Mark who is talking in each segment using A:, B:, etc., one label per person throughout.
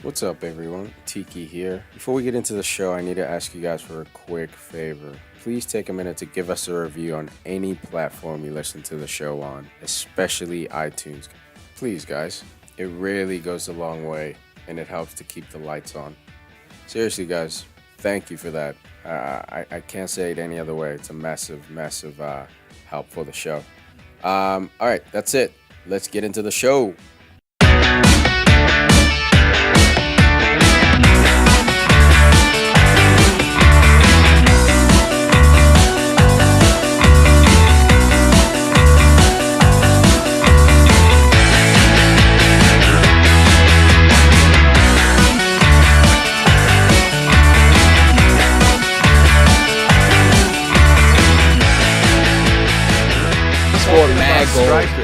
A: What's up, everyone? Tiki here. Before we get into the show, I need to ask you guys for a quick favor. Please take a minute to give us a review on any platform you listen to the show on, especially iTunes. Please, guys. It really goes a long way, and it helps to keep the lights on. Seriously, guys, thank you for that. I can't say it any other way. It's a massive help for the show. All right, that's it. Let's get into the show.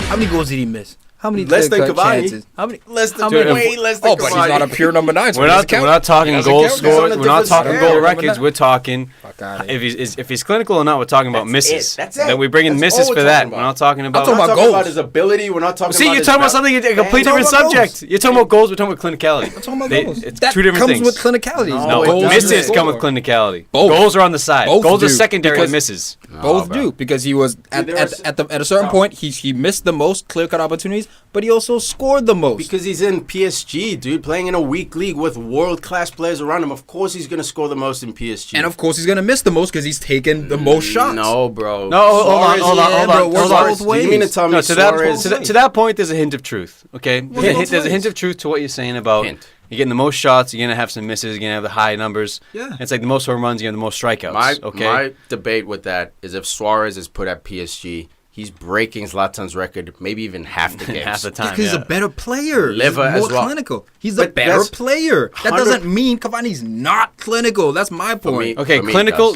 B: How many goals did he miss? How many
C: less than Cavani?
B: Chances? How many?
C: Less than
B: way
C: less than
B: Cavani.
C: Oh, but he's not a pure number 9. So
D: we're not talking goal scored. We're not talking goal records. We're talking if he's clinical or not. We're talking about misses.
C: That's it.
D: Then we bring in misses for that. We're not talking about.
C: We're not talking about his ability. We're not talking.
D: See,
C: about
D: you're talking about something a completely different subject. You're talking about goals. We're talking about clinicality.
B: I'm talking about goals.
D: It's two different things.
B: Comes with clinicality.
D: No, misses come with clinicality.
B: Both.
D: Goals are on the side.
B: Both
D: goals
B: do,
D: are secondary to misses.
B: Both do because he was at a certain point he missed the most clear-cut opportunities, but he also scored the most.
C: Because he's in PSG, dude, playing in a weak league with world-class players around him. Of course he's going to score the most in PSG.
B: And of course he's going to miss the most because he's taken the most shots.
C: No, bro.
D: No, hold on.
C: Do you mean to tell me
D: to that point, there's a hint of truth, okay? There's a hint of truth to what you're saying about you're getting the most shots, you're going to have some misses, you're going to have the high numbers.
B: Yeah.
D: It's like the most home runs, you have the most strikeouts,
C: My debate with that is if Suarez is put at PSG, he's breaking Zlatan's record, maybe even half the games.
D: Half the time,
B: because he's a better player. He's more clinical. He's a better player. That doesn't mean Cavani's not clinical. That's my point.
D: Clinical.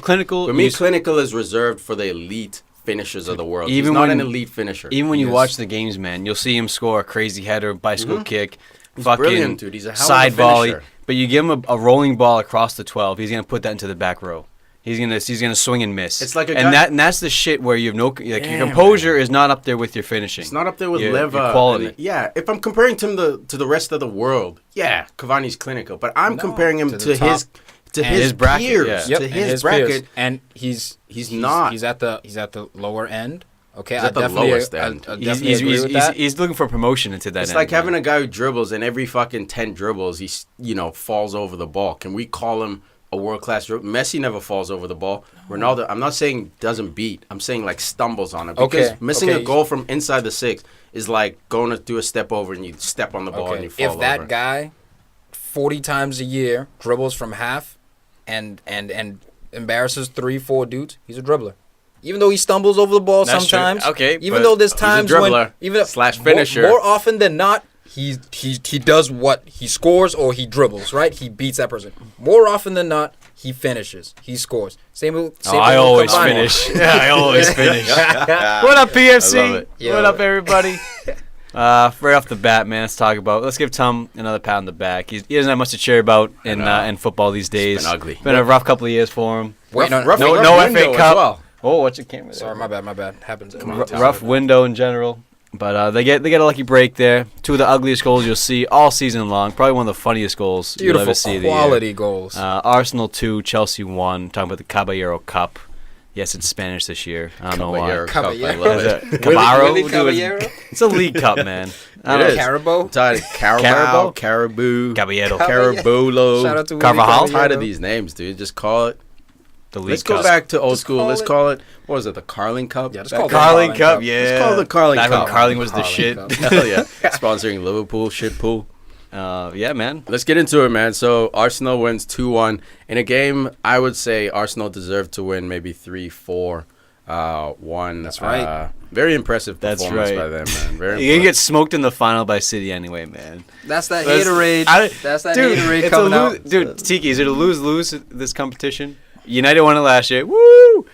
C: For me, clinical is reserved for the elite finishers of the world. He's not an elite finisher.
D: Even when you watch the games, man, you'll see him score a crazy header, bicycle kick,
C: he's
D: fucking
C: brilliant, dude. He's a hell
D: side
C: of a finisher.
D: volley. But you give him a rolling ball across the 12, he's gonna put that into the back row. He's gonna swing and miss.
C: It's like
D: and that's the shit where you have your composure is not up there with your finishing.
C: It's not up there with
D: your
C: quality. If I'm comparing him to the rest of the world, Cavani's clinical. But I'm comparing him to his bracket, peers, to his bracket,
B: and he's
C: not.
B: He's at the lower end. Okay,
C: he's at the lowest end.
D: He's looking for promotion into that.
C: It's like having a guy who dribbles, and every fucking 10 dribbles, he falls over the ball. Can we call him a world-class dribbler? Messi never falls over the ball. Ronaldo, I'm not saying doesn't beat. I'm saying like stumbles on it. Because missing a goal from inside the 6 is like going to do a step over and you step on the ball and you fall over.
B: If that guy 40 times a year dribbles from half and embarrasses 3-4 dudes, he's a dribbler. Even though he stumbles over the ball sometimes.
D: True. Okay.
B: Even though there's times when
C: slash finisher.
B: More often than not, he does what he scores or he dribbles, right? He beats that person. More often than not, he finishes. He scores.
D: I always finish. I always finish. What up, PFC? What up, everybody? Right off the bat, man, let's give Tom another pat on the back. He doesn't have much to cheer about in football these days.
C: It's been ugly.
D: Been a rough couple of years for him.
C: Rough
D: no FA Cup.
C: Well.
D: Oh, what's your camera there?
B: Sorry, my bad. Happens.
D: Rough window in general. But they get a lucky break there. Two of the ugliest goals you'll see all season long. Probably one of the funniest goals you'll ever see.
B: Beautiful quality goals.
D: Arsenal 2, Chelsea 1. Talking about the Caballero Cup. Yes, it's Spanish this year. I don't know why.
C: Caballero. I love it.
B: Caballero?
D: It's a league cup, man.
C: It is.
B: Carabao?
C: Caribou.
D: Caballero.
C: Carabulo.
B: Shout out to
D: Carvajal.
C: I'm tired of these names, dude. Just call it. Let's
D: Cup.
C: go back to old school. Let's call it. What was it? The Carling Cup.
B: Yeah, just call it
D: Carling Cup. Yeah.
C: Let's call it the Carling Cup.
D: Back when Carling was the shit.
C: Hell yeah. Sponsoring Liverpool shit pool.
D: Yeah, man.
C: Let's get into it, man. So Arsenal wins 2-1 in a game. I would say Arsenal deserved to win maybe 3-4. 1.
B: That's right.
C: Very impressive performance by them, man. Very
D: You're going to get smoked in the final by City anyway, man.
B: That's that haterade. That's that haterade coming out.
D: Dude, Tiki, is it a lose-lose, this competition? United won it last year. Woo!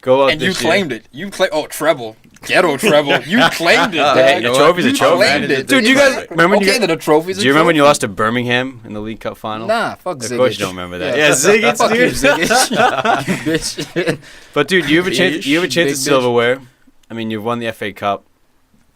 D: Go out
B: and
D: this
B: you claimed it. You claimed treble. Ghetto treble. You claimed it.
D: Hey, the trophy's a trophy.
B: Claimed it.
D: Dude, you guys remember
B: the trophy's
D: do you remember when you lost to Birmingham in the League Cup final?
B: Nah, fuck Ziggage.
D: Of course you don't remember that. Yeah, Ziggage,
B: fuck
D: dude.
B: You, bitch.
D: But dude, you have a chance at silverware. I mean, you've won the FA Cup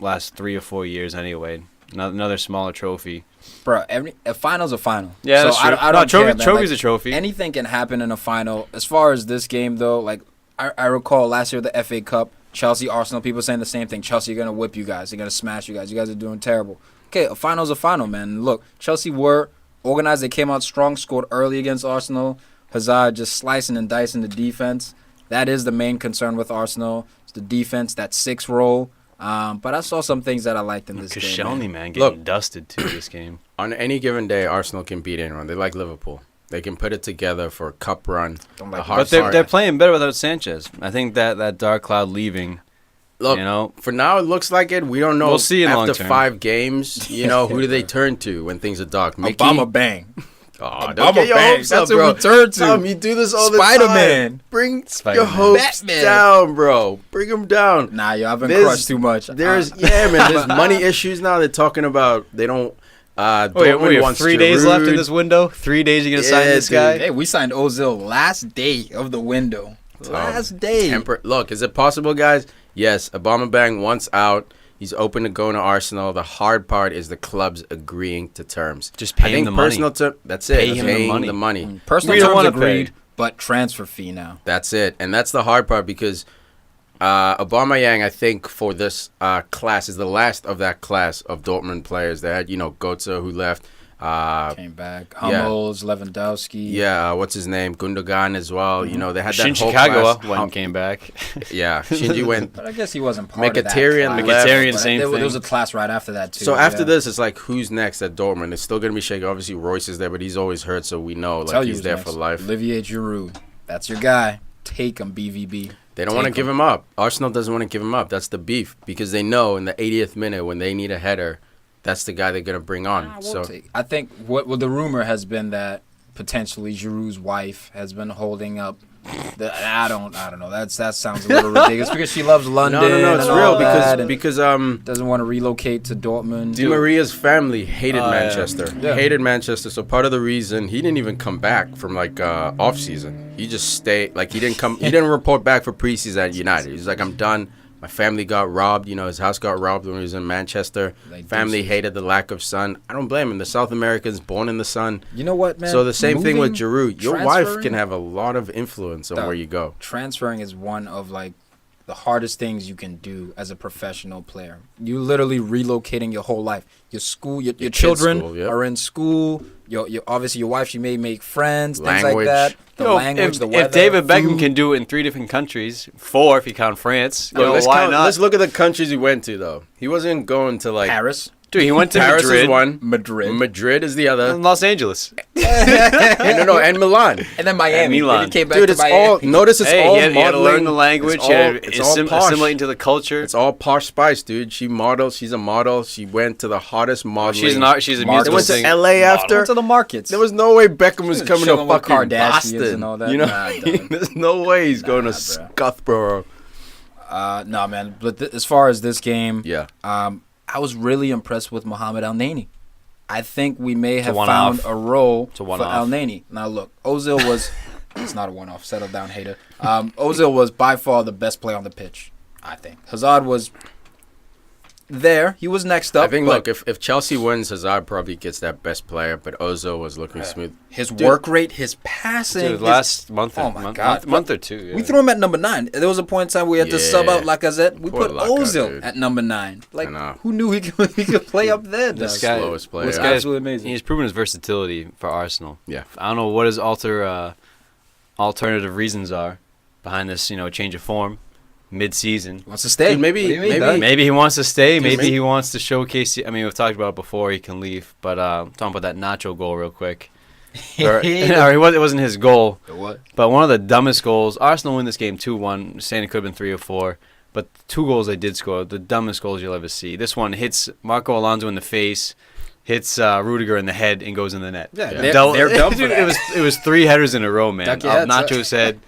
D: last 3 or 4 years anyway. Another smaller trophy.
B: Bro, a final's a final.
D: Yeah,
B: so
D: that's true.
B: I don't care, man.
D: Trophy's
B: Like,
D: a trophy.
B: Anything can happen in a final. As far as this game, though, like I recall last year the FA Cup, Chelsea, Arsenal, people saying the same thing. Chelsea are going to whip you guys. They're going to smash you guys. You guys are doing terrible. Okay, a final's a final, man. Look, Chelsea were organized. They came out strong, scored early against Arsenal. Hazard just slicing and dicing the defense. That is the main concern with Arsenal. It's the defense, that 6 role. But I saw some things that I liked in this game.
D: Koscielny, man, getting dusted too this game.
C: On any given day, Arsenal can beat anyone. They like Liverpool. They can put it together for a cup run.
D: But they're playing better without Sanchez. I think that dark cloud leaving.
C: Look, for now it looks like it. We don't know.
D: We'll see in
C: after
D: long term.
C: 5 games. Who do they turn to when things are dark? Mickey?
B: Obama bang.
C: Oh,
B: Obama
C: don't get your
B: bang.
C: hopes
B: That's
C: up,
B: what
C: bro.
B: we turn to.
C: Tom, you do this all the
B: Spider-Man.
C: time. Bring
D: Spider-Man.
C: your hopes
B: Batman.
C: down, bro. Bring them down.
B: Nah, yo, I've been crushed too much.
C: There's money issues now. They're talking about they don't.
D: Wait,
C: wants
D: 3 days
C: Giroud.
D: left in this window? 3 days you're going to sign this guy?
B: Hey, we signed Ozil last day of the window. Last day.
C: Look, is it possible, guys? Yes, Aubameyang wants out. He's open to going to Arsenal. The hard part is the clubs agreeing to terms.
D: Just pay him the money.
C: That's it.
D: Pay him the
C: Paying
D: money.
C: the money.
B: Personal
D: We don't
B: terms
D: wanna
B: agreed,
D: pay.
B: but transfer fee now.
C: That's it. And that's the hard part because Aubameyang, I think, for this class is the last of that class of Dortmund players. They had, Götze who left.
B: Came back. Hummels, Lewandowski.
C: Yeah, what's his name? Gundogan as well. They had that whole
D: Chicago
C: class.
D: went and came back.
C: Yeah, Shinji went.
B: But I guess he wasn't part of that
C: Mkhitaryan
B: class.
C: left.
D: Mkhitaryan,
B: But
D: same
B: there
D: thing.
B: was a class right after that, too.
C: So after this, it's like, who's next at Dortmund? It's still going to be shaky. Obviously, Royce is there, but he's always hurt, so we know he's there for life.
B: Olivier Giroud. That's your guy. Take him, BVB.
C: They don't want to give him up. Arsenal doesn't want to give him up. That's the beef because they know in the 80th minute when they need a header, that's the guy they're going to bring on.
B: I think what the rumor has been that potentially Giroud's wife has been holding up. I don't know. That sounds a little ridiculous because she loves London.
C: No, it's
B: and
C: real
B: all that,
C: because
B: doesn't want to relocate to Dortmund.
C: Di Maria's family hated Manchester.
B: Yeah.
C: Hated Manchester. So part of the reason he didn't even come back from off season. He just stayed. He didn't come. He didn't report back for preseason at United. He's like, I'm done. My family got robbed. His house got robbed when he was in Manchester. Family hated the lack of sun. I don't blame him. The South Americans born in the sun.
B: You know what, man?
C: So the same thing with Giroud. Your wife
B: transferring-
C: can have a lot of influence on where you go.
B: Transferring is one of the hardest things you can do as a professional player. You literally relocating your whole life. Your school, your children are in school. Your obviously your wife, she may make friends, things like that. The language, the weather.
D: If David Beckham
B: food.
D: can do it in 3 different countries, 4 if you count France,
C: Let's
D: why not?
C: Let's look at the countries he went to, though. He wasn't going to
B: Paris.
D: Dude, he went to
C: Paris
D: Madrid.
C: is one.
B: Madrid.
C: Madrid is the other.
D: And Los Angeles.
C: And Milan.
B: And then Miami.
D: And Milan.
B: Then he came back
C: Dude,
B: to
C: it's
B: Miami.
C: all. Notice it's all
D: He had to
C: modeling.
D: learn the language.
C: It's
D: He had
C: all,
D: to
C: it's all posh.
D: assimilate into the culture.
C: It's all posh spice, dude. She models. She's a model. She went to the hottest modeling.
D: She's a
C: They
D: musical
C: went to
D: singer.
C: L.A. after.
B: Went to the markets.
C: There was no way Beckham was coming to
B: chilling with
C: fucking
B: Kardashians
C: Boston.
B: and all that.
C: You know,
B: Nah, dog.
C: there's no way he's going to
B: bruh.
C: Scuthborough.
B: No, man. But as far as this game,
C: Yeah.
B: I was really impressed with Mohamed Al Nani. I think we may have
D: one-off.
B: found a role
D: It's a
B: for
D: one-off.
B: Al Nani. Now, look, Ozil was... it's not a one-off. Settle down, hater. Ozil was by far the best player on the pitch, I think. Hazard was there. He was next up.
C: I think,
B: but
C: look, if Chelsea wins, Hazard probably gets that best player, but Ozil was looking smooth.
B: his work rate, his passing...
D: Dude,
B: his-
D: last month,
B: Oh, my God.
D: month or two. Yeah.
B: We threw him at number 9. There was a point in time we had to sub out
C: Yeah.
B: Lacazette. We
C: Poor
B: put
C: Laka,
B: Ozil
C: dude.
B: at number 9.
C: I know.
B: Who knew he could play up there?
D: This
B: dog?
D: guy,
C: slowest player.
D: this guy is
B: Absolutely amazing.
D: He's proven his versatility for Arsenal.
C: Yeah.
D: I don't know what his alternative reasons are behind this, change of form mid-season.
B: Wants to stay.
C: Dude, maybe-
B: What do you mean,
C: maybe-
B: dog?
D: Maybe he wants to stay. Maybe
C: maybe-
D: he wants to showcase. We've talked about it before. He can leave, but talking about that Nacho goal real quick. Or it wasn't his goal,
B: What?
D: but one of the dumbest goals. Arsenal win this game 2-1. Saying it could have been 3 or 4, but 2 goals they did score. The dumbest goals you'll ever see. This one hits Marco Alonso in the face, hits Rudiger in the head, and goes in the net.
B: Yeah,
D: They're
B: they're dumb for
D: Dude,
B: that.
D: it was 3 headers in a row, man.
B: Duck your heads up.
D: Nacho's head,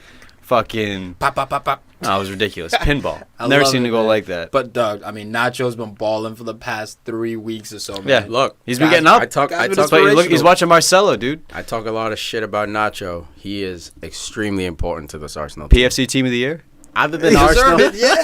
D: fucking.
B: Pop, pop, pop, pop.
D: Oh, it was ridiculous. Pinball.
B: I
D: Never
B: love
D: seen
B: it,
D: a goal
B: man.
D: like that.
B: But, Doug, Nacho's been balling for the past 3 weeks or so, man.
D: Yeah,
C: Look,
D: he's been
C: guys,
D: getting up.
C: I talk
D: He's watching Marcelo, dude.
C: I talk a lot of shit about Nacho. He is extremely important to this Arsenal team.
D: PFC Team of the Year.
C: other than Arsenal,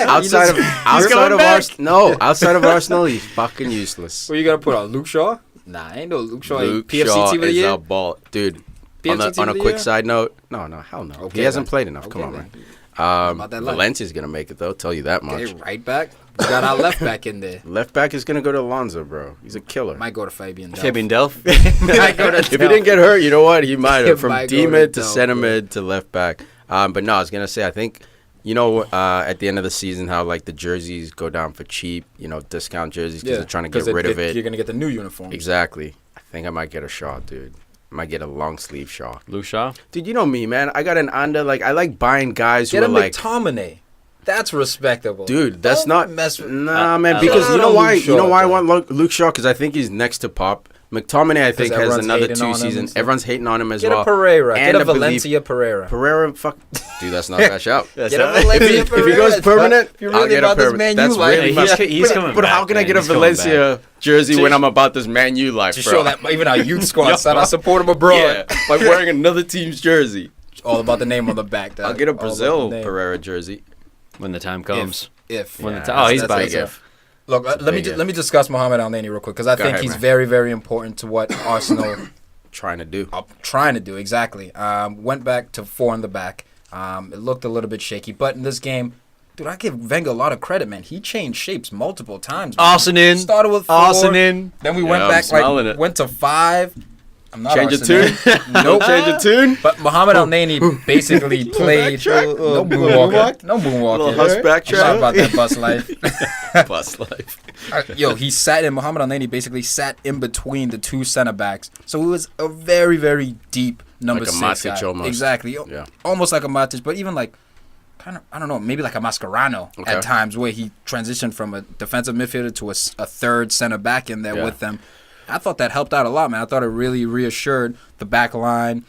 C: outside of Arsenal, outside of Arsenal, he's fucking useless.
B: What you gonna put on Luke Shaw? Nah, ain't no Luke Shaw. PFC
C: Shaw
B: team of the
C: is
B: year.
C: a ball, dude.
B: PFC
C: On a
B: team of the
C: quick
B: year?
C: side note, no, hell no.
B: Okay,
C: he hasn't
B: then.
C: played enough.
B: Okay,
C: Come on,
B: then.
C: man.
B: About that left.
C: Valencia's gonna make it though. Tell you that much.
B: Okay, right back. We got our left back in there.
C: Left back is gonna go to Alonso, bro. He's a killer.
B: Might go to Fabian Delph.
D: Fabian Delph.
B: Might go to
C: If he didn't get hurt, you know what? He might have.
B: It
C: From
B: might go
C: D
B: to
C: mid to
B: Delph,
C: center
B: bro.
C: mid to left back. But no, I was gonna say I think at the end of the season how like the jerseys go down for cheap, discount jerseys because they're trying to get rid of it.
B: You're gonna get the new uniform.
C: Exactly. I think I might get a Shaw, dude. I might get a long sleeve Shaw.
D: Luke Shaw.
C: Dude, you know me, man. I got an under. Like I like buying guys
B: Get
C: who
B: a
C: are like.
B: McTominay. That's respectable.
C: Dude, that's
B: Don't
C: not
B: mess with.
C: Nah, man.
D: I
C: Because
B: love
C: you know
B: Luke
C: why?
B: Shaw,
C: You know why I
B: though.
C: want Luke Shaw? Because I think he's next to Pop. McTominay, I think, has
B: everyone's
C: another
B: hating
C: 2
B: on him and
C: seasons.
B: stuff.
C: Everyone's hating on him as
B: Get
C: well.
B: a Pereira.
C: And
B: Get a
C: I believe-
B: Valencia Pereira.
C: Pereira, fuck, dude, that's not a bad shout.
B: Get a Valencia
C: If
B: Pereira.
C: he goes permanent,
B: If you're
C: I'll
B: really
C: get a
B: about this
C: permanent.
B: Man
C: That's
B: U life,
C: really
D: he's-
C: much.
D: he's
C: But-
D: coming
C: But how
D: back,
C: can I
D: man.
C: get a
D: He's coming
C: Valencia jersey when I'm about this Man U life,
B: to
C: bro?
B: show that even our youth squad said I support him abroad.
C: Yeah, by wearing another team's jersey.
B: All about the name on the back.
C: I'll get a
B: All about
C: Brazil
B: the name.
C: Pereira jersey.
D: When the time comes.
B: If
D: When the
C: Yeah,
D: time. Oh, he's
B: that's
D: by
C: big if.
B: Look, let me
C: big if.
B: let me discuss Mohamed Al Nani real quick because I
C: Go
B: think
C: ahead,
B: he's
C: man.
B: very, very important to what Arsenal
C: Trying to do.
B: are trying to do. Exactly. Went back to 4 in the back. It looked a little bit shaky, but in this game, dude, I give Wenger a lot of credit, man. He changed shapes multiple times. Man.
D: Arsenal in.
B: Started with 4.
D: Arsenal in.
B: Then we
C: Yeah,
B: went
C: I'm
B: back,
C: smelling
B: like
C: it.
B: went to 5. I'm not
C: Change a
B: Arsenal.
C: tune?
B: Nope.
C: Change a tune?
B: But Mohamed Al Nani basically played
C: backtrack?
B: no
C: Little
B: moonwalking. No moonwalking.
C: Little hush
B: I'm
C: backtrack?
B: sorry about that bus life.
C: Bus life.
B: Yo, he sat in. Mohamed Al Nani basically sat in between the 2 center backs, so it was a very, very deep number
C: Like a
B: 6
C: Matic
B: guy.
C: almost.
B: Exactly.
C: Yeah.
B: Almost like a Matic, but even like kind of, I don't know, maybe like a Mascherano
C: Okay.
B: at times, where he transitioned from a defensive midfielder to a third center back in there
C: Yeah.
B: with them. I thought that helped out a lot, man. I thought it really reassured the back line.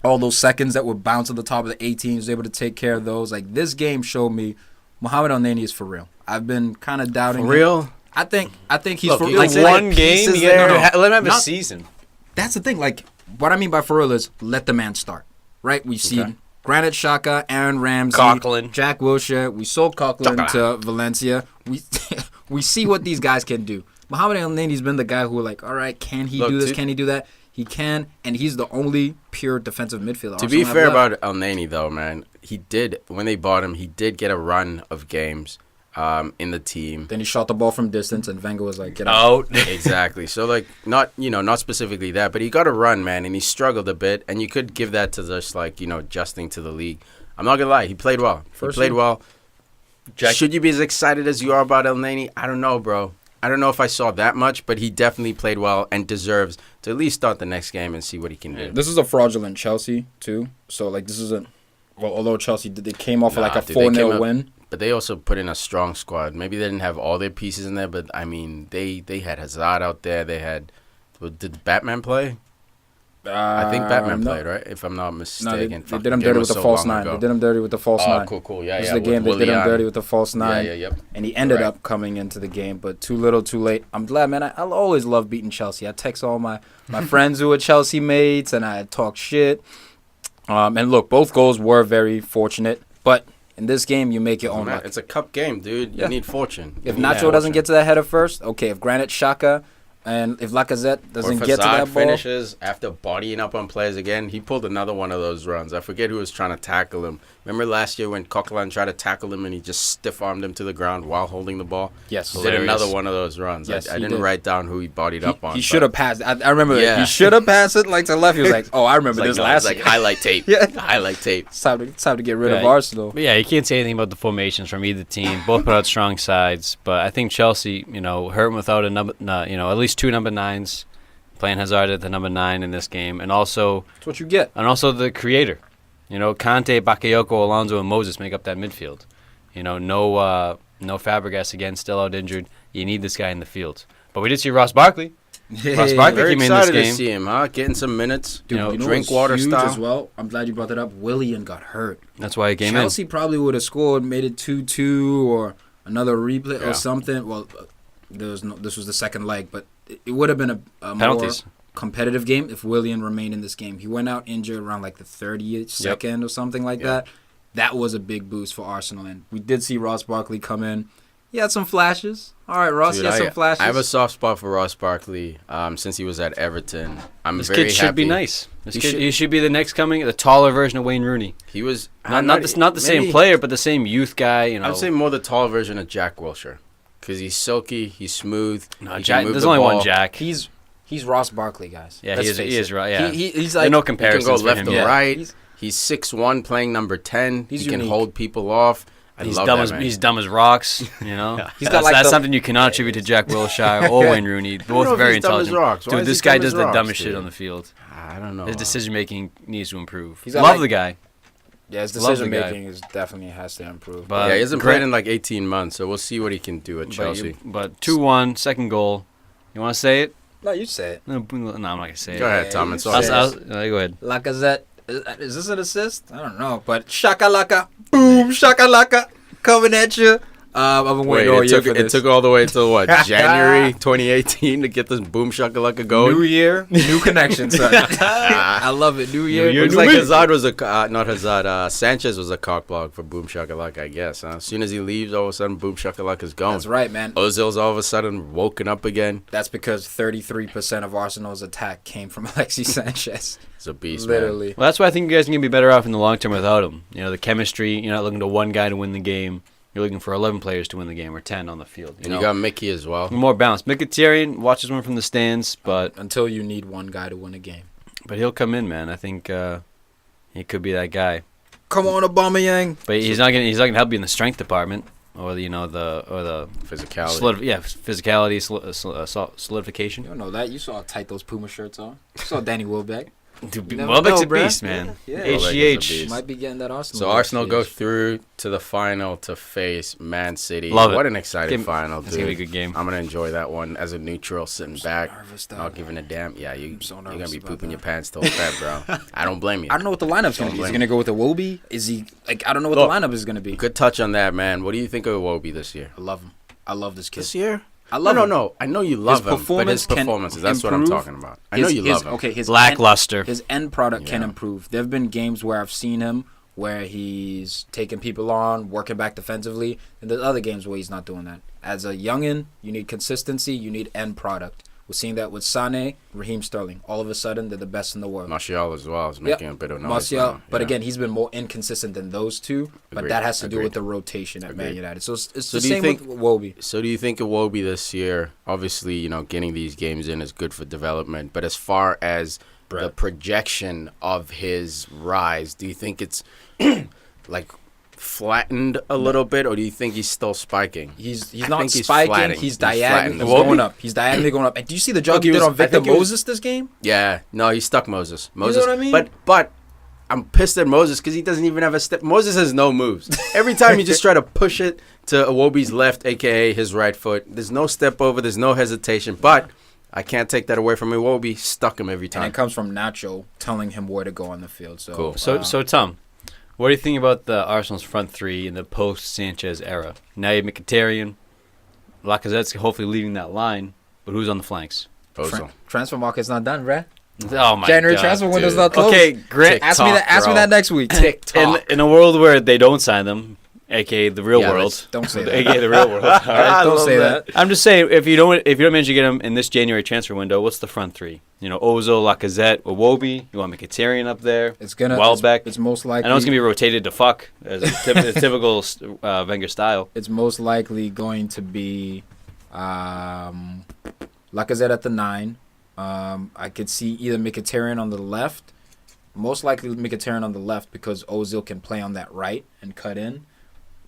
B: All those seconds that would bounce at the top of the 18, was able to take care of those. Like, this game showed me Mohamed Al Nani is for real. I've been kind of doubting
C: For
B: him.
C: real?
B: I think he's
C: Look,
B: for
C: you
B: real.
C: like
D: One game.
C: pieces
D: You
C: there.
D: gotta let him have a
B: Not-
D: season.
B: That's the thing. Like, what I mean by for real is let the man start. Right? We've seen Granit Xhaka, Aaron Ramsey,
D: Coughlin.
B: Jack Wilshere. We sold Coughlin to Valencia. We see what these guys can do. Mohamed Al Nani's been the guy who, like, all right, can he
C: Look,
B: do this?
C: to-
B: Can he do that? He can, and he's the only pure defensive midfielder.
C: To be
B: Arsenal have
C: fair
B: left.
C: about El Nani, though, man, he did, when they bought him, he did get a run of games in the team.
B: Then he shot the ball from distance, and Wenger was like, get out.
D: Out.
C: Exactly. So, like, not specifically that, but he got a run, man, and he struggled a bit, and you could give that to just, like, adjusting to the league. I'm not going to lie. He played well.
B: First
C: he played
B: year.
C: well.
D: Jack-
C: Should you be as excited as you are about El Nani? I don't know, bro. I don't know if I saw that much, but he definitely played well and deserves to at least start the next game and see what he can do.
B: This is a fraudulent Chelsea, too. So, like, this isn't... Well, although Chelsea, they came off of like a
C: Dude, they came
B: 4-0
C: up-
B: win.
C: But they also put in a strong squad. Maybe they didn't have all their pieces in there, but I mean, they had Hazard out there. They had. Did Batman play? I think Batman
B: no.
C: played, right? If I'm not
B: No,
C: mistaken.
B: they
C: Fuck,
B: did him
C: the game
B: dirty
C: was
B: with the
C: so
B: false
C: long
B: 9.
C: ago.
B: They did him dirty with the false 9.
C: Cool. Yeah,
B: This
C: yeah.
B: is the game they
C: with
B: did him
C: Willian.
B: dirty with the false 9.
C: Yeah.
B: And he ended
C: Right.
B: up coming into the game, but too little, too late. I'm glad, man. I'll always love beating Chelsea. I text all my friends who are Chelsea mates, and I talk shit. And look, both goals were very fortunate, but in this game, you make your own luck.
C: It's a cup game, dude. You
B: Yeah.
C: need fortune.
B: If
C: You need
B: Nacho doesn't
C: fortune.
B: get to that header first, okay. If Granit Xhaka and if Lacazette
C: Or
B: doesn't
C: if
B: get to that
C: Hazard
B: ball,
C: finishes after bodying up on players again, he pulled another one of those runs. I forget who was trying to tackle him. Remember last year when Coquelin tried to tackle him and he just stiff-armed him to the ground while holding the ball?
B: yes,
C: He did another one of those runs.
B: Yes,
C: I
B: he
C: didn't
B: did.
C: write down who he bodied up on.
B: He
C: but-
B: should have passed. I remember
C: Yeah.
B: he should have passed it like to left. He was like, "Oh, I remember
C: It's
B: this
C: like,
B: last
C: it's like
B: year.
C: highlight tape.
B: Yeah.
C: Highlight tape.
B: It's time to get rid of
D: Yeah.
B: Arsenal."
D: But yeah, you can't say anything about the formations from either team. Both put out strong sides, but I think Chelsea, hurt without at least 2 number 9s, playing Hazard at the number 9 in this game, and also
B: That's what you get.
D: the creator. Conte, Bakayoko, Alonso, and Moses make up that midfield. No Fabregas again, still out injured. You need this guy in the field. But we did see Ross Barkley. Ross Barkley
C: Very
D: came in this
C: excited to
D: game.
C: see him, huh? Getting some minutes.
B: Dude,
C: drink
B: what's
C: water
B: huge
C: style.
B: as well. I'm glad you brought that up. Willian got hurt.
D: That's why he came
B: Chelsea probably would have scored, made it 2-2 or another replay
C: Yeah.
B: or something. Well, this was the second leg, but it would have been a
D: Penalties.
B: more competitive game if Willian remained in this game. He went out injured around like the 30th second or something like that. that was a big boost for Arsenal. And we did see Ross Barkley come in. He had some flashes. All right, Ross,
C: Dude,
B: he had some flashes.
C: I have a soft spot for Ross Barkley since he was at Everton.
D: This kid should be nice. He should be the next coming, the taller version of Wayne Rooney.
C: He was
D: not the same player, but the same youth guy. You know,
C: I'd say more the taller version of Jack Wilshere, because he's silky, he's smooth.
D: No,
C: he
D: Jack.
C: can move
D: There's
C: the
D: only
C: ball.
D: one Jack.
B: He's Ross Barkley, guys.
D: Yeah,
B: Let's
D: he
B: face
D: is
B: it.
D: right. Yeah,
B: He's
D: there
B: like
D: are no
C: He can
D: comparisons
C: go left
D: for
C: or
D: him. Yeah.
C: right. He's 6'1", playing number 10.
B: He's
C: he can
B: unique.
C: hold people off.
D: He's
C: love
D: dumb
C: that,
D: as
C: man.
D: he's dumb as rocks. You know,
B: He's got
D: that's
B: the-
D: something you cannot attribute to Jack Wilshere or Wayne Rooney.
C: don't know
D: Both
C: if
D: very
C: he's dumb as
D: intelligent.
C: rocks. Why
D: Dude,
C: is
D: this
C: he
D: guy
C: dumb
D: does
C: as
D: the
C: rocks,
D: dumbest shit
C: dude?
D: on the field.
C: I don't know.
D: His decision making needs to improve.
B: He's got
D: Love
B: like-
D: the guy,
B: Yeah, his
D: Love the
B: decision
D: guy.
B: making is definitely has to improve.
D: but
C: yeah, he hasn't
D: Grant-
C: played in like 18 months, so we'll see what he can do at Chelsea.
D: But 2-1, second goal. You want to say it?
B: No, you say it.
D: No, I'm not gonna say
C: Go
D: it.
C: ahead, Tom. It's all
B: I'll-
C: yours.
D: Go ahead.
B: Lacazette. Is this an assist? I don't know. But shakalaka. Boom. Shakalaka. Coming at you. I've been
C: Wait,
B: waiting all year for
C: it
B: this.
C: took all the way until what? January 2018 to get this boom shakalaka going.
B: New year, new connection, son. I love it. New year,
C: Looks
B: new
C: like
B: me.
C: Hazard was not Hazard. Sanchez was a cockblock for boom shakalaka, I guess. Huh? As soon as he leaves, all of a sudden boom shakalaka's gone.
B: That's right, man.
C: Ozil's all of a sudden woken up again.
B: That's because 33% of Arsenal's attack came from Alexis Sanchez.
C: He's a beast,
B: Literally.
D: Well, that's why I think you guys are gonna be better off in the long term without him. You know, the chemistry. You're not looking to one guy to win the game. You're looking for 11 players to win the game or 10 on the field.
C: And you got Mickey as well.
D: more balanced. Mkhitaryan watches one from the stands, but
B: Until you need one guy to win a game.
D: he'll come in, man. I think he could be that guy.
B: Come on, Aubameyang.
D: But he's not gonna help you in the strength department or the
C: Physicality.
D: physicality, solidification.
B: You don't know that. You saw how tight those Puma shirts are. You saw Danny Welbeck.
D: Dude,
B: You never
D: Welbeck's
B: know,
D: a
B: bruh.
D: beast, man.
B: Yeah.
C: Welbeck is a
D: HGH.
C: beast.
B: Might be getting that Arsenal.
C: So
B: next
C: Arsenal go
B: year.
C: through to the final to face Man City.
D: Love it.
C: What an exciting final,
D: It's gonna be a
C: dude.
D: good game.
C: I'm gonna enjoy that one as a neutral, sitting back,
B: nervous, though.
C: not giving a damn. Yeah,
B: I'm so
C: you're gonna
B: nervous
C: be
B: about
C: pooping
B: that.
C: your pants till Feb, bro. I don't blame you.
B: I don't know what the lineup's going to be. Is he going to go with the Wobie? Is he, I don't know what
C: Look,
B: the lineup is going to be.
C: Good touch on that, man. What do you think of Iwobi this year?
B: I love him. I love this kid.
C: This year?
B: I love him.
C: No. I know you love him, but his
B: can
C: performances. That's what I'm
B: improve.
C: talking about. I know you love him.
B: Okay, his
D: Lackluster.
B: His end product can
C: Yeah.
B: improve. There have been games where I've seen him where he's taking people on, working back defensively, and there's other games where he's not doing that. As a youngin, you need consistency. You need end product. We're seeing that with Sané, Raheem Sterling. All of a sudden, they're the best in the world.
C: Martial as well is making a bit of noise.
B: Martial,
C: now.
B: but
C: Yeah.
B: again, he's been more inconsistent than those two. But
C: Agreed.
B: that has to do
C: Agreed.
B: with the rotation at Man
C: Agreed.
B: United. So it's
C: So
B: the
C: do you
B: same
C: think-
B: with Wobie.
C: So do you think Iwobi this year, obviously, getting these games in is good for development, but as far as the projection of his rise, do you think it's like flattened a little bit, or do you think he's still spiking?
B: He's
C: I
B: not
C: think he's
B: spiking.
C: flattening.
B: He's
C: He's
B: diagonally
C: flattening.
B: going up. He's diagonally going up. And do you see the job
C: Look,
B: he did on
C: I
B: Victor
C: think he was-
B: Moses this game?
C: Yeah, no, he stuck Moses.
B: know
C: Moses,
B: what I mean?
C: But I'm pissed at Moses because he doesn't even have a step. Moses has no moves. Every time you just try to push it to Iwobi's left, aka his right foot, there's no step over, there's no hesitation. But I can't take that away from Iwobi. Stuck him every
B: And
C: time.
B: it comes from Nacho telling him where to go on the field. So,
C: Cool.
D: So Tom, what do you think about the Arsenal's front three in the post-Sanchez era? Now you have Mkhitaryan, Lacazette's hopefully leading that line, but who's on the flanks?
C: Ozil.
B: transfer market's not done, bruh.
D: Oh my
B: January
D: God,
B: transfer window's
C: dude.
B: not closed.
D: Okay, Grant.
B: Ask me that. Ask me
C: bro.
B: that next week.
D: In a world where they don't sign them, aka the real
C: Yeah,
D: world,
B: Don't say that.
D: aka the real world. All right?
B: Don't say that.
D: I'm just saying, if you don't manage to get them in this January transfer window, what's the front three? Ozil, Lacazette, Iwobi. You want Mkhitaryan up there?
B: It's gonna.
D: Welbeck.
B: It's most likely.
D: I know it's gonna be rotated to fuck as a typical Wenger style.
B: It's most likely going to be Lacazette at the 9. I could see either Mkhitaryan on the left. Most likely Mkhitaryan on the left because Ozil can play on that right and cut in.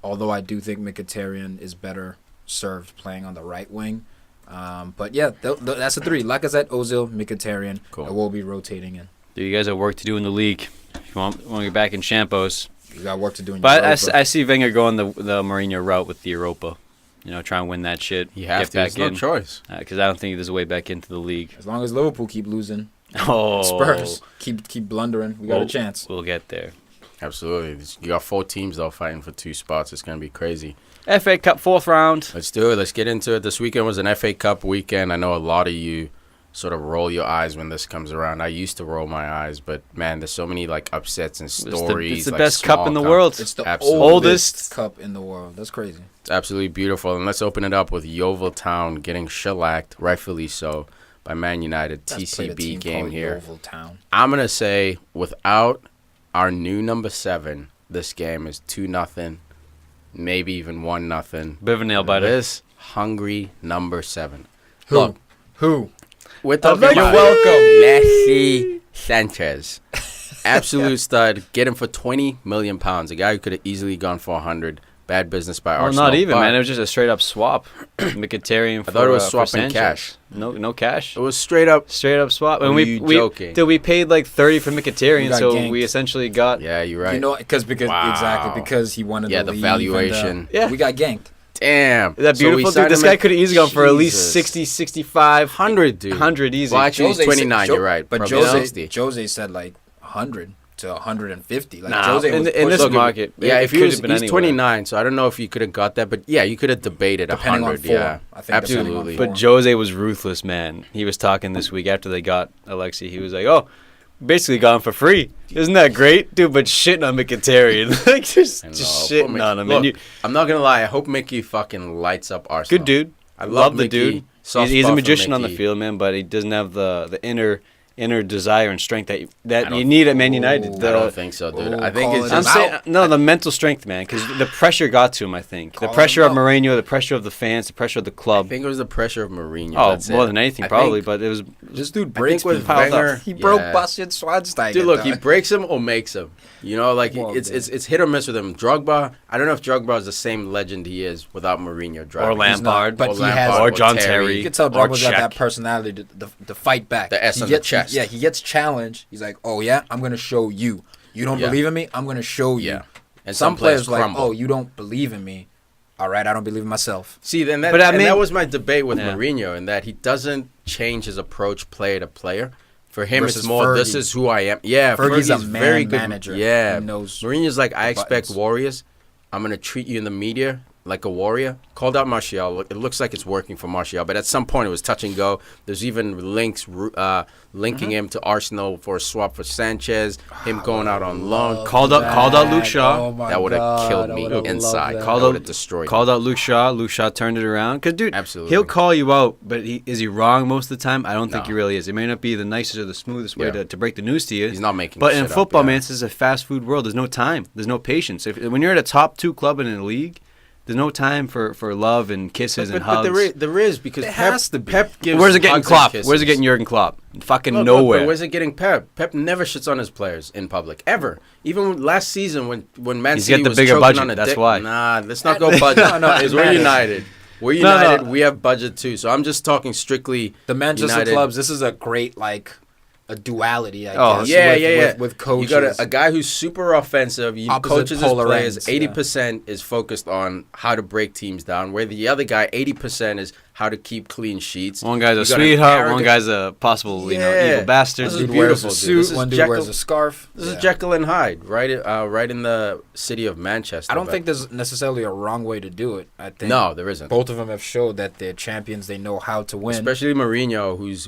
B: Although I do think Mkhitaryan is better served playing on the right wing. But yeah, that's the 3. Lacazette, Ozil, Mkhitaryan.
C: Cool.
B: I will be rotating in.
D: You guys have work to do in the league. If you want to get back in Champos.
B: You got work to do in
D: But
B: Europa.
D: I see Wenger going the Mourinho route with the Europa. Try and win that shit.
C: You have
D: get
C: to.
D: back
C: There's no
D: in.
C: choice.
D: Because I don't think there's a way back into the league.
B: As long as Liverpool keep losing,
D: Oh,
B: Spurs keep blundering, we got a
D: Well,
B: chance.
D: We'll get there.
C: Absolutely. You got 4 teams, though, fighting for 2 spots. It's going to be crazy.
D: FA Cup 4th round.
C: Let's do it. Let's get into it. This weekend was an FA Cup weekend. I know a lot of you
A: sort of roll your eyes when this comes around. I used to roll my eyes, but man, there's so many like upsets and stories.
D: It's the
A: like,
D: best cup in the world.
B: It's the
A: Absolutely.
B: oldest cup in the world. That's crazy.
A: It's absolutely beautiful. And let's open it up with Yeovil Town getting shellacked, rightfully so, by Man United.
B: Let's play the
A: TCB
B: team
A: game
B: called
A: here.
B: Yeovil Town.
A: I'm going to say without our new number 7, this game is 2-0, maybe even 1-0.
D: Bit of a nail biter.
A: This hungry number 7.
B: Who? Who?
A: We're talking
B: You're
A: about
B: welcome.
A: Messi Sanchez. Absolute stud. Get him for £20 million. A guy who could have easily gone for 100. Bad business by
D: Well,
A: Arsenal.
D: not even,
A: but
D: man. It was just a straight up swap. Mkhitaryan for
A: I thought it was
D: for
A: swapping
D: Sanchez.
A: cash.
D: No cash.
A: It was straight up.
D: Straight up swap.
A: Are
D: And
A: you joking?
D: we paid like 30 for
B: We
D: Mkhitaryan,
B: got
D: so
B: ganked.
D: we essentially got.
A: Yeah, you're right.
B: You know, because
A: Wow.
B: exactly because he wanted
A: Yeah,
B: to
A: the
B: leave
A: valuation.
B: And,
D: Yeah.
B: we got ganked.
A: Damn.
D: Is that
A: So we
D: beautiful,
A: signed
D: dude? This
A: him
D: guy
A: at-
D: could have easily gone for at least
A: Jesus.
D: 60, 65,
A: 100, dude.
D: 100 easy.
A: Well, actually, he's
B: Jose
A: 29.
B: said-
A: You're right.
B: But
A: Probably
B: Jose,
A: 60.
B: Jose said like 100 to 150. Like
D: Nah,
B: Jose was
D: in this
B: pushing-
D: market,
A: Yeah,
D: it
A: if he
D: could
A: was,
D: have been
A: he's
D: anywhere.
A: 29, so I don't know if you could have got that, but yeah, you could have debated
B: Depending on
A: 100.
B: form.
A: Yeah,
B: I think depending on
A: absolutely.
B: form.
D: But Jose was ruthless, man. He was talking this week after they got Alexis. He was like, "Oh, basically got him for free. Isn't that great, dude?" But shitting on Mkhitaryan, like just
A: I know.
D: shitting
A: Poor
D: on him.
A: Look,
D: And you,
A: I'm not gonna lie. I hope Mickey fucking lights up Arsenal.
D: good dude.
A: I
D: Love the
A: Mickey.
D: dude.
A: Soft
D: He's
A: spot
D: a
A: for
D: magician on the
A: Mickey.
D: field, man. But he doesn't have the inner desire and strength that
A: I
D: you
A: don't-
D: need at Man United.
B: Ooh,
A: I don't think so, dude.
B: Oh,
A: I think
B: call
A: it's
B: it
D: I'm
A: just.
B: out.
D: saying no, the mental strength, man, because the pressure got to him. I think the
B: Call
D: pressure
B: him
D: of
B: out.
D: Mourinho, the pressure of the fans, the pressure of the
A: I
D: club.
A: think it was the pressure of Mourinho.
D: Oh,
A: That's
D: more
A: it.
D: than anything,
A: I
D: probably.
A: think-
D: But it was
B: This dude
A: I
B: breaks
A: think with
B: people.
D: piled up.
A: Wenger,
B: He broke
A: yeah.
B: Bastian Schweinsteiger.
A: Dude, look, he
B: dog.
A: breaks him or makes him. You know, like
B: Well,
A: it's hit or miss with him. Drogba, I don't know if Drogba is the same legend he is without Mourinho driving.
D: Or Lampard,
B: but
A: Or
B: he
A: Lampard,
B: has-
D: or John
B: You
D: Terry.
B: can tell
D: or
B: Drogba's got
D: Czech.
B: that personality to fight back.
A: The S
B: He
A: on the
B: gets-
A: chest.
B: Yeah, he gets challenged. He's like, "Oh yeah, I'm gonna show you. You don't
A: Yeah.
B: believe in me? I'm gonna show you."
A: Yeah. And
B: Some players like,
A: crumble.
B: "Oh, you don't believe in me? All right, I don't believe in myself."
A: See, then that,
D: But I
A: and
D: mean-
A: that was my debate with
D: Yeah.
A: Mourinho, in that he doesn't change his approach player to player. For him,
B: Versus
A: it's more, this
B: Fergie.
A: is who I am. Yeah,
B: Fergie's a
A: very
B: man
A: good
B: manager.
A: Yeah,
B: He knows
A: Mourinho's like, I expect
B: buttons.
A: warriors. I'm going to treat you in the media like a warrior. Called out Martial. It looks like it's working for Martial, but at some point it was touch and go. There's even links linking him to Arsenal for a swap for Sanchez, him going out on loan.
D: Called out Luke Shaw.
B: Oh my
A: That would have
B: God,
A: killed
B: I
A: me
B: would've
A: inside.
B: loved that.
D: Called
A: That
D: out-
A: would have destroyed
D: Called
A: me.
D: out Luke Shaw. Luke Shaw turned it around. Because, dude,
A: Absolutely.
D: he'll call you out, but is he wrong most of the time? I don't think
A: No.
D: he really is. It may not be the nicest or the smoothest way
A: Yeah.
D: to break the news to you.
A: He's not making
D: But
A: shit
D: in
A: up,
D: football,
A: yeah.
D: man, this is a fast food world. There's no time. There's no patience. When you're at a top 2 club in a league, there's no time for love and kisses and hugs.
A: there is because
B: There
A: Pep,
B: has to be.
A: Pep gives
D: Where's it getting
A: hugs and
D: Klopp?
A: kisses.
D: Where's it getting Jurgen Klopp? Fucking
A: Look,
D: nowhere.
A: but where's it getting Pep? Pep never shits on his players in public ever. Even last season when Man
D: He's
A: City
D: got the
A: was
D: bigger
A: choking
D: budget,
A: on a
D: that's
A: dick.
D: why.
A: Nah, let's not go budget.
B: No, it
A: because we're
B: matters.
A: United. We're
D: No, no.
A: United. We have budget too. So I'm just talking strictly
B: The Manchester
A: United.
B: clubs. This is a great a duality. I
D: Oh,
B: guess.
A: Yeah.
B: With coaches.
A: You got a guy who's super offensive. You
B: Opposite
A: coaches his
B: polar
A: players.
B: ends,
A: 80% is focused on how to break teams down, where the other guy 80% is how to keep clean sheets.
D: One guy's a
A: You got an
D: sweetheart. One
A: arrogant-
D: guy's a possible,
A: Yeah.
D: evil bastard.
A: This is
B: Dude wears
A: beautiful,
B: a
A: dude.
B: suit.
A: This is
B: One dude
A: Jekyll-
B: wears a scarf.
A: This is
B: Yeah.
A: Jekyll and Hyde, right in the city of Manchester.
B: I don't
A: but-
B: think there's necessarily a wrong way to do it. I think
A: No, there isn't.
B: both of them have showed that they're champions. They know how to win.
A: Especially Mourinho, who's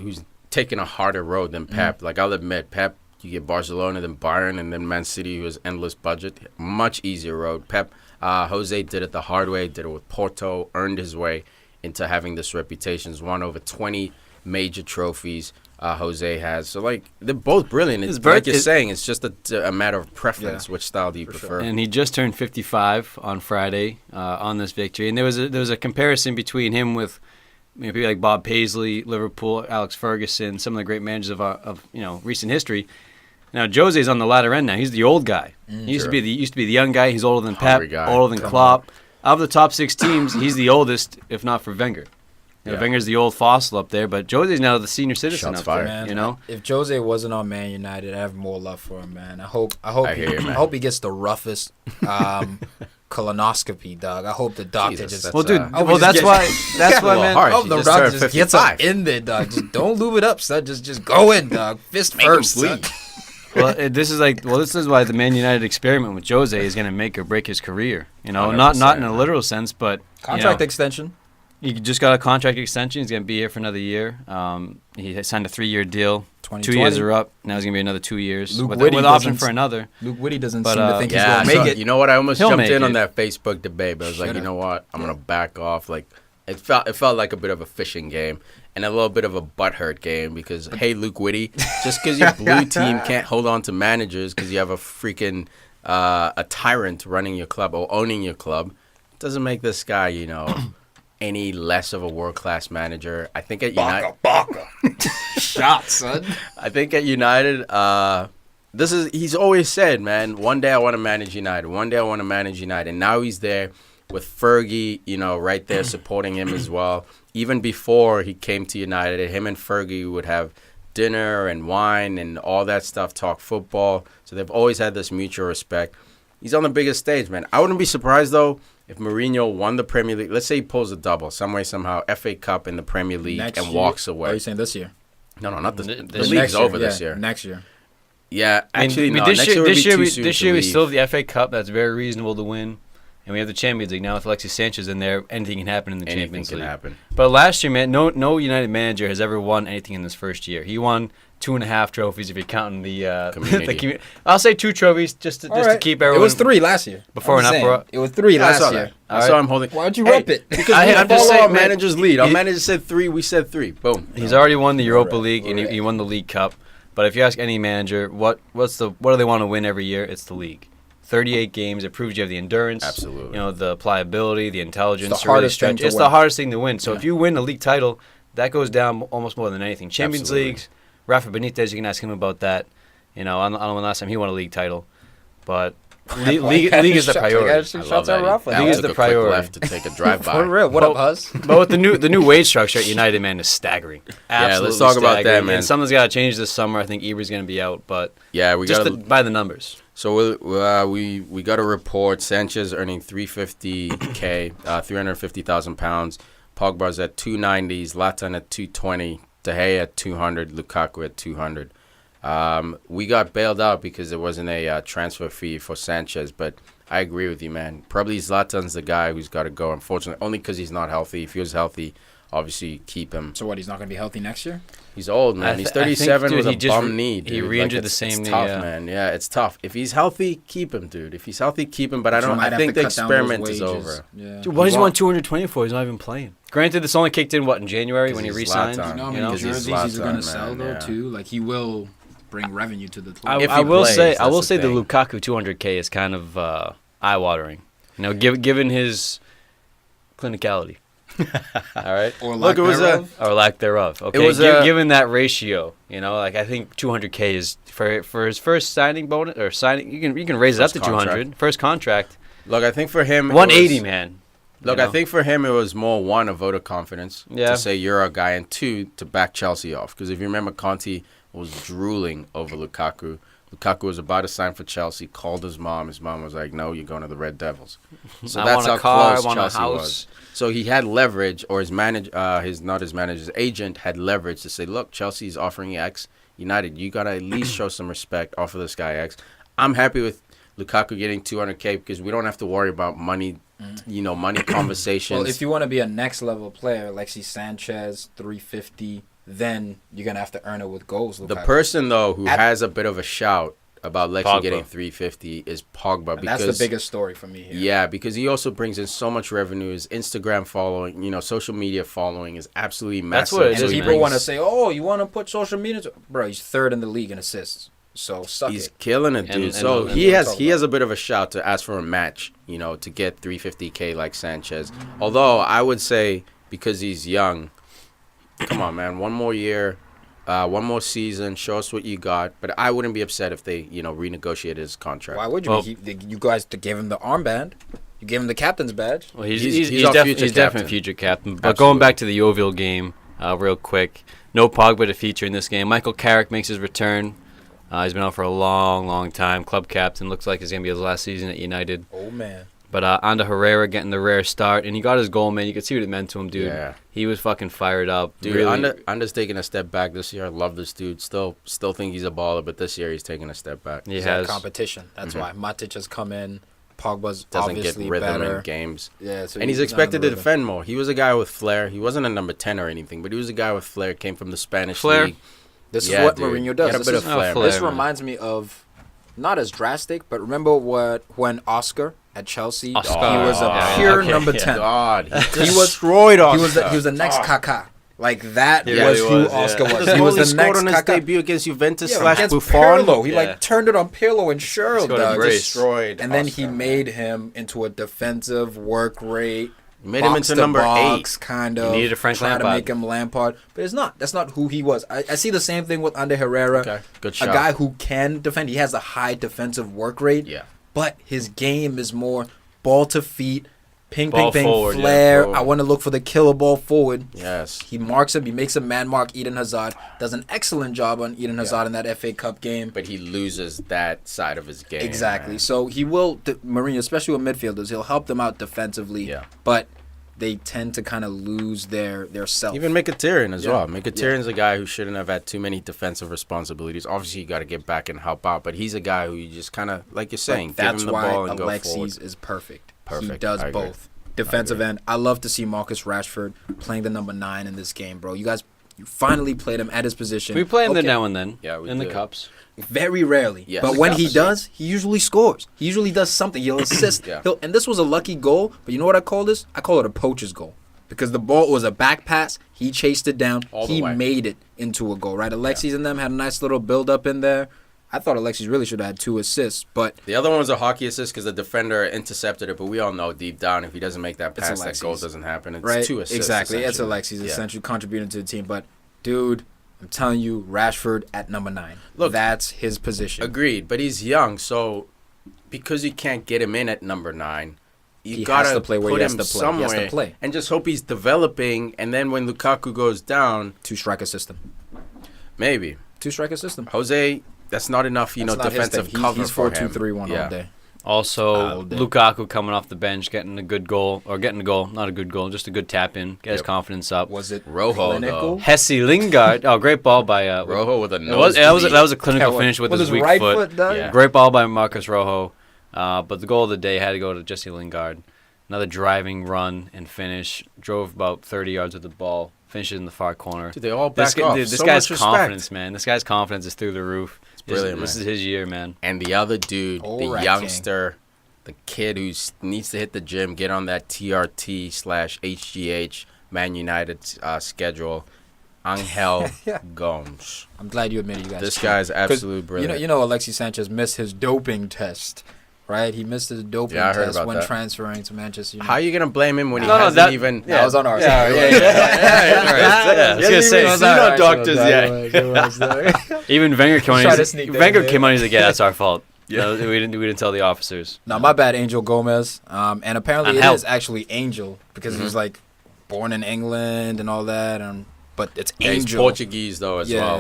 A: taking a harder road than Pep. Like, I'll admit, Pep, you get Barcelona, then Bayern, and then Man City, who has endless budget. Much easier road. Pep, Jose did it the hard way, did it with Porto, earned his way into having this reputation. He's won over 20 major trophies. Jose has. So, like, they're both brilliant. It's, like you're saying, it's just a matter of preference.
B: Yeah.
A: Which style do you prefer?
D: And he just turned 55 on Friday on this victory. And there was a comparison between him with people like Bob Paisley, Liverpool, Alex Ferguson, some of the great managers of recent history. Now Jose's on the latter end now. He's the old guy. He used to be the young guy. He's older than
A: Hungry
D: Pep,
A: guy.
D: older than Klopp. Of the top 6 teams, he's the oldest, if not for Wenger.
A: Yeah.
D: Wenger's the old fossil up there, but Jose's now the senior citizen
A: Shots
D: up there.
A: fired.
B: Man,
D: You know,
B: if Jose wasn't on Man United, I have more love for him, man. I hope
A: I hear you, man.
B: I hope he gets the roughest colonoscopy, dog. I hope the doctor
A: Jesus,
B: just.
A: that's,
D: well, dude.
A: I
B: hope
D: well,
B: he just
D: that's why,
A: a little
D: man.
A: hard.
B: I hope
A: He
B: the
A: just
B: doctor
A: turned
B: just gets up
A: 55.
B: in there, dog. Just don't lube it up, son. Just go in, dog. Fist
A: Make him
B: first. son.
A: bleed.
D: This is why the Man United experiment with Jose is going to make or break his career. You know,
A: 100%,
D: not in a
A: man.
D: literal sense, but
B: Contract
D: you know,
B: extension.
D: He just got a contract extension. He's going to be here for another year. He signed a 3-year deal. 2 years are up. Now he's going to be another 2 years with option for another.
B: Luke Whitty doesn't seem to think he's
C: yeah,
B: going to make it.
C: You know what? I almost
D: He'll
C: jumped
D: make
C: in
D: it.
C: on that Facebook debate, but I was like, you know what? I'm going to back off. Like, it felt like a bit of a fishing game and a little bit of a butthurt game because, hey, Luke Whitty, just because your blue team can't hold on to managers because you have a freaking a tyrant running your club or owning your club, doesn't make this guy, you know, any less of a world-class manager. I think at United...
B: Shot, son.
C: I think at United, he's always said, man, one day I want to manage United. One day I want to manage United. And now he's there with Fergie, you know, right there supporting him as well. Even before he came to United, him and Fergie would have dinner and wine and all that stuff, talk football. So they've always had this mutual respect. He's on the biggest stage, man. I wouldn't be surprised, though, if Mourinho won the Premier League. Let's say he pulls a double, some way, somehow, FA Cup in the Premier League walks away.
B: Are you saying this year?
C: No, not this. The league's over this year.
B: Next year.
C: Yeah, actually, no.
D: This year we
C: leave.
D: still have the FA Cup. That's very reasonable to win. And we have the Champions League now with Alexis Sanchez in there. Anything can happen in the Champions League.
C: Anything can happen.
D: But last year, man, no United manager has ever won anything in this first year. He won 2.5 trophies if you're counting the community. I'll say 2 trophies just to keep everyone.
B: It was 3 last year.
D: Before and after.
B: It was 3 last year.
C: I saw him holding.
B: Why'd you rep it?
C: Because I'm just saying, our managers lead. Our manager said 3. We said 3. Boom.
D: He's already won the Europa League and he won the League Cup. But if you ask any manager, what do they want to win every year? It's the league. 38 games. It proves you have the endurance.
C: Absolutely.
D: You know, the pliability, the intelligence.
B: It's the hardest thing to
D: It's
B: win.
D: the hardest thing to win. So if you win a league title, that goes down almost more than anything. Champions
C: Absolutely.
D: Leagues, Rafa Benitez, you can ask him about that. You know, I don't know when last time he won a league title. But league is the priority.
C: I love that.
D: League is the priority.
C: Left to take a drive-by.
B: For real. What up, Huz?
D: But with the new wage structure at United, man, is staggering. Absolutely
C: let's talk about that,
D: staggering.
C: man.
D: And something's got to change this summer. I think Eber's going to be out, but
C: Yeah, we
D: just
C: got
D: by the numbers.
C: So we got a report. Sanchez earning $350K, 350,000 pounds. Pogba's at 290, Zlatan at 220, De Gea at 200, Lukaku at 200. We got bailed out because there wasn't a transfer fee for Sanchez, but I agree with you, man. Probably Zlatan's the guy who's got to go, unfortunately, only because he's not healthy. If he was healthy, obviously keep him.
B: So what, he's not going to be healthy next year?
C: He's old, man. He's 37 with a bum knee, dude.
D: He re-injured the same
C: It's
D: knee.
C: tough,
D: Yeah.
C: man. Yeah, it's tough. If he's healthy, keep him, dude. If he's healthy, keep him. But
B: So
C: I think the experiment is over.
B: Yeah.
D: Dude, what does he want 220 for? He's not even playing. Granted, this only kicked in, in January when he
C: he's
D: re-signed?
C: Zlatan.
B: You know how
C: You
B: many
C: know,
B: jerseys
C: he's
B: he's going to
C: Zlatan,
B: sell,
C: man,
B: though,
C: yeah.
B: too? Like, he will bring revenue to the club.
C: If
D: I
C: he
D: will
C: plays,
D: say
C: that's
D: the
C: the thing.
D: Lukaku 200K is kind of eye-watering. You know, given his clinicality. All right.
B: Or
C: Look, it was
D: Or lack thereof. Okay.
C: was
D: given that ratio, you know, like I think 200K is for his first signing bonus or signing. You can raise it up
C: First
D: to 200. First contract.
C: Look, I think for him,
D: 180, man.
C: Look,
D: You know?
C: I think for him it was more, one, a vote of confidence
D: Yeah.
C: to say you're a guy, and 2, to back Chelsea off. Because if you remember, Conte was drooling over Lukaku. Lukaku was about to sign for Chelsea, called his mom. His mom was like, no, you're going to the Red Devils. So
D: I
C: that's
D: want
C: how
D: a car,
C: close
D: I want
C: Chelsea
D: a house.
C: was. So he had leverage, or his agent had leverage to say, look, Chelsea's offering you X. United, you got to at least show some respect, offer this guy X. I'm happy with Lukaku getting 200K because we don't have to worry about money, money conversations.
B: Well, if you want to be a next level player, Alexis Sanchez, 350, then you're going to have to earn it with goals.
C: The
B: Lukaku.
C: person, though, who has a bit of a shout about Lexi
D: Pogba.
C: getting 350 is Pogba.
B: And
C: Because
B: that's the biggest story for me here.
C: Yeah, because he also brings in so much revenue. His Instagram following, social media following is absolutely massive.
D: That's what it
B: And
D: is,
B: people
D: man.
B: want to say, oh, you want to put social media? Bro, he's 3rd in the league in assists. So suck
C: He's
B: it.
C: killing it, dude.
D: And
C: So
D: what
C: he
B: we're
C: has
B: talking
C: a bit of a shout to ask for a match, to get 350K like Sanchez. Although I would say because he's young, come on, man, one more year. One more season, show us what you got. But I wouldn't be upset if they, renegotiated his contract.
B: Why would you?
D: Well-
B: You guys gave him the armband. You gave him the captain's badge.
D: Well,
C: He's
D: he's
C: our
D: definitely
C: future captain.
D: future captain. But
C: Absolutely.
D: going back to the Yeovil game, real quick, no Pogba to feature in this game. Michael Carrick makes his return. He's been out for a long, long time. Club captain. Looks like it's going to be his last season at United.
B: Oh, man.
D: But Ander Herrera getting the rare start, and he got his goal, man. You could see what it meant to him, dude.
C: Yeah.
D: He was fucking fired up.
C: Dude,
D: really.
C: Under's taking a step back this year. I love this dude. Still think he's a baller, but this year he's taking a step back.
D: He
B: He's
D: has.
B: got competition. That's why Matic has come in. Pogba's
C: doesn't get
B: obviously
C: rhythm
B: better.
C: in games.
B: Yeah, so
C: And he's
B: not in
C: expected
B: the
C: to
B: rhythm.
C: defend more. He was a guy with flair. He wasn't a number 10 or anything, but he was a guy with flair. Came from the Spanish
D: Flair?
C: league.
B: This
C: Yeah,
B: is what
C: dude.
B: Mourinho
C: He
B: does.
C: had a
B: This
C: bit
B: is-
C: of flair.
D: flair.
B: This
D: man.
B: reminds me of, not as drastic, but remember when Oscar at Chelsea,
D: Oscar.
B: he was a
C: Oh,
B: pure
D: okay,
B: number
D: yeah.
B: 10.
C: God, he
B: He was
C: destroyed Oscar.
B: He was the next Kaká. Like that
D: He
B: was
D: really
B: who
D: was, yeah.
B: Oscar
C: The
B: was.
C: goal
B: He was the
C: scored
B: next
C: on his
B: Kaká.
C: debut against Juventus
B: Yeah,
C: slash
B: against
C: Buffon.
B: Pirlo. He
D: Yeah.
B: like turned it on Pirlo and Sherl,
D: Scored a
B: dog.
D: brace.
C: Destroyed
B: And then
C: Oscar.
B: he made him into a defensive work rate.
C: Made him
B: box
C: into
B: to
C: number
B: box,
C: 8.
B: kind
D: You
B: of.
D: needed a Frank
B: try to
D: Lampard.
B: make him Lampard, but it's not. That's not who he was. I see the same thing with Ander Herrera.
C: Okay, good
B: A
C: shot.
B: guy who can defend. He has a high defensive work rate.
C: Yeah.
B: But his game is more ball to feet, ping,
D: Ball
B: ping, ping,
D: forward, yeah.
B: flair.
C: Boom.
B: I want to look for the killer ball forward.
C: Yes.
B: He marks him. He makes a man mark Eden Hazard. Does an excellent job on Eden Hazard in that FA Cup game.
C: But he loses that side of his game.
B: Exactly.
C: man.
B: So he will, Mourinho, especially with midfielders, he'll help them out defensively.
C: Yeah.
B: But they tend to kind of lose their self.
C: Even Mkhitaryan as
B: Yeah.
C: well. Mkhitaryan's a guy who shouldn't have had too many defensive responsibilities. Obviously, you got to get back and help out, but he's a guy who you just kind of, like you're saying,
B: But
C: give
B: that's
C: him the
B: why
C: ball and go
B: Alexis
C: forward.
B: is perfect. He
C: Perfect.
B: does
C: I agree.
B: both. Defensive end. I love to see Marcus Rashford playing the number 9 in this game, bro. You finally played him at his position.
D: We play him there
B: Okay.
D: now and then.
C: Yeah, we
D: in the
C: do.
D: cups.
B: Very rarely.
C: Yes.
B: But
C: The
B: when he
C: cups.
B: does, he usually scores. He usually does something. He'll assist.
C: Yeah.
B: And this was a lucky goal, but you know what I call this? I call it a poacher's goal. Because the ball was a back pass. He chased it down.
C: All the
B: He
C: way.
B: made it into a goal, right? Alexis and them had a nice little build-up in there. I thought Alexis really should have had 2 assists, but
C: The other one was a hockey assist because the defender intercepted it, but we all know deep down if he doesn't make that
B: It's
C: pass, that
B: Alexis.
C: goal doesn't happen. It's
B: right?
C: 2 assists.
B: Exactly. It's
C: essentially.
B: Alexis
C: Yeah.
B: essentially contributing to the team. But, dude, I'm telling you, Rashford at number 9.
C: Look,
B: that's his position.
C: Agreed, but he's young, so because you can't get him in at number 9, you
B: He
C: gotta
B: has to play where
C: put
B: he has
C: him
B: to play. He has to
C: somewhere
B: play.
C: and just hope he's developing. And then when Lukaku goes down,
B: 2-striker system.
C: maybe
B: 2-striker system.
C: Jose. That's not enough,
B: That's not his
C: defensive
B: thing.
C: cover
B: He's
C: for
B: 4-2-3-1
C: him.
B: all day.
D: Also,
B: All day.
D: Lukaku coming off the bench, getting a good goal, or getting a goal, not a good goal, just a good tap in, get his
C: Yep.
D: confidence up.
B: Was it
C: Rojo,
B: clinical?
C: though.
D: Hesse Lingard, oh, great ball by
C: Rojo with a
D: That was
C: nose.
D: a clinical
B: Yeah,
D: finish with his
B: his
D: weak
B: right
D: foot.
B: foot, dog?
C: Yeah.
D: Great ball by Marcus Rojo, but the goal of the day had to go to Jesse Lingard. Another driving run and finish. Drove about 30 yards with the ball. Finished it in the far corner.
C: Dude, they all back
D: This,
C: off.
D: dude, this
C: So
D: guy's
C: much respect.
D: confidence, man. This guy's confidence is through the roof.
C: brilliant,
D: This
C: man.
D: is his year, man.
C: And the other dude,
B: All
C: the
B: right,
C: youngster, the kid who needs to hit the gym, get on that TRT/HGH Man United schedule, Angel Gomes.
B: I'm glad you admitted you guys.
C: This
B: cheated.
C: guy's
B: 'Cause
C: absolute brilliant.
B: You know, Alexis Sanchez missed his doping test, right? He missed his doping
C: Yeah, I heard
B: test
C: about
B: when
C: that.
B: transferring to Manchester United.
C: How are you gonna blame him when he
D: No, no,
C: hasn't
D: that-
C: even?
B: That was on our
D: Yeah,
B: side.
D: yeah, I was gonna say,
C: He's not doctors yet.
D: even Wenger came
B: Try
D: on.
B: to sneak that
D: Wenger
B: in.
D: came on. He's like, "Yeah, that's our fault. No, we didn't tell the officers."
B: No, my bad, Angel Gomez. And apparently
D: Angel.
B: it is actually Angel because he was like born in England and all that. But it's
C: Yeah, he's
B: Angel.
C: Portuguese though as
B: Yeah.
C: well.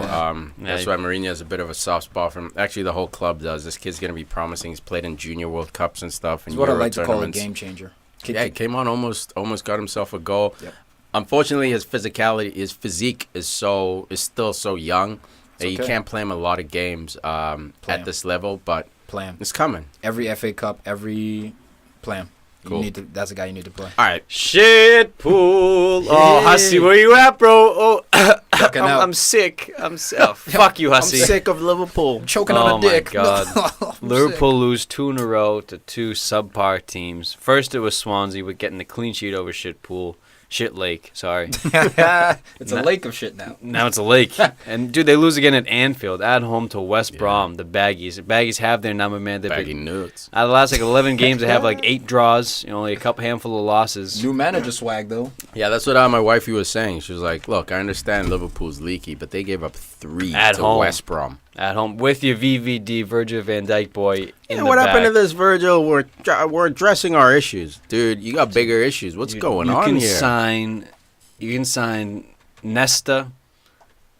C: That's
D: Yeah.
C: why Mourinho has a bit of a soft spot for him. Actually, the whole club does. This kid's gonna be promising. He's played in Junior World Cups and stuff. And
B: It's what I
C: Euro
B: like to call a
C: tournaments.
B: game changer.
C: Yeah, he came on almost got himself a goal.
B: Yep.
C: Unfortunately, his physique is still so young that you
B: okay.
C: can't play him a lot of games
B: Play
C: at
B: him.
C: this level. But
B: Play him.
C: it's coming.
B: Every FA Cup, every play him.
C: Cool.
B: That's a guy you need to play.
C: All right,
D: Shit pool. Oh, Hussy, where you at, bro? Oh,
B: Fucking out.
D: I'm sick. Oh, fuck you,
C: I'm
D: Hussy.
C: sick of Liverpool.
B: Choking
D: Oh
B: on a
D: my
B: dick.
D: God.
B: I'm
D: Liverpool lose 2 in a row to 2 subpar teams. First, it was Swansea with getting the clean sheet over Shit Lake. Sorry.
B: sick. It's a lake of shit now.
D: Now it's a lake. And, dude, they lose again at Anfield, at home to West Brom, the Baggies. The Baggies have their number, man. They've
C: Baggy
D: been,
C: nuts.
D: out of the last 11 games, they have 8 draws, only a handful of losses.
B: New manager swag though.
C: Yeah, that's what my wifey was saying. She was like, "Look, I understand Liverpool's leaky, but they gave up 3
D: At
C: to
D: home.
C: West Brom."
D: At home with your VVD, Virgil van Dijk boy.
C: Yeah, what happened to this, Virgil? We're addressing our issues, dude. You got bigger issues. What's going on here?
D: You can sign Nesta,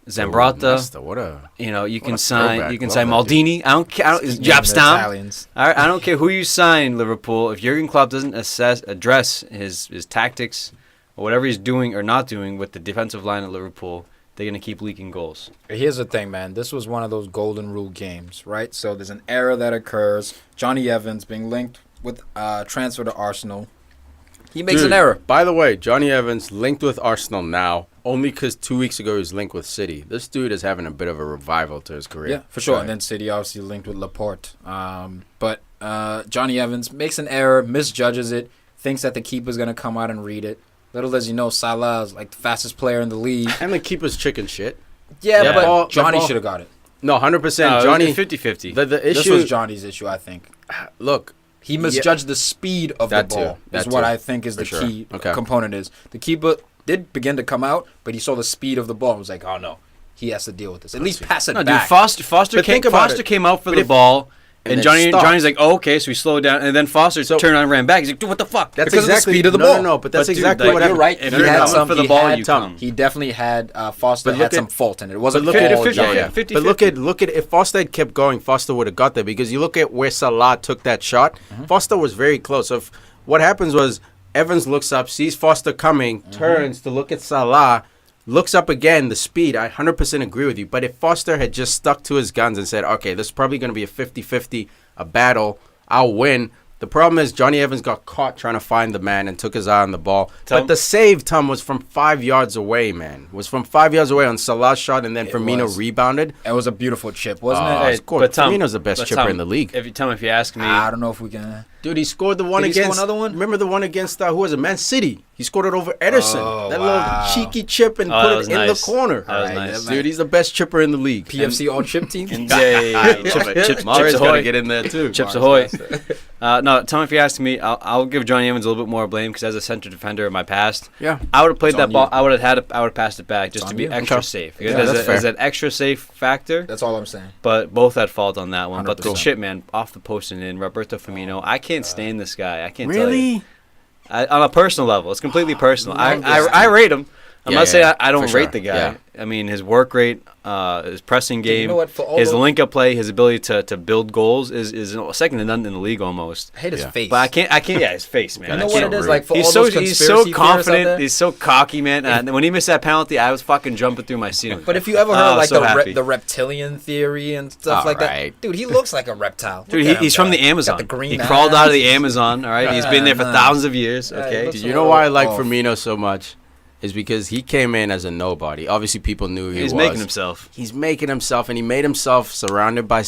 D: Zambrata.
C: Nesta, what a
D: You can
C: a
D: sign.
C: throwback.
D: You can
C: Love
D: sign
C: that dude.
D: Maldini. I don't care.
B: Speaking of
D: Jobstown.
B: Italians.
D: I don't care who you sign, Liverpool. If Jurgen Klopp doesn't address his tactics or whatever he's doing or not doing with the defensive line at Liverpool, they're gonna keep leaking goals.
B: Here's the thing, man. This was one of those golden rule games, right? So there's an error that occurs. Johnny Evans being linked with transfer to Arsenal. He makes an error.
C: By the way, Johnny Evans linked with Arsenal now only because 2 weeks ago he was linked with City. This dude is having a bit of a revival to his career.
B: Yeah, for sure. And then City obviously linked with Laporte. But Johnny Evans makes an error, misjudges it, thinks that the keeper's going to come out and read it. Little does you know, Salah is like the fastest player in the league.
C: And the keeper's chicken shit.
B: Yeah, but
C: ball,
B: Johnny should have got it.
C: No, 100%.
D: No,
C: Johnny
D: 50-50.
C: The issue.
B: This was Johnny's issue, I think.
C: Look,
B: He misjudged the speed of the
C: That too.
B: ball.
C: That
B: Is what
C: too.
B: I think is
C: For
B: the
C: sure.
B: key
C: Okay.
B: component is. The keeper did begin to come out, but he saw the speed of the ball and was like, oh, no. He has to deal with this. At least pass it
D: No, dude,
B: back.
D: Foster
C: But think about it.
D: came out for
C: But
D: the
C: if-
D: ball,
C: and
D: and
C: then stopped.
D: Johnny's like, oh, okay, so he slowed down, and then Foster turned around and ran back. He's like, dude, what the fuck?
C: that's
B: Because of the
C: exactly
B: speed of the
C: no,
B: ball.
C: No, but that's
D: But, dude,
C: exactly
D: like,
C: what
B: You're
C: happened.
B: right.
D: If
B: He
D: you're
B: had
D: coming
B: some
D: for the
B: he
D: ball,
B: had-
D: you come.
B: He definitely had Foster
C: But
B: had
C: look
B: some
C: at-
B: fault in it. It wasn't
C: But look at
B: all
C: it,
B: Johnny.
D: 50-50.
C: But look at if Foster had kept going, Foster would have got there because you look at where Salah took that shot. Foster was very close. So what happens was Evans looks up, sees Foster coming, turns to look at Salah, looks up again. The speed, I 100% agree with you. But if Foster had just stuck to his guns and said, okay, this is probably going to be a 50-50, a battle, I'll win. The problem is Johnny Evans got caught trying to find the man and took his eye on the ball.
D: Tom?
C: But the save, Tom, was from 5 yards away, man. Was from 5 yards away on Salah's shot, and then
B: It
C: Firmino
B: was.
C: rebounded.
B: It was a beautiful chip, wasn't
C: Oh,
B: it?
C: of course.
D: but Tom,
C: Firmino's the best chipper in the league.
D: If you ask me,
B: I don't know if we can.
C: Dude, he scored the one
B: Did he score
C: against.
B: another one?
C: Remember the one against who was it? Man City. He scored it over Ederson.
B: Oh,
C: that
B: wow.
C: little cheeky chip and
D: Oh, that
C: put
D: was
C: it in
D: nice.
C: the corner.
D: That was
B: Alright,
D: nice.
C: Dude, he's the best chipper in the league.
B: PFC all chip team?
D: Chips
C: Mahrez got to
D: ahoy.
C: get in there too.
D: Chips ahoy. No, Tom, if you ask me, I'll give Johnny Evans a little bit more blame because as a center defender in my past,
C: Yeah.
D: I would have played
B: It's
D: that
B: on
D: ball.
B: you.
D: I would have passed it back just
B: It's
D: to
B: on
D: be
B: you.
D: extra
C: Okay.
D: safe.
C: Yeah,
D: There's
C: that's fair.
D: that extra safe factor.
B: That's all I'm saying.
D: But both at fault on that one. But the
B: 100%.
D: chip, man, off the post and in, Roberto Firmino. I can't stand this guy. I can't tell you.
C: Really?
D: On a personal level, it's completely personal. I
B: Interesting.
D: rate him. I'm
C: Yeah,
D: not saying
C: yeah,
D: I don't
C: for
D: rate
C: sure.
D: the guy.
C: Yeah.
D: I mean, his work rate, his pressing
B: Dude, you
D: game,
B: know what, for all
D: his
B: those-
D: link-up play, his ability to build goals is second to none in the league almost.
B: I hate his
C: Yeah.
B: face.
D: But I can't. Yeah, his face, man.
B: You
D: I
B: know what
D: can't-
B: it is?
C: rude.
B: Like, for
D: He's
B: all
D: so
B: those
D: he's
B: conspiracy
D: so
B: theorists out
D: confident.
B: there-
D: He's so cocky, man. And when he missed that penalty, I was fucking jumping through my ceiling.
B: But if you ever heard
D: I was
B: like
D: so
B: the
D: happy.
B: the reptilian theory and stuff like
C: Alright.
B: that, dude, he looks like a reptile.
D: Dude,
B: Look at
D: he's
B: him,
D: from the
B: guy.
D: Amazon.
B: Got the green
D: He crawled out of the
B: eyes.
D: Amazon. All right, he's been there for
B: Nah.
D: thousands of years.
B: Yeah, he
D: Okay,
B: looks
C: You know why I like
B: off.
C: Firmino so much? Is because he came in as a nobody. Obviously, people knew who he
D: he's
C: was.
D: making himself.
C: He's making himself, and he made himself surrounded by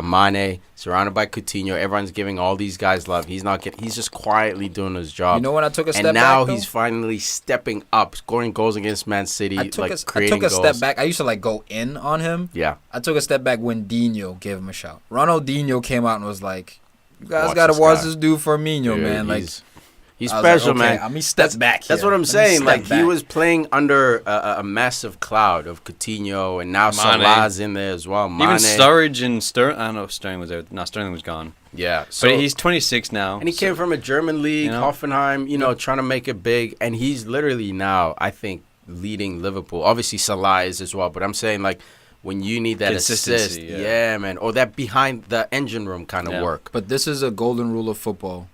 C: Mane, surrounded by Coutinho. Everyone's giving all these guys love. He's not getting. He's just quietly doing his job.
B: You know when I took a step
C: and now
B: back,
C: he's
B: though?
C: finally stepping up, scoring goals against Man City,
B: I took
C: like
B: I
C: creating
B: took a
C: goals.
B: step back. I used to like go in on him.
C: Yeah,
B: I took a step back when Dino gave him a shout. Ronaldinho came out and was like, "You guys
C: Watch
B: gotta
C: this
B: watch
C: guy.
B: this dude Firmino,
C: Dude,
B: man." Like,
C: he's
B: I was like,
C: special,
B: okay,
C: man.
B: Let me step back.
C: That's
B: here.
C: what I'm
B: Let me
C: saying.
B: step
C: Like he
B: back.
C: was playing under a massive cloud of Coutinho, and now
D: Mane.
C: Salah's in there as well. Mane.
D: Even Sturridge and Sterling. I don't know if Sterling was there. No, Sterling was gone.
C: Yeah, so
D: But he's 26 now.
C: and he came from a German league,
D: You know?
C: Hoffenheim. Trying to make it big, and he's literally now, I think, leading Liverpool. Obviously, Salah is as well, but I'm saying like when you need that assist,
D: Consistency,
C: yeah, man, or that behind the engine room kind of
D: Yeah.
C: work.
B: But this is a golden rule of football.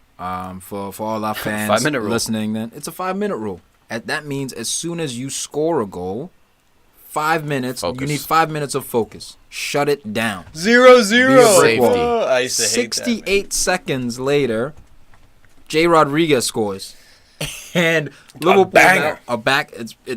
B: For all our fans
D: 5-minute rule.
B: listening, then it's a 5-minute rule. That means as soon as you score a goal, 5 minutes.
C: Focus.
B: You need 5 minutes of focus. Shut it down.
D: 0-0.
B: Be a brick wall.
D: Oh, I used to hate that,
B: 68 seconds later, Jay Rodriguez scores. And Liverpool
C: banger.
B: now are back.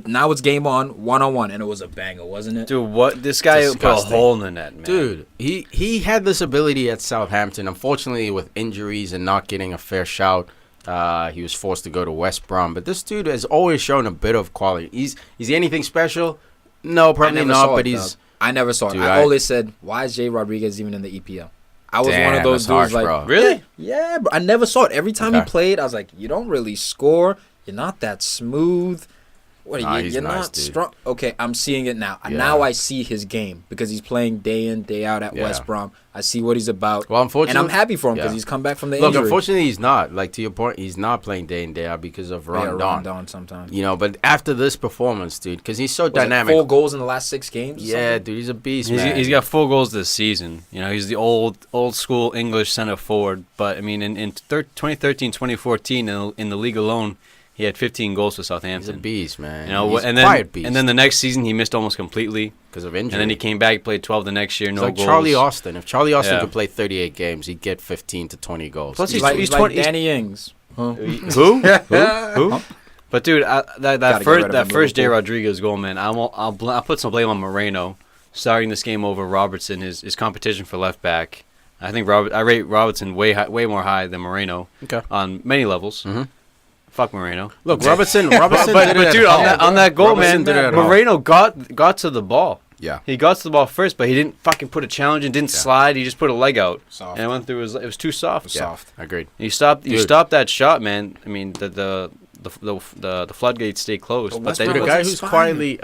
B: Now it's game on, 1-on-1, and it was a banger, wasn't it?
D: Dude, what? This guy put a
C: Disgusting.
D: hole in the net, man.
C: Dude, he had this ability at Southampton. Unfortunately, with injuries and not getting a fair shout, he was forced to go to West Brom. But this dude has always shown a bit of quality. Is he anything special? No, probably not. But he's
B: I never saw it.
C: Dude,
B: I always said, why is Jay Rodriguez even in the EPL? I was one
C: Damn,
B: of those
C: that's harsh,
B: dudes like,
C: bro.
D: Really?
B: yeah, bro. I never saw it. Every time he
C: Okay.
B: played, I was like, you don't really score. You're not that smooth. What
C: Nah,
B: are you?
C: he's
B: You're
C: nice,
B: not
C: dude.
B: strong. Okay, I'm seeing it now.
C: Yeah.
B: Now I see his game because he's playing day in, day out at
C: Yeah.
B: West Brom. I see what he's about.
C: well, unfortunately,
B: And I'm happy for him because
C: yeah.
B: he's come back from the
C: Look,
B: injury.
C: unfortunately, he's not. Like to your point, he's not playing day in day out because of
B: Yeah,
C: Rondon.
B: Rondon sometimes.
C: But after this performance, dude, because he's so
B: Was it
C: dynamic.
B: 4 goals in the last 6 games? or
C: Yeah,
B: something?
C: dude, he's a beast,
D: He's,
C: man.
D: he's got 4 goals this season. He's the old school English center forward. But I mean, in 2013, 2014, in the league alone, he had 15 goals for
C: He's a
D: Southampton.
C: beast, man.
D: You know,
C: he's
D: and
C: a quiet beast.
D: then the next season he missed almost completely.
C: because of injury.
D: And then he came back, played 12 the next year,
C: It's
D: no
C: like
D: goals.
C: Charlie Austin. If Charlie Austin
D: Yeah.
C: could play 38 games, he'd get 15 to 20 goals.
D: Plus,
B: He's
D: he's
B: like
D: 20.
B: Danny Ings.
D: Who? Who? But dude, that
B: Liverpool.
D: first Jay Rodriguez goal, man, I'll put some blame on Moreno starting this game over Robertson. His competition for left back. I think I rate Robertson way more high than Moreno.
C: Okay.
D: On many levels.
C: Mhm.
D: Fuck Moreno.
C: Look, Robertson did
D: But
C: it at
D: dude,
C: home.
D: on that goal,
C: Robertson did it
D: man,
C: at home.
D: Moreno got to the ball.
C: Yeah.
D: He got to the ball first, but he didn't fucking put a challenge and didn't slide. He just put a leg out.
B: Soft.
D: And it went through. It was too soft.
C: Yeah,
B: Soft.
C: agreed.
D: You stopped
C: Dude.
D: that shot, man. I mean, the floodgates stay closed.
B: But
D: But they
B: West
C: Dude,
B: Brom
C: a
B: was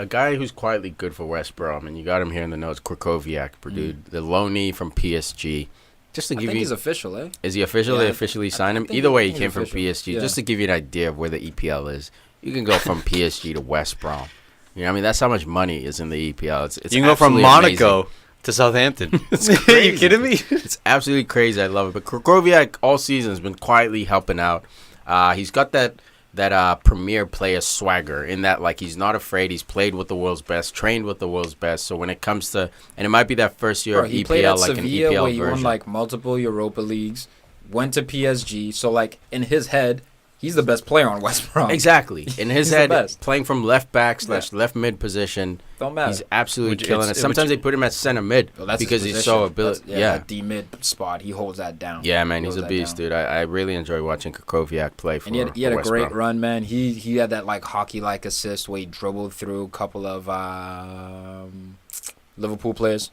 C: guy who's quietly good for West Brom, and you got him here in the notes, Krakowiak, dude, the loanee from PSG. Just to
B: I
C: give
B: think
C: you,
B: he's official, eh?
C: is he official?
B: Yeah,
C: They officially signed him.
B: think
C: Either way, he
B: he's
C: came from
B: official.
C: PSG.
B: Yeah.
C: Just to give you an idea of where the EPL is, you can go from PSG to West Brom. You know, what I mean, that's how much money is in the EPL. It's
D: you can go from
C: absolutely
D: Monaco
C: amazing.
D: to Southampton.
C: crazy.
D: Are you kidding me?
C: It's absolutely crazy. I love it. But Krakowiak all season has been quietly helping out. He's got that premier player swagger in that, like, he's not afraid. He's played with the world's best, trained with the world's best. So when it comes to, and it might be that first year
B: Bro,
C: of
B: he played at
C: EPL, like
B: Sevilla
C: an EPL
B: where he
C: version.
B: won like multiple Europa leagues, went to PSG. So like in his head, he's the best player on West Brom.
C: Exactly. In his
B: He's the
C: head,
B: best.
C: playing from left back / left mid position,
B: Don't matter.
C: he's absolutely
D: Which
C: killing it.
D: it's-
C: Sometimes
D: which-
C: they put him at center mid
B: Well, that's
C: because
B: his
C: he's so
B: position.
C: ability.
B: That's-
C: Yeah.
B: that D mid spot, he holds that down.
C: Yeah, man,
B: He
C: he's a
B: holds that
C: beast,
B: down.
C: I really enjoy watching Krakowiak play for
B: And he had a
C: West
B: great
C: Brom.
B: run, man. He had that like hockey like assist where he dribbled through a couple of Liverpool players.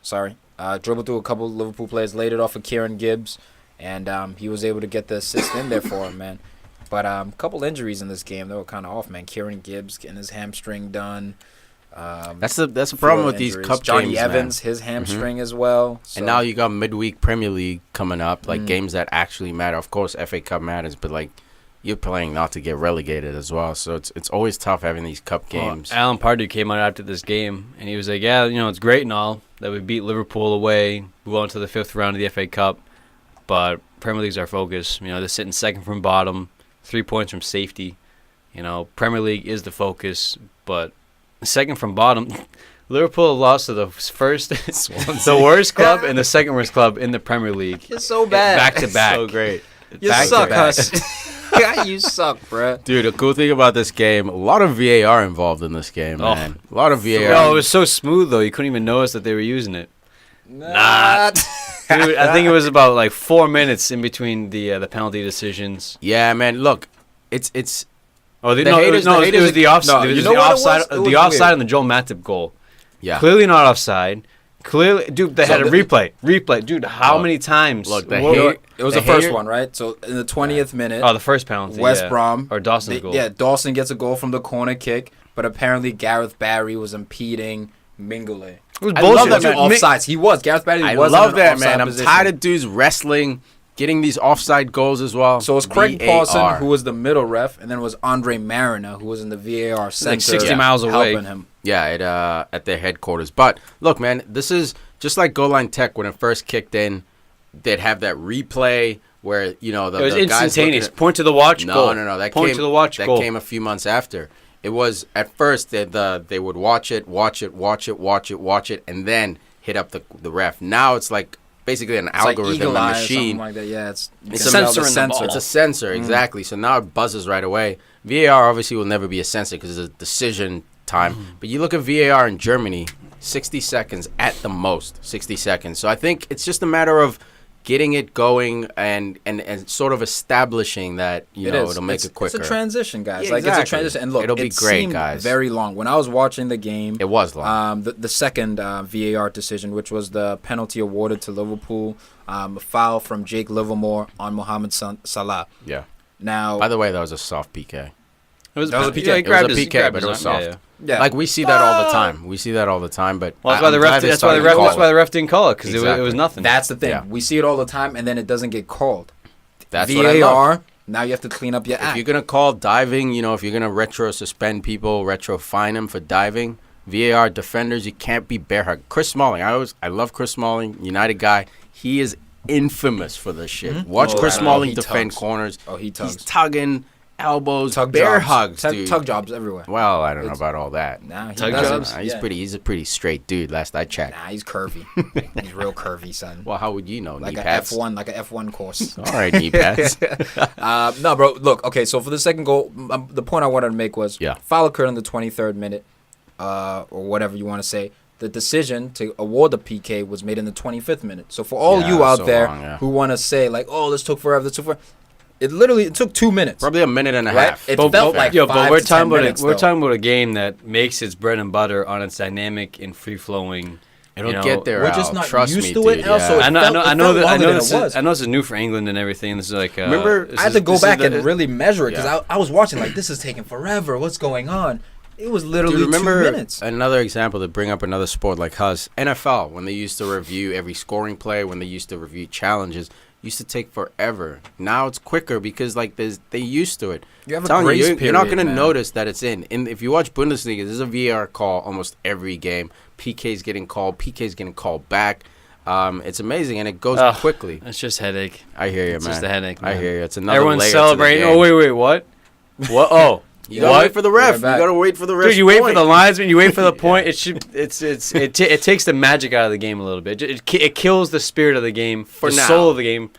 B: Dribbled through a couple of Liverpool players, laid it off of Kieran Gibbs, and he was able to get the assist in there for him, man. But a couple injuries in this game, they were kind of off, man. Kieran Gibbs getting his hamstring done.
C: That's the problem with these cup
B: Johnny
C: games,
B: Evans,
C: man.
B: his hamstring as well. So.
C: And now you got midweek Premier League coming up, like games that actually matter. Of course, FA Cup matters, but like you're playing not to get relegated as well. So it's always tough having these cup games.
D: Well, Alan Pardew came out after this game, and he was like, yeah, it's great and all that we beat Liverpool away, move on to the 5th round of the FA Cup, but Premier League's our focus. They're sitting second from bottom, 3 points from safety. Premier League is the focus, but second from bottom, Liverpool lost to the the worst club and the second worst club in the Premier League.
B: It's so bad.
D: Back to back.
C: So great.
B: You
C: Back to
B: suck,
C: back.
B: Huss. Yeah, you suck, bruh.
C: Dude, the cool thing about this game, a lot of VAR involved in this game,
D: Oh.
C: man. A lot of VAR.
D: Yo, it was so smooth, though. You couldn't even notice that they were using it.
B: Nah.
D: Dude, I think it was about like 4 minutes in between the penalty decisions.
C: Yeah, man. Look, it's
D: Oh,
C: The haters- the
D: it
C: haters-
D: was the offside.
B: No,
D: it was
B: you
D: the
B: know what it
D: offside.
B: was? It was
D: The offside
B: weird.
D: on the Joel Matip goal.
C: yeah.
D: Clearly not offside. Clearly, dude. They
B: So
D: had a
B: the-
D: replay. Dude, how
C: Look,
D: many times?
C: look, the
D: What-
C: hate-
B: It was
C: The
B: the first
C: hater-
B: one, right? So in the 20th minute,
D: Oh, the first penalty.
B: West
D: yeah.
B: Brom
D: or Dawson's goal.
B: Yeah, Dawson gets a goal from the corner kick, but apparently Gareth Barry was impeding Mingule.
D: It was
C: I
D: bullshit.
C: love that,
B: Two
C: man.
B: offsides. He was. Gareth Barry
C: I
B: was.
C: love
B: in an
C: that,
B: offside
C: man. I'm
B: position.
C: tired of dudes wrestling, getting these offside goals as well.
B: So it was Craig
C: VAR.
B: Pawson, who was the middle ref, and then it was Andre Mariner, who was in the VAR center.
D: 60 miles away.
B: helping him.
C: Yeah, at their headquarters. But look, man, this is just like Goal Line Tech when it first kicked in. They'd have that replay where the
D: It was
C: the guys
D: instantaneous.
C: looking
D: Point to the watch.
C: at,
D: goal.
C: no. That
D: Point
C: came
D: to the watch.
C: That
D: goal.
C: came a few months after. It was at first they would watch it, and then hit up the ref. Now it's like basically an
B: It's like
C: algorithm,
B: eagle
C: a
B: eye or
C: machine.
B: something like that. Yeah, it's
C: It's
B: you
C: a
B: can tell
D: sensor in the ball.
C: It's a sensor,
B: Mm.
C: exactly. So now it buzzes right away. VAR obviously will never be a sensor because it's a decision time.
B: Mm.
C: But you look at VAR in Germany, 60 seconds at the most, 60 seconds. So I think it's just a matter of getting it going and sort of establishing that, it'll make it quicker.
B: It's a transition, guys.
C: Yeah,
B: It's
C: exactly.
B: a transition. And look,
C: It'll be
B: it
C: great,
B: seemed
C: guys.
B: very long. When I was watching the game,
C: It was long.
B: the second VAR decision, which was the penalty awarded to Liverpool, a foul from Jake Livermore on Mohamed Salah.
C: Yeah.
B: Now,
C: By the way, that was a soft PK.
D: It was
B: That was a
D: PK.
B: PK.
D: Yeah, he
B: It was
D: grabbed
C: a
D: his- he
C: PK,
D: grabbed
C: but
D: his
C: it was
D: arm.
C: soft.
D: Yeah.
B: yeah,
C: Like we see that all the time. We see that all the time. But
D: Well, that's why the ref. That's why the ref didn't call it because it
C: Exactly.
D: was nothing.
B: that's the thing.
C: Yeah.
B: We see it all the time, and then it doesn't get called.
C: That's what I love.
B: VAR. Now you have to clean up your
C: If
B: act.
C: you're gonna call diving, if you're gonna retro suspend people, retro fine them for diving, VAR defenders, you can't be bear hug. Chris Smalling, I love Chris Smalling, United guy. He is infamous for this shit. Watch
B: Oh,
C: Chris
B: I know.
C: Smalling
B: He
C: defend
B: tugs.
C: corners.
B: Oh, he tugs.
C: He's tugging, elbows,
B: Tug
C: bear
B: jobs.
C: hugs, dude.
B: Tug jobs everywhere.
C: Well, I don't know about all that.
B: Nah, he
D: Tug
B: doesn't.
D: jobs?
C: He's a pretty straight dude. Last I checked.
B: Nah, he's curvy. He's real curvy, son.
C: Well, how would you know?
B: Like
C: knee
B: a
C: pads?
B: F1, like a F1 course.
C: All right, knee pads.
B: No, bro. Look, okay. So for the second goal, the point I wanted to make was foul occurred in the 23rd minute, or whatever you want to say. The decision to award the PK was made in the 25th minute. So for all you out there who want to say like, "Oh, this took forever," it took 2 minutes.
C: Probably a minute and a
B: Right?
C: half.
B: It felt like 5
D: but we're
B: to 10
D: talking about
B: minutes,
D: we're
B: though.
D: talking about a game that makes its bread and butter on its dynamic and free flowing.
C: It'll get there.
B: We're
C: Al.
B: just not
C: Trust
B: used
C: me,
B: to it,
C: dude.
B: Al, so
C: Yeah.
B: it felt longer than it was.
D: I know this is new for England and everything. This is like
C: Remember,
B: I had to go back and really measure it because I was watching like this is taking forever. What's going on? It was literally
C: Dude, remember
B: 2 minutes.
C: another example to bring up another sport like us, NFL, when they used to review every scoring play, when they used to review challenges, used to take forever. Now it's quicker because like they used to it.
B: You have a
C: Telling
B: grace
C: you, you're not
B: period,
C: going to
B: man.
C: notice that it's in. And if you watch Bundesliga, there's a VAR call almost every game. PK's getting called. PK's getting called back. It's amazing, and it goes quickly.
D: It's just headache.
C: I hear you,
D: It's
C: man.
D: just a headache,
C: I
D: man.
C: hear you. It's another
D: Everyone's
C: layer
D: celebrating.
C: To the
D: Oh
C: game.
D: wait, what? What? Oh.
C: You gotta wait for the ref. You
B: back.
C: gotta wait for the ref.
D: Dude, you wait for the linesman. You wait for the point. It takes the magic out of the game a little bit. It kills the spirit of the game,
C: For
D: the
C: now.
D: soul of the game.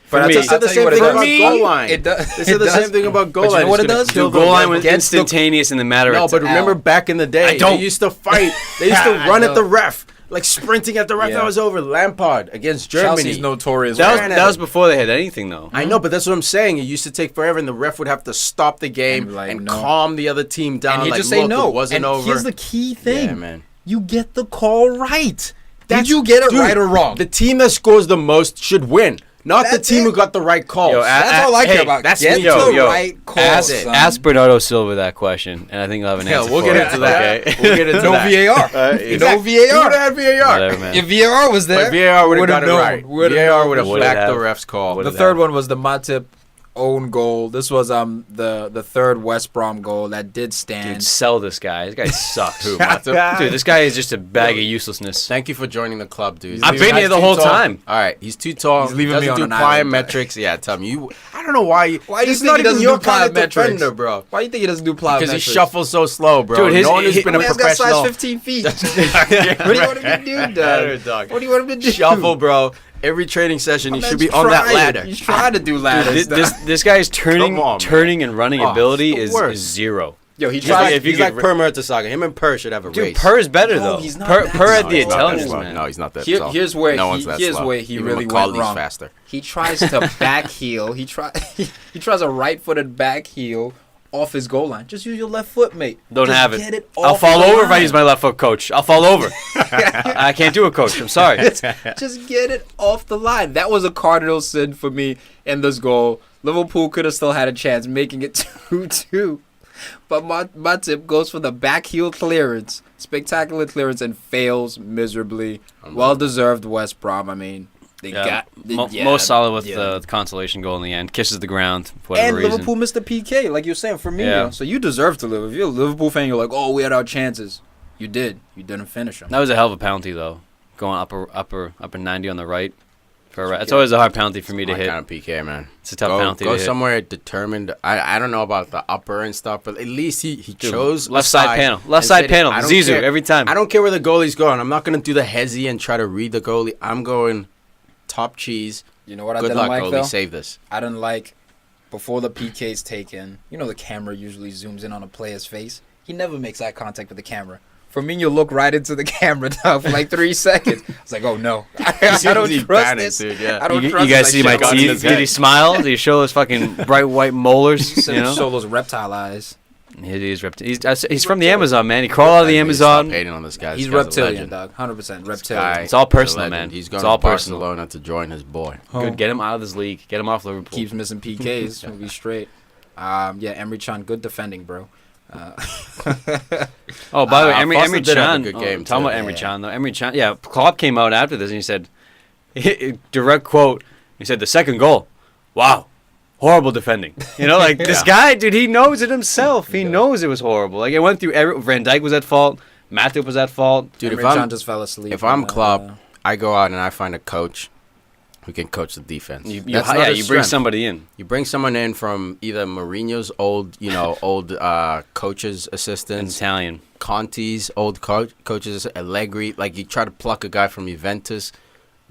D: For
C: But
D: me,
C: they said the
B: I'll tell you
C: same
B: what it
C: thing
B: does.
C: about
B: For
C: goal
B: me,
C: line.
B: it does.
C: They said the same thing about goal
B: But you
C: line.
B: know what
C: It's
B: it
C: gonna
B: does?
C: kill
D: the goal line was
B: Gets the-
D: instantaneous in the matter
C: No,
D: of
C: but
D: time.
C: remember back in the day,
D: don't.
C: they used to fight. They used to run at the ref, like sprinting at the ref.
B: Yeah.
C: That was over Lampard against Germany.
B: Chelsea's notorious.
D: That was before they had anything though.
C: I know, but that's what I'm saying. It used to take forever, and the ref would have to stop the game
B: And, like,
C: and
B: no.
C: calm the other team down.
B: and he
C: like,
B: just say
C: look,
B: no.
C: it wasn't
B: and
C: over.
B: here's the key thing.
C: Yeah, man.
B: You get the call right. Did
C: That's-
B: you get it
C: dude,
B: right or wrong?
C: The team that scores the most should win, not the
B: That's
C: team
B: it.
C: who got the right calls.
D: Yo,
B: That's all I care about.
C: that's
B: Get
C: me.
B: the right call. son.
D: Ask Bernardo Silva that question, and I think he'll have an answer.
C: we'll
D: for
C: get
D: it.
C: into that.
D: Okay.
C: We'll get into
B: No
C: that.
B: VAR. No
C: Exactly. He would
B: VAR.
C: have had VAR.
D: Whatever, man.
B: If VAR was there,
C: But VAR would have
B: would've
C: got it
B: known.
C: right.
B: Would've
C: VAR
B: known.
C: would have
D: Would've
C: backed
D: have.
C: the ref's call.
B: The third one was the Matip own goal. This was the third West Brom goal that did stand.
D: Dude, sell this guy. This guy sucks.
C: Who, Matip?
D: Dude, this guy is just a bag of uselessness.
C: Thank you for joining the club, dude.
D: I've been here the whole time.
C: All right, he's too tall.
B: He's leaving me
C: doesn't
B: on
C: do
B: an island.
C: plyometrics. Yeah, tell me. I don't know why.
B: Why do you
C: He's
B: think
C: not
B: he
C: even
B: doesn't
C: your
B: do
C: kind of
B: plyometrics?
C: defender, bro?
B: Why do you think he doesn't do plyometrics?
C: Because he shuffles so slow, bro.
D: Dude,
C: no one who's been a
B: Man's got
C: professional.
B: size 15 feet. What do you want him to do, dog? What do you want him to do?
C: Shuffle, bro. Every training session, he
B: My
C: should
B: man's
C: be on that
B: trying.
C: ladder.
B: He's trying to do ladders.
D: This guy's turning,
C: Come on, man.
D: turning and running
C: Oh,
D: ability
C: it's the
D: is
C: worst.
D: zero.
B: Yo, he
C: He's like,
B: tries.
D: if you
C: he's
D: could
C: like Per Mertesaga. Him and Per should have a
D: Dude,
C: race.
D: Per is better
B: No,
D: though.
B: he's not
D: Per
B: that
D: had
B: slow.
D: the
B: He's not that
D: intelligence,
B: slow.
D: man.
C: No, he's not that slow.
B: Here's where
C: no
B: he,
C: one's that
B: here's
C: slow.
B: where he
C: Even
B: really went
C: Macaulay's
B: wrong.
C: faster.
B: He tries to back heel. He tries a right-footed back heel off his goal line. Just use your left foot, mate.
D: Don't
B: Just
D: have
B: get
D: it.
B: off
D: I'll fall
B: the
D: over if I
B: line.
D: use my left foot, coach. I'll fall over. I can't do it, coach. I'm sorry.
B: Just get it off the line. That was a cardinal sin for me in this goal. Liverpool could have still had a chance making it 2-2. But Matip goes for the back heel clearance. Spectacular clearance and fails miserably. Well-deserved West Brom. I mean, they got...
D: Most solid with the consolation goal in the end. Kisses the ground for whatever
B: And
D: reason.
B: Liverpool missed the PK, like you're saying, for me.
D: Yeah.
B: So you deserve to live. If you're a Liverpool fan, you're like, oh, we had our chances. You did. You didn't finish them.
D: That was a hell of a penalty, though. Going upper 90 on the right. It's always a hard penalty for me to
C: My
D: hit.
C: kind of PK, man.
D: It's a tough penalty
C: Go
D: to hit.
C: somewhere determined. I don't know about the upper and stuff, but at least he chose
D: left
C: a
D: side panel. Left
C: and
D: side
C: said,
D: panel.
C: I don't
D: Zizou,
C: care-
D: every time.
C: I don't care where the goalie's going. I'm not going to do the hezzy and try to read the goalie. I'm going top cheese.
B: You know what I
C: Good
B: didn't
C: luck,
B: like,
C: goalie.
B: though?
C: Save this.
B: I didn't like, before the PK's taken, you know the camera usually zooms in on a player's face. He never makes eye contact with the camera. For me, you look right into the camera, dog, for like 3 seconds. I was like, oh, no. I don't
C: He
B: trust
C: panicked,
B: this.
C: dude, yeah.
B: I don't
D: You
B: trust
D: guys
B: this.
D: see my
B: Like, shit,
D: teeth? Did he smile? Did he show his fucking bright white molars? You know?
B: Show those reptile eyes.
D: He's from the Amazon, man. He crawled out of the Amazon.
C: Stop hating on this guy.
B: He's
C: This guy's a
B: reptilian,
C: legend.
B: dog. 100%
C: This
B: reptilian.
C: guy
D: It's all
C: is a
D: personal,
C: legend.
D: man.
C: He's
D: It's
C: going
D: all
C: to
D: personal.
C: Barcelona to join his boy.
D: Good. Get him out of this league. Get him off Liverpool.
B: Keeps missing PKs. We'll be straight. Yeah, Emre Can, good defending, bro.
D: Oh, by the way,
C: Foster
D: Emre
C: did have a
D: Can.
C: good game,
D: Talking
C: too.
D: about Emre
B: Yeah.
D: Can, though. Emre Can. Yeah, Klopp came out after this and he said, direct quote, he said, the second goal, wow, horrible defending. You know, like this guy, dude, he knows it himself. He knows it was horrible. Like it went through, Van Dijk was at fault. Matip was at fault.
C: Dude,
B: Emre Can just fell asleep.
C: if I'm
B: and,
C: Klopp, I go out and I find a coach who can coach the defense.
D: You
C: That's not his
D: you bring
C: strength.
D: somebody in.
C: You bring someone in from either Mourinho's old coach's assistants,
D: Italian.
C: Conte's old coaches, Allegri. Like, you try to pluck a guy from Juventus.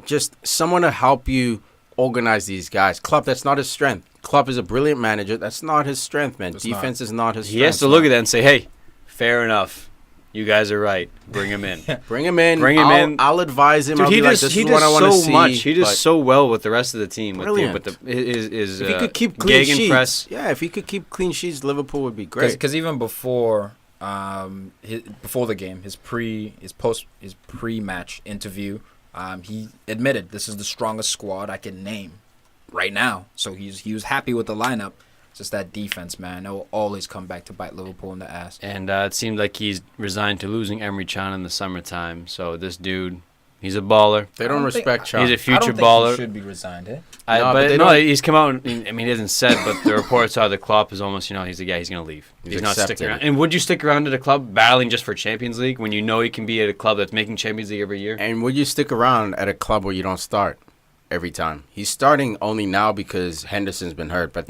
C: Just someone to help you organize these guys. Klopp, that's not his strength. Klopp is a brilliant manager. That's not his strength, man. Defense is not his strength.
D: He has to look at that and say, hey, fair enough. You guys are right. Bring him in.
C: Bring him in.
D: Bring him in.
C: I'll advise him.
D: Dude,
C: I'll
D: he
C: be like,
D: does,
C: this
D: he
C: is
D: does
C: what I want to
D: so
C: see.
D: much. He does
C: but
D: so well with the rest of the team.
C: Brilliant.
D: With his
C: if he could keep clean sheets.
D: press.
C: Yeah, if he could keep clean sheets, Liverpool would be great.
B: Because even before before the game, his pre-match interview, he admitted this is the strongest squad I can name right now. So he was happy with the lineup. It's just that defense, man. It will always come back to bite Liverpool in the ass.
D: And it seemed like he's resigned to losing Emery Can in the summertime. So this dude, he's a baller.
C: They don't respect Sean.
D: He's a
B: I
D: future
B: don't think
D: baller.
B: he should be resigned, eh?
D: He's come out. He hasn't said, but the reports are that Klopp is almost, he's going to leave. He's not sticking around. And would you stick around at a club battling just for Champions League when you know he can be at a club that's making Champions League every year?
C: And would you stick around at a club where you don't start every time? He's starting only now because Henderson's been hurt. But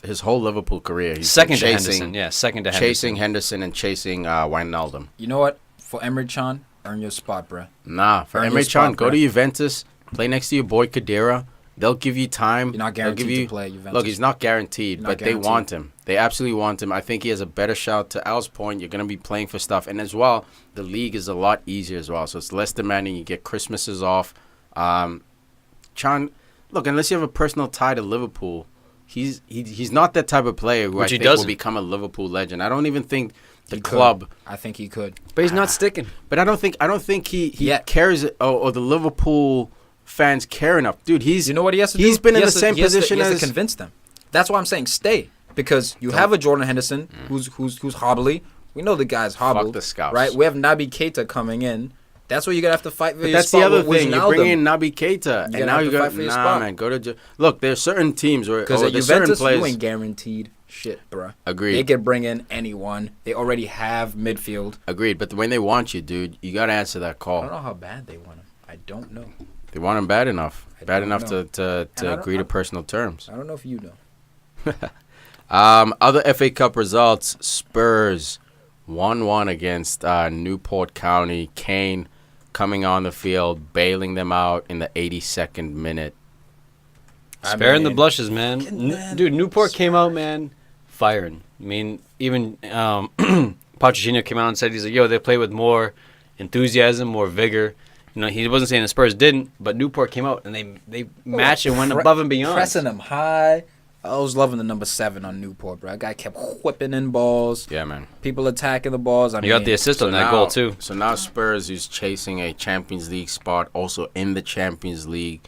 C: his whole Liverpool career, he's
D: second
C: been
D: to Henderson. Yeah, second to Henderson.
C: Chasing Henderson and chasing Wijnaldum.
B: You know what? For Emery Can, earn your spot, bruh.
C: Nah, for
B: Earn
C: Emery
B: your spot,
C: Can, go
B: bruh.
C: to Juventus, play next to your boy Khedira. They'll give you time.
B: You're not
C: They'll give
B: guaranteed
C: you,
B: to play at Juventus.
C: Look, he's not guaranteed,
B: You're
C: but
B: not
C: they
B: guaranteed.
C: want him. They absolutely want him. I think he has a better shot. To Al's point, you're going to be playing for stuff. And as well, the league is a lot easier as well. So it's less demanding. You get Christmases off. Can, look, unless you have a personal tie to Liverpool, he's not that type of player who
D: Which
C: I
D: he
C: think will
D: doesn't.
C: become a Liverpool legend. I don't even think the
B: He could.
C: club.
B: I think he could.
D: But he's not sticking.
C: But I don't think he
B: Yet.
C: cares or the Liverpool fans care enough. Dude,
B: You know what he has to do?
C: He's been
B: He
C: in the
B: has to-
C: same
B: he has to-
C: position
B: he has
C: as
B: to convince them. That's why I'm saying stay, because you have a Jordan Henderson who's hobbly. We know the guy's hobbled.
C: the scouts.
B: right? We have Naby Keita coming in. That's where you're gonna have to fight for
C: But
B: your
C: that's
B: spot
C: the other
B: with
C: thing. You
B: Wijnaldum.
C: bring in Naby Keita, and
B: gotta
C: now
B: have
C: you
B: to
C: got
B: fight for your
C: nah,
B: spot.
C: man. Go to look. There's certain teams where
B: Because at
C: there's certain
B: Juventus,
C: players.
B: you ain't guaranteed shit, bruh.
C: Agreed.
B: They could bring in anyone. They already have midfield.
C: Agreed. But when they want you, dude, you got to answer that
B: I
C: call.
B: don't know how bad they want him. I don't know.
C: They want him bad enough.
B: I
C: Bad
B: don't
C: enough
B: know.
C: to
B: And I don't-
C: agree to personal terms.
B: I don't know if you know.
C: Other FA Cup results: Spurs 1-1 against Newport County. Kane coming on the field, bailing them out in the 82nd minute.
D: Sparing the blushes, man.
B: man.
D: Dude, Newport came out, man, firing. I mean, even Pochettino came out and said, he's like, yo, they play with more enthusiasm, more vigor. He wasn't saying the Spurs didn't, but Newport came out and they matched and went above and beyond.
B: Pressing them high. I was loving the number 7 on Newport, bro. That guy kept whipping in balls.
C: Yeah, man.
B: People attacking the balls.
D: You got the assist on that goal, too.
C: So now Spurs, who's chasing a Champions League spot, also in the Champions League,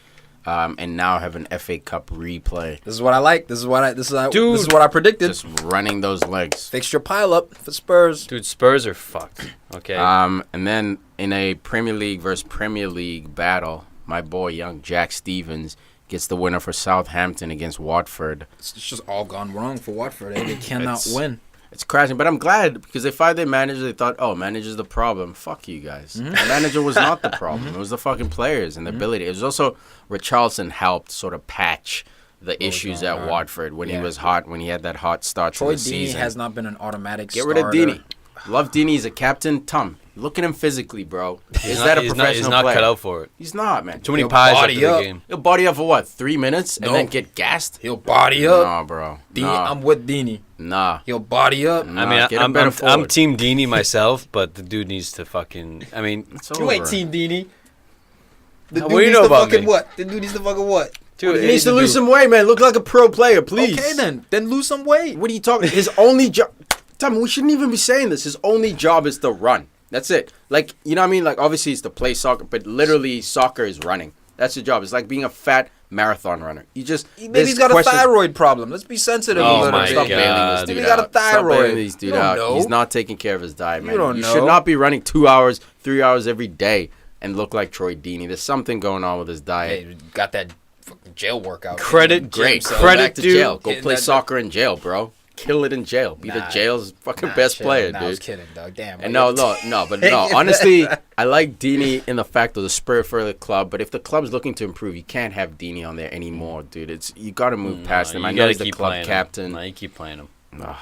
C: and now have an FA Cup replay.
B: This is what I like. This is what I predicted.
C: Just running those legs.
B: Fixture pile up for Spurs.
D: Dude, Spurs are fucked. Okay.
C: And then in a Premier League versus Premier League battle, my boy, young Jack Stevens, gets the winner for Southampton against Watford.
B: It's just all gone wrong for Watford. They cannot
C: It's-
B: win.
C: It's crashing, but I'm glad because they fired their manager. They thought, oh, manager's the problem. Fuck you guys. The manager was not the problem. It was the fucking players and the ability. It was also Richarlison helped sort of patch the issues at Watford when he was hot, when he had that hot start
B: Troy
C: to the
B: Deeney
C: season.
B: has not been an automatic
C: Get
B: starter.
C: rid of Deeney. Love Deeney. He's a captain. Tom, look at him physically, bro. Is that a professional
D: He's not
C: player?
D: cut out for it.
C: He's not, man.
D: Too many
B: He'll
D: pies
B: body
D: after the
B: up.
D: game.
C: He'll body up for what? 3 minutes and
B: No.
C: then get gassed?
B: He'll body up.
C: Nah, bro.
B: Deeney,
C: Nah.
B: I'm with Deeney.
C: Nah.
B: He'll body up.
C: Nah,
D: I mean,
C: get a better
D: I'm
C: forward.
D: Team Deeney myself, but the dude needs to fucking. I mean,
C: It's
B: You ain't
C: over.
B: Team Deeney. The
D: What
B: dude
D: do you
B: needs
D: know
B: to
D: about
B: fucking
D: me?
B: what? The dude needs to fucking what?
D: dude,
C: He needs to lose some weight, man. Look like a pro player, please.
B: Okay, then lose some weight.
C: What are you talking? His only job. Tom, we shouldn't even be saying this. His only job is to run. That's it. Like, you know what I mean? Like, obviously, it's to play soccer, but literally, soccer is running. That's your job. It's like being a fat marathon runner. You just
B: Maybe he's got a thyroid problem. Let's be sensitive a
D: Oh
B: little
D: my
B: bit.
C: Stop
D: God.
C: bailing this
B: Maybe
C: dude
B: he got a
C: out. Stop
B: thyroid.
C: bailing these dude
B: You don't
C: out.
B: know.
C: He's not taking care of his diet, man.
B: You don't
C: You
B: know.
C: should not be running 2 hours, 3 hours every day and look like Troy Deeney. There's something going on with his diet.
B: Hey, got that fucking jail workout.
D: Credit-
B: Gym
C: Great.
B: cell.
C: Go
D: Credit
C: back to
D: dude.
C: jail. Go
B: Hitting
C: play
B: that-
C: soccer in jail, bro. kill it in jail. Be the jail's fucking best
B: chill.
C: player,
B: Nah,
C: dude.
B: I was kidding, dog. Damn.
C: And no. Honestly, I like Dini in the fact of the spirit for the club. But if the club's looking to improve, you can't have Dini on there anymore, dude. You got to move past him. I know he's the club captain.
D: No, you keep playing him.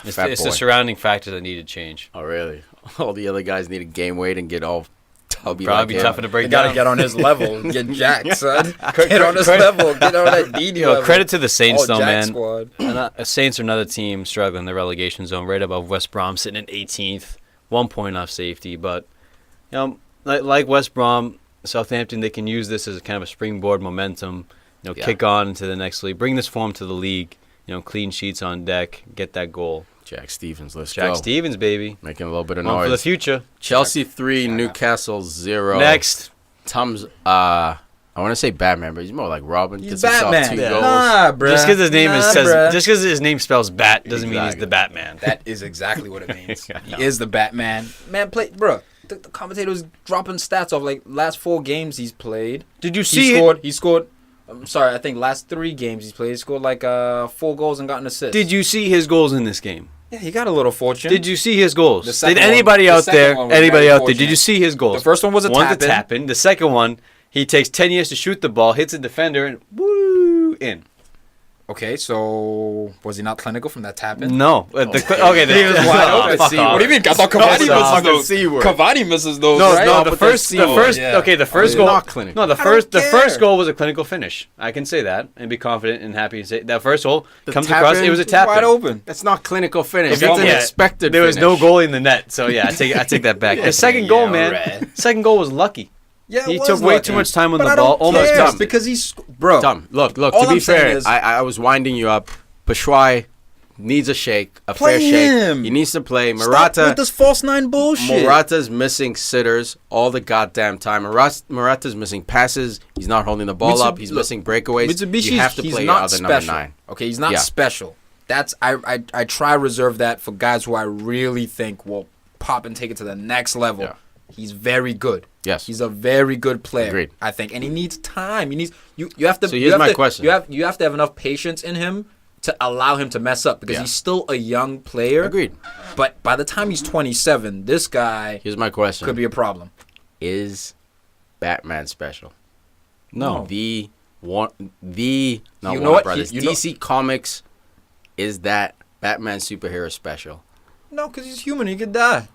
D: It's
C: Fat boy.
D: the surrounding factors that need to change.
C: Oh, really? All the other guys need to gain weight and get all tubby.
D: Probably be tougher to break
B: You
D: down.
B: gotta get on his level, get jacked, son. Get on his level, get on that DD level.
D: Credit to the Saints, though,
B: Jack
D: man.
B: Squad.
D: Saints are another team struggling in the relegation zone, right above West Brom, sitting in 18th, 1 point off safety. But like West Brom, Southampton, they can use this as kind of a springboard momentum. Kick on into the next league, bring this form to the league. Clean sheets on deck, get that goal.
C: Jack Stevens, let's go.
D: Jack Stevens, baby.
C: Making a little bit of
D: One
C: noise.
D: for the future.
C: Chelsea 3, Newcastle 0.
D: Next.
C: Tom's, I want to say Batman, but he's more like Robin.
B: He's
C: Gets himself
B: Batman.
C: 2
B: Yeah.
C: goals.
B: Nah, bruh.
D: Just because his name
B: Bruh.
D: his name spells bat doesn't mean he's the Batman.
B: That is exactly what it means. He is the Batman. Man, bro. The commentator was dropping stats off like last 4 games he's played.
D: Did you see
B: He scored. I'm sorry. I think last 3 games he's played, he scored like 4 goals and got an assist.
D: Did you see his goals in this game?
B: Yeah, he got a little fortune.
D: Did you see his goals?
B: The second
D: Did
B: one-
D: anybody
B: the
D: out
B: second
D: there?
B: one was
D: Anybody
B: very
D: out there? Did
B: fortunate.
D: you see his goals?
B: The first one was a
D: One's
B: tap-in.
D: a tap-in. The second one, he takes 10 years to shoot the ball, hits a defender, and woo, in.
B: Okay, so was he not clinical from that tap in?
D: No. He was
B: wide open.
D: Fuck off.
B: What do you mean? I thought Cavani
C: That's
B: misses
C: the
B: those.
C: C word.
B: Cavani misses those.
D: No,
B: right?
D: no.
C: but
D: The first
B: yeah.
D: the first
C: It's
D: goal.
C: not clinical.
D: No, the
B: don't
D: first
B: care.
D: goal was a clinical finish. I can say that and be confident and happy to say that first goal comes
C: tap
D: across.
C: in
D: It was a
C: was
D: tap
B: wide open.
C: That's not clinical finish.
D: If
C: That's
D: you-
C: an
D: yeah,
C: expected
D: There was no
C: finish.
D: goalie in the net, so yeah, I take that back. The second goal, man.
B: right.
D: Second goal was lucky.
B: Yeah,
D: He took way too much time on the ball. Almost
B: care,
C: dumb.
B: because he's bro.
C: Dumb. Look.
B: All
C: To be
B: I'm saying
C: fair,
B: is-
C: I was winding you up. Batshuayi needs a shake, a
B: Play
C: fair shake.
B: him.
C: He needs to play.
B: Stop
C: Morata.
B: with this false 9 bullshit.
C: Morata's missing sitters all the goddamn time. Morata's missing passes. He's not holding the ball up. He's missing breakaways.
B: Mitsubishi,
C: You have to
B: he's
C: play your
B: not
C: other
B: special.
C: number 9.
B: Okay, he's not
C: Yeah.
B: special. That's I try to reserve that for guys who I really think will pop and take it to the next level.
C: Yeah.
B: He's very good.
C: Yes.
B: He's a very good player.
C: Agreed.
B: I think, and he needs time. He needs you have to.
C: So
B: you
C: here's
B: have
C: my
B: to-
C: question.
B: You have to have enough patience in him to allow him to mess up because
C: Yeah.
B: he's still a young player.
C: Agreed.
B: But by the time he's 27, this guy
C: Here's my question.
B: could be a problem.
C: Is Batman special?
B: No.
C: The one, the not
B: You know
C: Warner
B: what?
C: Brothers.
B: You know-
C: DC Comics is that Batman superhero special?
B: No, because he's human. He could die.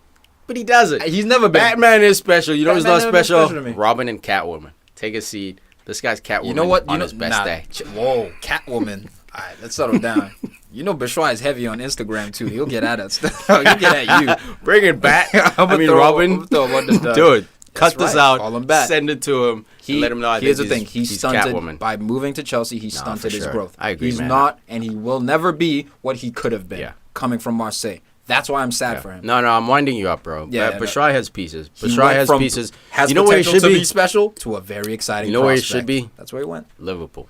C: But he doesn't.
B: He's never been.
C: Batman is special. You know who's
B: Batman
C: not
B: never been
C: special?
B: special to me.
C: Robin and Catwoman. Take a seat. This guy's Catwoman.
B: You know what?
C: On his best day.
B: Whoa, Catwoman. All right, let's settle down. You know, Batshuayi is heavy on Instagram too. He'll get at us. He'll get at you.
C: Bring it back.
B: I'ma
C: I mean,
B: throw-
C: Robin.
B: I'ma throw one to the-
C: Dude,
B: That's
C: cut this
B: right.
C: out.
B: Call him back.
C: Send it to him. and let him know.
B: Here's the
C: he's-
B: thing. He
C: he's
B: stunted
C: Catwoman.
B: by moving to Chelsea. He
C: for
B: stunted his
C: sure.
B: growth.
C: I agree,
B: He's
C: man.
B: not, and he will never be what he could have been.
C: Yeah.
B: Coming from Marseille. That's why I'm sad
C: Yeah.
B: for him.
C: No, I'm winding you up, bro.
B: Yeah,
C: Batshuayi has pieces.
B: He
C: Batshuayi
B: went
C: has
B: from-
C: pieces.
B: Has
C: You know where he
B: potential
C: should
B: to
C: be?
B: special to a very exciting.
C: You know where he
B: prospect.
C: should be?
B: That's where he went.
C: Liverpool.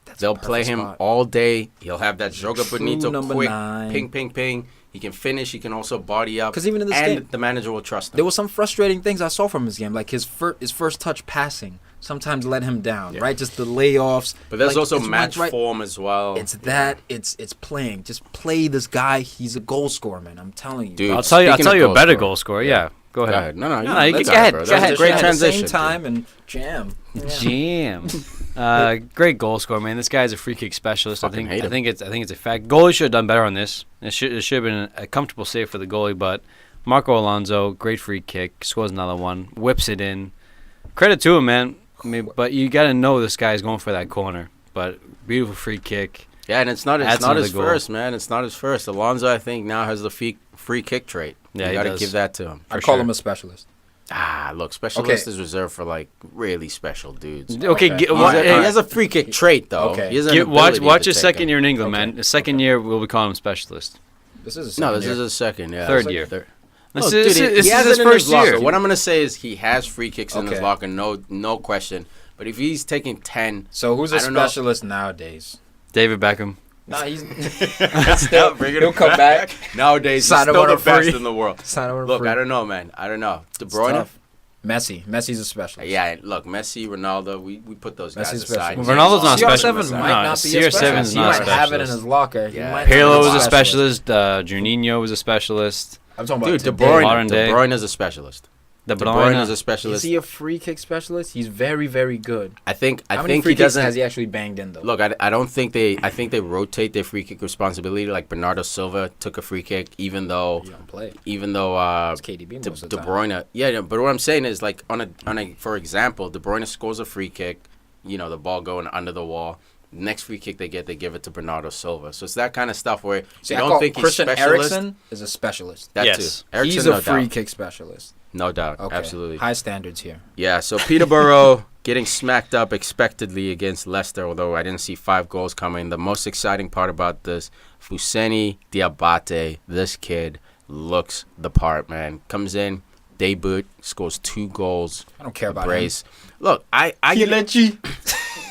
B: That's
C: They'll
B: the
C: play
B: perfect
C: him
B: spot.
C: all day. He'll have that Joga
B: True
C: Bonito
B: number
C: quick
B: 9.
C: ping, ping, ping. He can finish. He can also body up.
B: 'Cause even in this
C: and
B: game-
C: the manager will trust him.
B: There were some frustrating things I saw from his game, like his first touch passing sometimes let him down,
C: Yeah.
B: right? Just the layoffs.
C: But there's
B: Like,
C: also
B: it's
C: match
B: right-
C: form as well.
B: It's that. It's playing. Just play this guy. He's a goal scorer, man. I'm telling you.
C: Dude,
D: I'll tell you
C: speaking of
D: a better
C: goal
D: goal scorer. Yeah, go
C: Go
D: ahead.
C: ahead. No,
D: No, you
C: let's
D: go ahead.
C: bro.
D: Go
C: That was
D: ahead.
C: a great
B: At
C: transition.
B: the same time and jam. Yeah.
D: Jam. Great goal scorer, man. This guy's a free kick specialist.
C: Fucking hate
D: I
C: him.
D: think it's a fact. Goalie should have done better on this. It should have been a comfortable save for the goalie, but Marco Alonso, great free kick, scores another one, whips it in. Credit to him, man. I mean, but you got to know this guy's going for that corner. But beautiful free kick.
C: Yeah, and it's not
D: That's
C: his
D: another goal.
C: first, man. It's not his first. Alonso, I think, now has the free kick trait.
D: Yeah,
C: you
D: he
C: got to
D: does.
C: give that to him.
B: I
D: For
B: call
D: sure.
B: him a specialist.
C: Look, specialist is reserved for like really special dudes.
D: Okay,
B: Okay.
C: He has a free kick trait though.
B: Okay.
C: He has an
D: watch
C: ability to
D: his
C: take
D: second
C: him.
D: year in England,
B: Okay.
D: man. The second year we'll be calling him specialist.
B: This is a
C: No,
B: second
C: this
B: year.
C: is his second. Yeah,
D: Third
C: It's like
D: year.
C: third.
D: This
C: Look,
D: is-
C: dude,
D: this
C: he
D: is
C: has
D: his
C: it in
D: first
C: locker.
D: year.
C: What I'm gonna say is he has free kicks in his
B: Okay.
C: locker, no question. But if he's taking 10,
B: So who's a
C: I don't know.
B: specialist nowadays?
D: David Beckham.
B: Nah, he's
C: still bringing
B: he'll come back.
C: Nowadays, he's
B: Sign him
C: still
B: on
C: the
B: a
C: best
B: free.
C: in the world.
B: Sign him
C: Look,
B: free.
C: I don't know, man. I don't know. De
B: It's
C: Bruyne,
B: tough. Messi's a specialist.
C: Yeah, look, Messi, Ronaldo, we put those guys
B: Messi's
C: aside.
B: specialist.
D: Ronaldo's not
B: CR7
D: specialist.
B: might
D: No,
B: not be a
D: CR7 is
B: specialist.
D: not
B: He might have it in
D: specialist.
B: his locker.
C: Yeah.
B: He might not
D: Pirlo
B: be
D: was a specialist. Juninho was a specialist.
B: I'm talking about
C: Dude,
B: today.
D: Modern day.
C: De Bruyne is a specialist.
D: De
C: De Bruyne is a
B: Is
C: specialist.
B: he a free kick specialist? He's very, very good.
C: I think
B: How many
C: he
B: free kicks
C: doesn't.
B: has he actually banged in though?
C: Look, I don't think they. I think they rotate their free kick responsibility. Like Bernardo Silva took a free kick, even though
B: He don't play.
C: It's
B: KDB
C: De,
B: most of
C: De
B: the time.
C: Bruyne. Yeah, but what I'm saying is like on a for example, De Bruyne scores a free kick. You know, the ball going under the wall. Next free kick they give it to Bernardo Silva. So it's that kind of stuff where
B: See,
C: you
B: I
C: don't
B: call
C: think he's
B: Christian
C: specialist.
B: Eriksen is a specialist.
C: That
D: Yes.
C: too. Eriksen,
B: He's a
C: no
B: free
C: doubt.
B: kick specialist.
C: No doubt.
B: Okay.
C: Absolutely.
B: High standards here.
C: Yeah, so Peterborough getting smacked up expectedly against Leicester, although I didn't see 5 goals coming. The most exciting part about this, Fousseni Diabate, this kid looks the part, man. Comes in, debut, scores 2 goals.
B: I don't care
C: A
B: about
C: brace. Look, I get the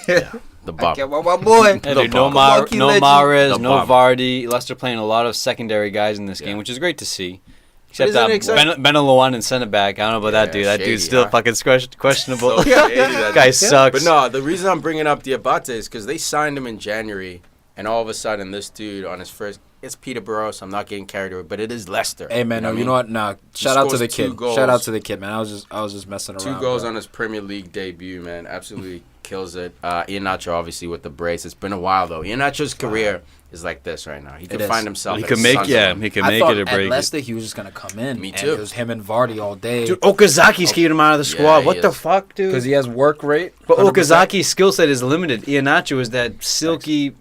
B: him. I
C: bump.
B: care about my boy.
D: Hey, dude, no
C: bump.
B: Lucky
D: no
B: legend.
D: Mahrez,
C: The
D: no
C: bump.
D: Vardy. Leicester playing a lot of secondary guys in this game, which is great to see. Except
C: isn't
D: that
C: it exciting?
D: Benaloan and center back. I don't know about that
C: Yeah,
D: dude. That
C: shady,
D: dude's still
C: huh?
D: fucking questionable.
C: So shady, that
D: Guy
C: dude.
D: sucks.
C: But no, the reason I'm bringing up Diabate is because they signed him in January, and all of a sudden this dude on his first, it's Peterborough, so I'm not getting carried away, but it is Leicester.
B: Hey man,
C: know
B: no,
C: what I
B: you know
C: mean?
B: what? Nah, shout out to
C: scores
B: the
C: 2
B: kid.
C: goals.
B: Shout out to the kid, man. I was just messing around.
C: 2 goals
B: bro.
C: on his Premier League debut, man. Absolutely kills it. Iheanacho obviously with the brace. It's been a while though. Iheanacho's career is like this right now. He could
B: is.
C: find himself.
D: he
C: at
D: could make
C: Sunderland.
D: he could
B: I
D: make
B: thought
D: it or
B: at
D: break it.
B: Leicester he was just gonna come in.
C: Me
B: and
C: too.
B: it was him and Vardy all day.
D: Dude, Okazaki's keeping him out of the
C: Yeah,
D: squad.
C: he
D: What the
C: is.
D: fuck, dude?
B: Because he has work rate.
D: But
B: 100%.
D: Okazaki's skill set is limited. Iheanacho is that silky,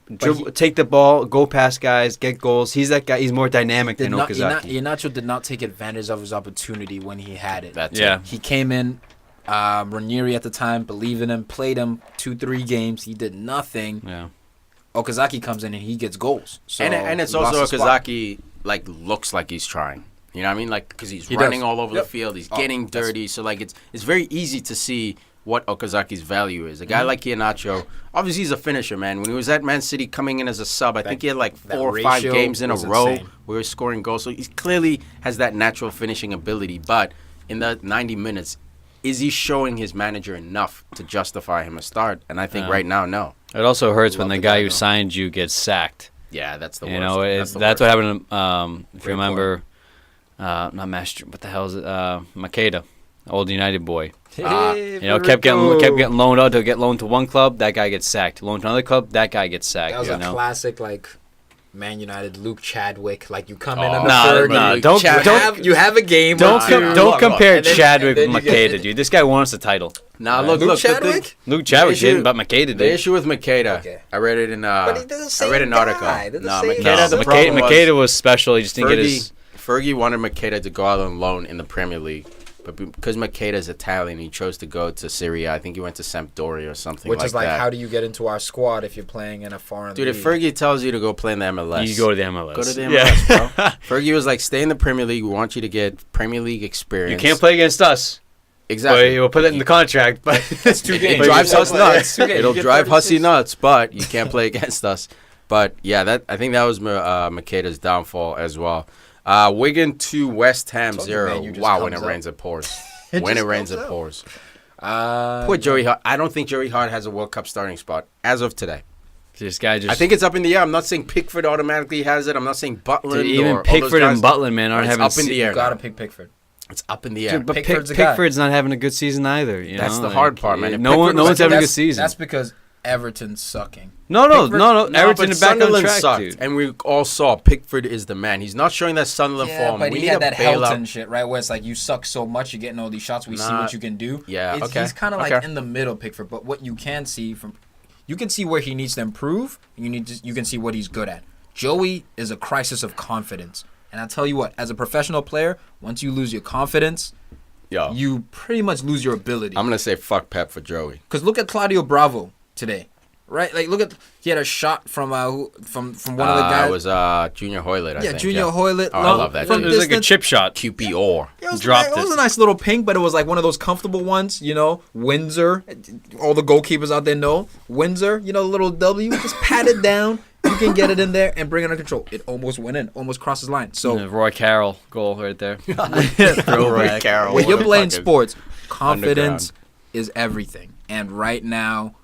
D: take the ball, go past guys, get goals. He's that guy. He's more dynamic than Okazaki.
B: Iheanacho did not take advantage of his opportunity when he had it.
C: That's
D: Yeah.
C: it.
B: He came in, Ranieri at the time believed in him, played him 2-3 games. He did nothing.
D: Yeah.
B: Okazaki comes in and he gets goals. So
C: And it's
B: he lost
C: also
B: his spot.
C: Okazaki like looks like he's trying. You know what I mean? Like because he's
B: He
C: running
B: does.
C: all over
B: Yep.
C: the field. He's
B: Oh,
C: getting
B: that's-
C: dirty. So like it's very easy to see what Okazaki's value is. A guy like Iheanacho, obviously he's a finisher, man. When he was at Man City coming in as a sub, I think he had like
B: that
C: 4 or 5
B: ratio
C: games in a
B: was
C: row
B: insane.
C: where he was scoring goals. So he clearly has that natural finishing ability. But in the 90 minutes, is he showing his manager enough to justify him a start? And I think right now, no.
D: It also hurts when
B: Love
D: the
B: the
D: guy
B: guy,
D: who
B: though.
D: signed you gets sacked.
C: Yeah, that's the worst.
D: You know,
C: the
D: that's
C: worst.
D: what happened. If
B: Great
D: you remember, not Master. What the hell is it? Makeda, old United boy. You know, kept getting loaned out to get loaned to one club. That guy gets sacked. Loaned to another club. That guy gets sacked.
B: That was
D: you
B: a
D: know?
B: classic, like, Man United, Luke Chadwick. Like, you come in
C: Oh,
B: on the
D: Nah,
B: third
D: nah,
B: game,
D: don't-
B: you have a game.
D: Don't
B: or two,
D: don't compare
B: and then-
D: Chadwick
B: and
D: with
B: then you get-
D: Makeda, dude. This guy won us the title.
C: Nah,
B: Luke
C: look,
B: Chadwick?
D: Luke Chadwick
C: issue-
D: didn't, but Makeda
C: The
D: did.
C: issue with Makeda,
B: Okay.
C: I read it in.
B: But he does the
C: I read
B: same
C: an article.
B: guy. They're the
C: No,
B: same
C: Makeda.
B: guy.
C: The
B: No,
C: problem
D: Makeda
C: was
D: was special. He just didn't get his.
C: Fergie wanted Makeda to go out on loan in the Premier League, but because Makeda is Italian, he chose to go to Syria. I think he went to Sampdoria or something
B: Which
C: like
B: is like,
C: that.
B: how do you get into our squad if you're playing in a foreign
C: Dude,
B: league?
C: if Fergie tells you to go play in the MLS,
D: You go to the MLS.
C: Go to the
D: Yeah.
C: MLS, bro. Fergie was like, stay in the Premier League. We want you to get Premier League experience.
D: You can't play against us.
C: Exactly.
D: But we'll put it in the contract. But
B: It's 2
C: It
B: games.
C: drives
B: You
C: us
B: play-
C: nuts.
B: it's 2 games.
C: It'll
B: You get
C: drive
B: 36.
C: Hussy nuts, but you can't play against us. But yeah, I think that was Makeda's downfall as well. Wigan 2, West Ham
B: Told you,
C: 0.
B: man, you just
C: Wow, when it
B: comes up.
C: rains, it pours.
B: It
C: When it
B: just
C: rains,
B: comes
C: it
B: up.
C: pours. Poor Joey Hart. I don't think Joey Hart has a World Cup starting spot as of today.
D: this guy just.
C: I think it's up in the air. I'm not saying Pickford automatically has it. I'm not saying Butland
D: Dude, even
C: or all those
D: Pickford
C: guys.
D: and Butland, man, aren't
C: It's
D: having.
C: up in the air.
B: You gotta
C: now.
B: pick Pickford.
C: It's up in the air.
D: Dude, but
B: Pickford's a guy.
D: Pickford's not having a good season either. You
C: That's
D: know?
C: the hard part, man. If
D: No
C: Pickford
D: no
C: was-
D: one's having a good
B: That's-
D: season.
B: That's because Everton's sucking.
D: No,
B: Pickford-
D: Everton
C: but
D: is back on
C: Sunderland
D: track,
C: sucked,
D: dude.
C: and we all saw Pickford is the man. He's not showing that Sunderland
B: Yeah,
C: form.
B: but
C: We
B: he
C: need
B: had
C: a
B: that
C: bailout.
B: Helton shit, right? Where it's like you suck so much, you're getting all these shots. We see
C: Nah,
B: what you can do.
C: yeah, okay,
B: He's kind of like
C: okay.
B: in the middle, Pickford. But what you can see you can see where he needs to improve. And you can see what he's good at. Joey is a crisis of confidence, and I tell you what, as a professional player, once you lose your confidence,
C: Yo,
B: you pretty much lose your ability.
C: I'm gonna say fuck Pep for Joey.
B: Because look at Claudio Bravo today, right? Like look at he had a shot from one of the guys.
C: It was Junior Hoylett, I think.
B: Junior Hoylett.
C: Oh, I love that
B: from
C: dude.
D: It was like a
B: distance.
D: chip shot.
C: QPR.
D: Dropped
B: It was
D: it.
B: a nice little ping, but it was like one of those comfortable ones, you know. Windsor, all the goalkeepers out there know. Windsor, you know, the little W, just pat it down. You can get it in there and bring it under control. It almost went in, almost crossed his line. So
D: Roy Carroll goal right there.
C: Roy Carroll.
B: when you're
C: What a
B: playing
C: fucking-
B: sports, Confidence is everything. And right now,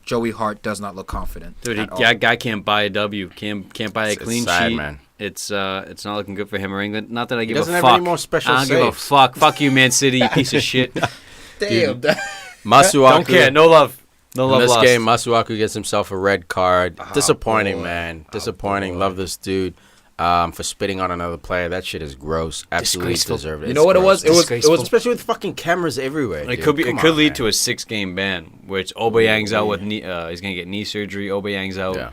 B: Joey Hart does not look confident.
D: Dude, guy can't buy a W. Can't buy a clean
C: sad,
D: sheet.
C: Man.
D: It's not looking good for him or England. Not that I give a fuck.
C: Doesn't have any more special
D: I don't give a
C: saves.
D: fuck. Fuck you, Man City, you piece of shit.
B: Damn.
C: Masuaku.
D: Don't care. No love. No love
C: In this
D: lost.
C: game, Masuaku gets himself a red card. Disappointing,
B: boy.
C: man. Disappointing. Love this dude for spitting on another player. That shit is gross. Absolutely
D: Disgraceful.
C: deserved it.
B: You know what it was? It was
C: especially with fucking cameras everywhere.
D: It
C: dude.
D: could lead to a 6-game ban, which Obayang's out with knee. He's gonna get knee surgery. Obayang's out.
C: Yeah.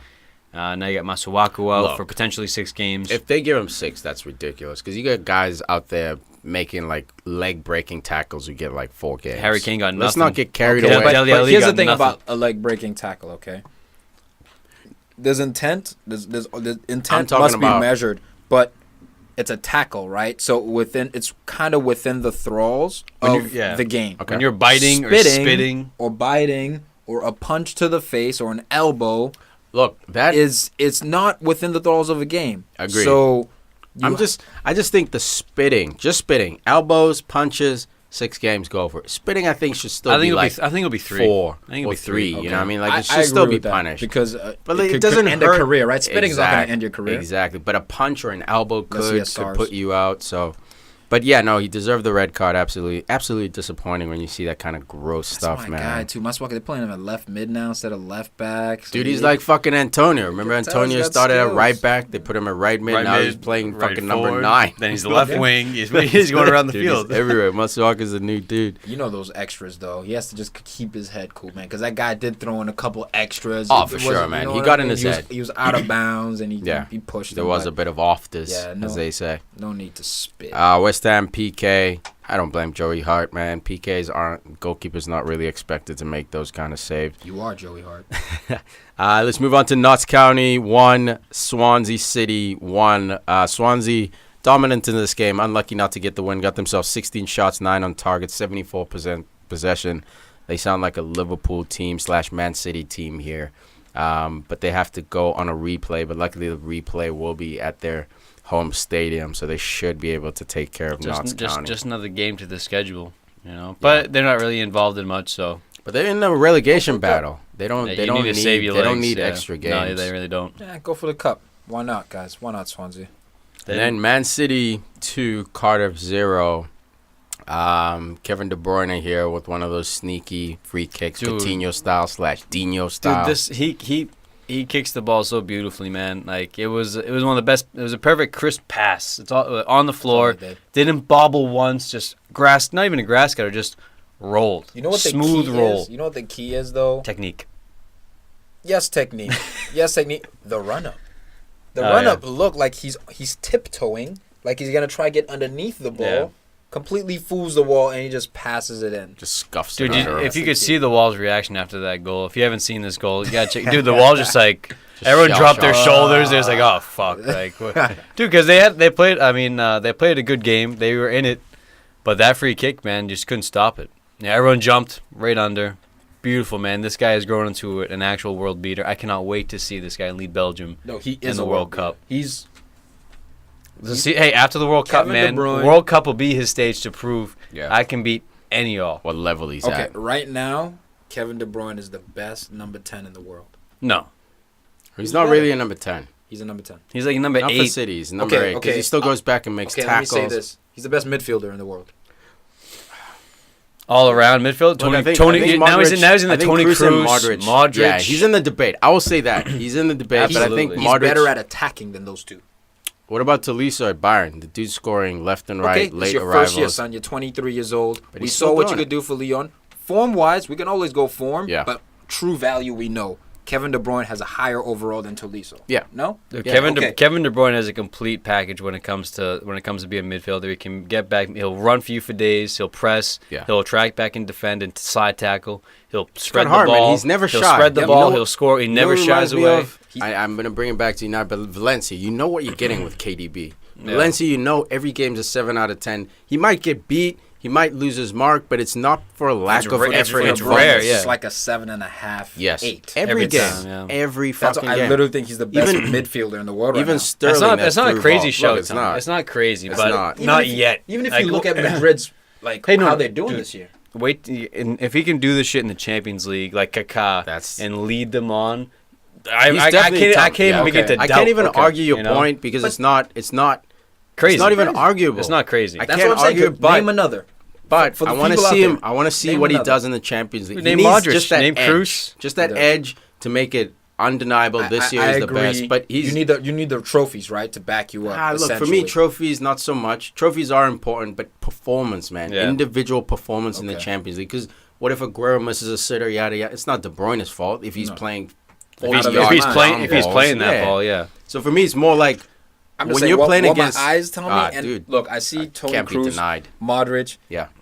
D: Now you got Masuaku out
C: Look,
D: for potentially 6 games.
C: If they give him 6, that's ridiculous. Because you got guys out there making like leg breaking tackles who get like 4 games.
D: Harry Kane got nothing.
C: Let's not get carried
D: Okay,
C: away.
B: But
D: Dele Alli
B: here's the
D: got
B: thing
D: nothing.
B: about a leg breaking tackle, okay? There's intent. There's intent
C: talking
B: must be
C: about-
B: measured, but it's a tackle, right? So it's kind of within the thralls of the game.
C: Okay.
D: When you're biting or spitting.
B: or biting or a punch to the face or an elbow
C: Look, that
B: it's not within the thralls of a game.
C: Agreed.
B: So
C: I just think the spitting, elbows, punches, 6 games, go for it. Spitting, I think should still be like
D: I think it'll be 3.
C: 4
D: I think it'll
C: or
D: be
C: 3.
D: three.
C: You know what I mean? Like it
B: I
C: should still
B: agree
C: be
B: with that
C: punished
B: because
C: but
B: it
C: it doesn't
B: end
C: hurt.
B: a career, right? Spitting is not going to end your career.
C: Exactly, but a punch or an elbow
B: Let's see a
C: could
B: SARS.
C: put you out. So, but yeah, no, he deserved the red card. Absolutely disappointing when you see that kind of gross stuff,
B: That's my
C: man.
B: guy too. Masuaku, they're playing him at left mid now instead of left back. So
C: Dude, he's like fucking Antonio. Remember
B: You can tell he's
C: Antonio
B: got
C: started at
B: skills.
C: right back. They put him at right mid. Now he's playing fucking number 9.
D: Then he's the left wing. He's going around the
C: Dude,
D: field.
C: he's everywhere. Masuaku's a new dude.
B: You know those extras though. He has to just keep his head cool, man. Because that guy did throw in a couple extras.
C: Oh,
B: It
C: for
B: wasn't-
C: sure, man.
B: you know
C: He
B: what
C: got
B: I
C: in
B: mean?
C: his head.
B: He was out of bounds and he
C: Yeah.
B: he pushed.
C: There
B: him,
C: was
B: but
C: a bit of off this,
B: Yeah, no.
C: as they say.
B: no need to spit.
C: West Ham PK. I don't blame Joey Hart, man. Goalkeepers not really expected to make those kind of saves.
B: You are Joey Hart.
C: Let's move on to Notts County 1, Swansea City 1. Swansea dominant in this game, unlucky not to get the win. Got themselves 16 shots, 9 on target, 74% possession. They sound like a Liverpool team / Man City team here. But they have to go on a replay. But luckily the replay will be at their home stadium, so they should be able to take care of Notts County.
D: Just another game to the schedule, you know. But they're not really involved in much, so.
C: But they're in a relegation battle. They don't.
D: Yeah,
C: they
D: you
C: don't
D: need to save your
C: They don't
D: legs,
C: need
D: yeah.
C: extra games.
D: No, they really don't.
B: Yeah, go for the cup. Why not, guys? Why not Swansea?
C: And then Man City 2, Cardiff 0. Kevin De Bruyne here with one of those sneaky free kicks,
D: Dude.
C: Coutinho style / Dino style.
D: Dude, he kicks the ball so beautifully, man. Like it was one of the best. It was a perfect crisp pass. It's all on the floor.
B: That's all he did.
D: Didn't bobble once. Just grass. Not even a grass cutter. Just rolled.
B: You know what the
D: smooth
B: key
D: roll.
B: is? You know what the key is though?
D: Technique.
B: Yes, technique. Yes, technique. The run up. The
D: Oh,
B: run up looked like he's tiptoeing, like he's gonna try to get underneath the ball.
D: Yeah.
B: Completely fools the wall and he just passes it in.
C: just scuffs
D: Dude,
C: it out.
D: if you could see the Wall's reaction after that goal, if you haven't seen this goal, you gotta check. Dude, the Wall just like everyone dropped their shoulders. They're just like, oh fuck, like, dude, because they played. I mean, they played a good game. They were in it, but that free kick, man, just couldn't stop it. Yeah, everyone jumped right under. Beautiful, man. This guy has grown into an actual world beater. I cannot wait to see this guy lead Belgium
B: No, he
D: in
B: is
D: the
B: a
D: World Cup.
B: He's
D: Hey, after the World Cup,
B: Kevin
D: man,
B: De Bruyne.
D: World Cup will be his stage to prove
C: Yeah.
D: I can beat any y'all.
C: what level he's
B: okay.
C: at.
B: Right now, Kevin De Bruyne is the best number 10 in the world.
D: No,
C: He's not really a number 10.
B: He's a number 10.
D: he's like number
C: Not for
D: 8.
C: City. He's number 8 because he still goes back and makes
B: Okay,
C: tackles.
B: let me say this: he's the best midfielder in the world.
D: All around midfield.
C: Look, I think
D: Now
C: Modric-
D: he's in the
C: I think
D: Tony
C: Kroos and
D: Kroos.
C: Modric. Yeah, he's in the debate. I will say that he's in the debate, but I think
D: Absolutely.
B: He's
C: Modric.
B: better at attacking than those two.
C: What about Tolisso at Bayern? The dude scoring left and right,
B: Okay,
C: late
B: it's your
C: arrivals.
B: first year, son. You're 23 years old.
C: But
B: We
C: he's
B: saw
C: still
B: what you
C: doing
B: could
C: it.
B: do for Lyon. Form-wise, we can always go form.
C: Yeah.
B: But true value, we know. Kevin De Bruyne has a higher overall than Tolisso.
C: Yeah.
B: No?
D: Dude,
B: Yeah,
D: Kevin
B: okay.
D: Kevin De Bruyne has a complete package when it comes to be a midfielder. He can get back. He'll run for you for days. He'll press.
C: Yeah.
D: He'll track back and defend and side tackle. He'll spread the
C: hard, man.
D: ball.
C: He's never
D: he'll
C: shy.
D: spread the
C: You
D: ball.
C: know-
D: He'll score. He
C: You know
D: never
C: what reminds
D: shies
C: me
D: away.
C: of? I'm going to bring it back to you now, but Valencia, you know what you're getting with KDB.
D: Yeah.
C: Valencia, you know every game's a 7 out of 10. He might get beat. He might lose his mark, but it's not for a lack of
D: it's
C: effort.
D: it's
C: and
D: rare,
C: focus.
D: yeah.
B: It's like a 7.5,
C: Yes.
B: 8.
C: Every game.
D: time, yeah.
C: Every
B: That's
C: fucking
B: I
C: game.
B: literally think he's the best
C: Even-
B: midfielder in the world right
C: Even
B: now.
C: Sterling.
D: That's not a
C: through
D: crazy
C: ball.
D: show.
C: Look, it's not.
D: It's not crazy,
C: It's
D: but
C: not.
B: Even
D: not
B: if you-
D: yet.
B: Even if
D: Like,
B: you look at Madrid's, like,
D: Hey, no,
B: how they're doing
D: dude.
B: this year.
D: And if he can do this shit in the Champions League, like Kaká, and lead them on, I can't even begin to doubt.
C: I can't even argue your point because it's not
D: crazy.
C: It's not even arguable.
D: It's not crazy.
C: I can't argue.
B: Name another.
C: But I want to see him. I want to see what he does in the Champions League.
D: Name Modric. Name Kroos.
C: Just that edge to make it undeniable. This year is the best. But you
B: need the trophies, right, to back you up.
C: Look, for me, trophies not so much. Trophies are important, but performance, man, individual performance in the Champions League. Because what if Aguero misses a sitter? Yada yada. It's not De Bruyne's fault if he's playing.
D: If he's playing that ball, yeah.
C: So for me, it's more like. When you're playing against,
B: my eyes tell me, and
C: dude,
B: look, I see Toni
C: can't
B: Kroos,
C: be denied.
B: Modric,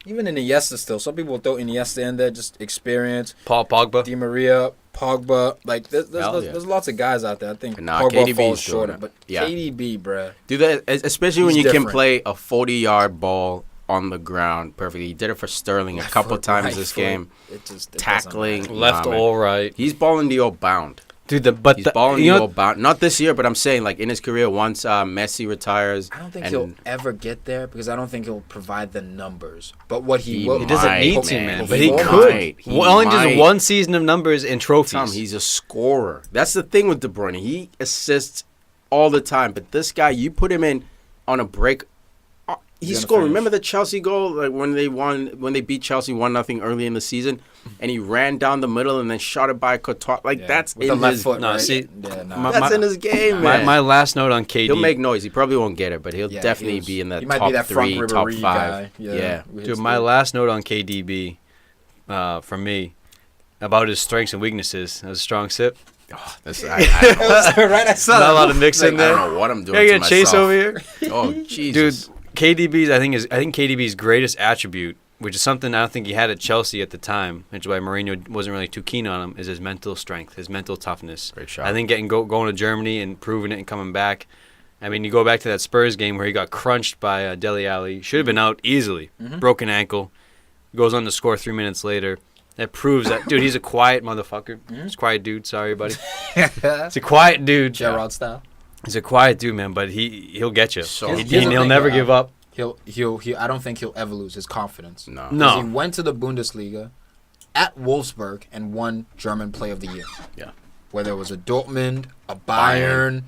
B: even Iniesta still. Some people throw Iniesta in there, just experience.
D: Paul Pogba,
B: Di Maria, Pogba. Like there's lots of guys out there. I think Pogba falls short, but KDB, bruh.
C: Do that, especially when you can play a 40-yard ball on the ground perfectly. He did it for Sterling a couple times this game. Tackling
D: left or right.
C: He's balling the old bound.
D: Dude, he's
C: balling the old bound. Not this year, but I'm saying like in his career, once Messi retires.
B: I don't think he'll ever get there because I don't think he'll provide the numbers. But what he
D: doesn't need to, man. But he could. Only just one season of numbers and trophies.
C: Tom, he's a scorer. That's the thing with De Bruyne. He assists all the time. But this guy, you put him in on a break. He scored. Remember the Chelsea goal, like when they beat Chelsea 1-0 early in the season, and he ran down the middle and then shot it by Courtois. Like that's
B: with
C: in
B: the
C: his
B: left foot.
C: That's in his game, man.
D: My last note on KD.
C: He'll make noise. He probably won't get it, but he'll definitely be in the top 3, top 5.
B: Guy.
D: Dude, my last note on KDB, for me, about his strengths and weaknesses. That was a strong sip.
C: Oh, that's I don't know.
B: Right, I saw
D: not a lot of mix in there.
C: I don't know what I'm doing.
D: Can I get a chase over here?
C: Oh, Jesus.
D: Dude. KDB's I think KDB's greatest attribute, which is something I don't think he had at Chelsea at the time, which is why Mourinho wasn't really too keen on him, is his mental strength, his mental toughness.
C: Great shot.
D: I think going to Germany and proving it and coming back. I mean, you go back to that Spurs game where he got crunched by Dele Alli. Should have been out easily. Broken ankle. Goes on to score 3 minutes later. That proves that, dude, he's a quiet motherfucker. He's a quiet dude. Sorry, buddy. He's a quiet dude.
B: Gerrard style.
D: He's a quiet dude, man, but he'll get you. He'll never give up.
B: I don't think he'll ever lose his confidence.
C: No.
B: He went to the Bundesliga at Wolfsburg and won German Player of the Year.
C: Yeah.
B: Whether it was a Dortmund, a Bayern,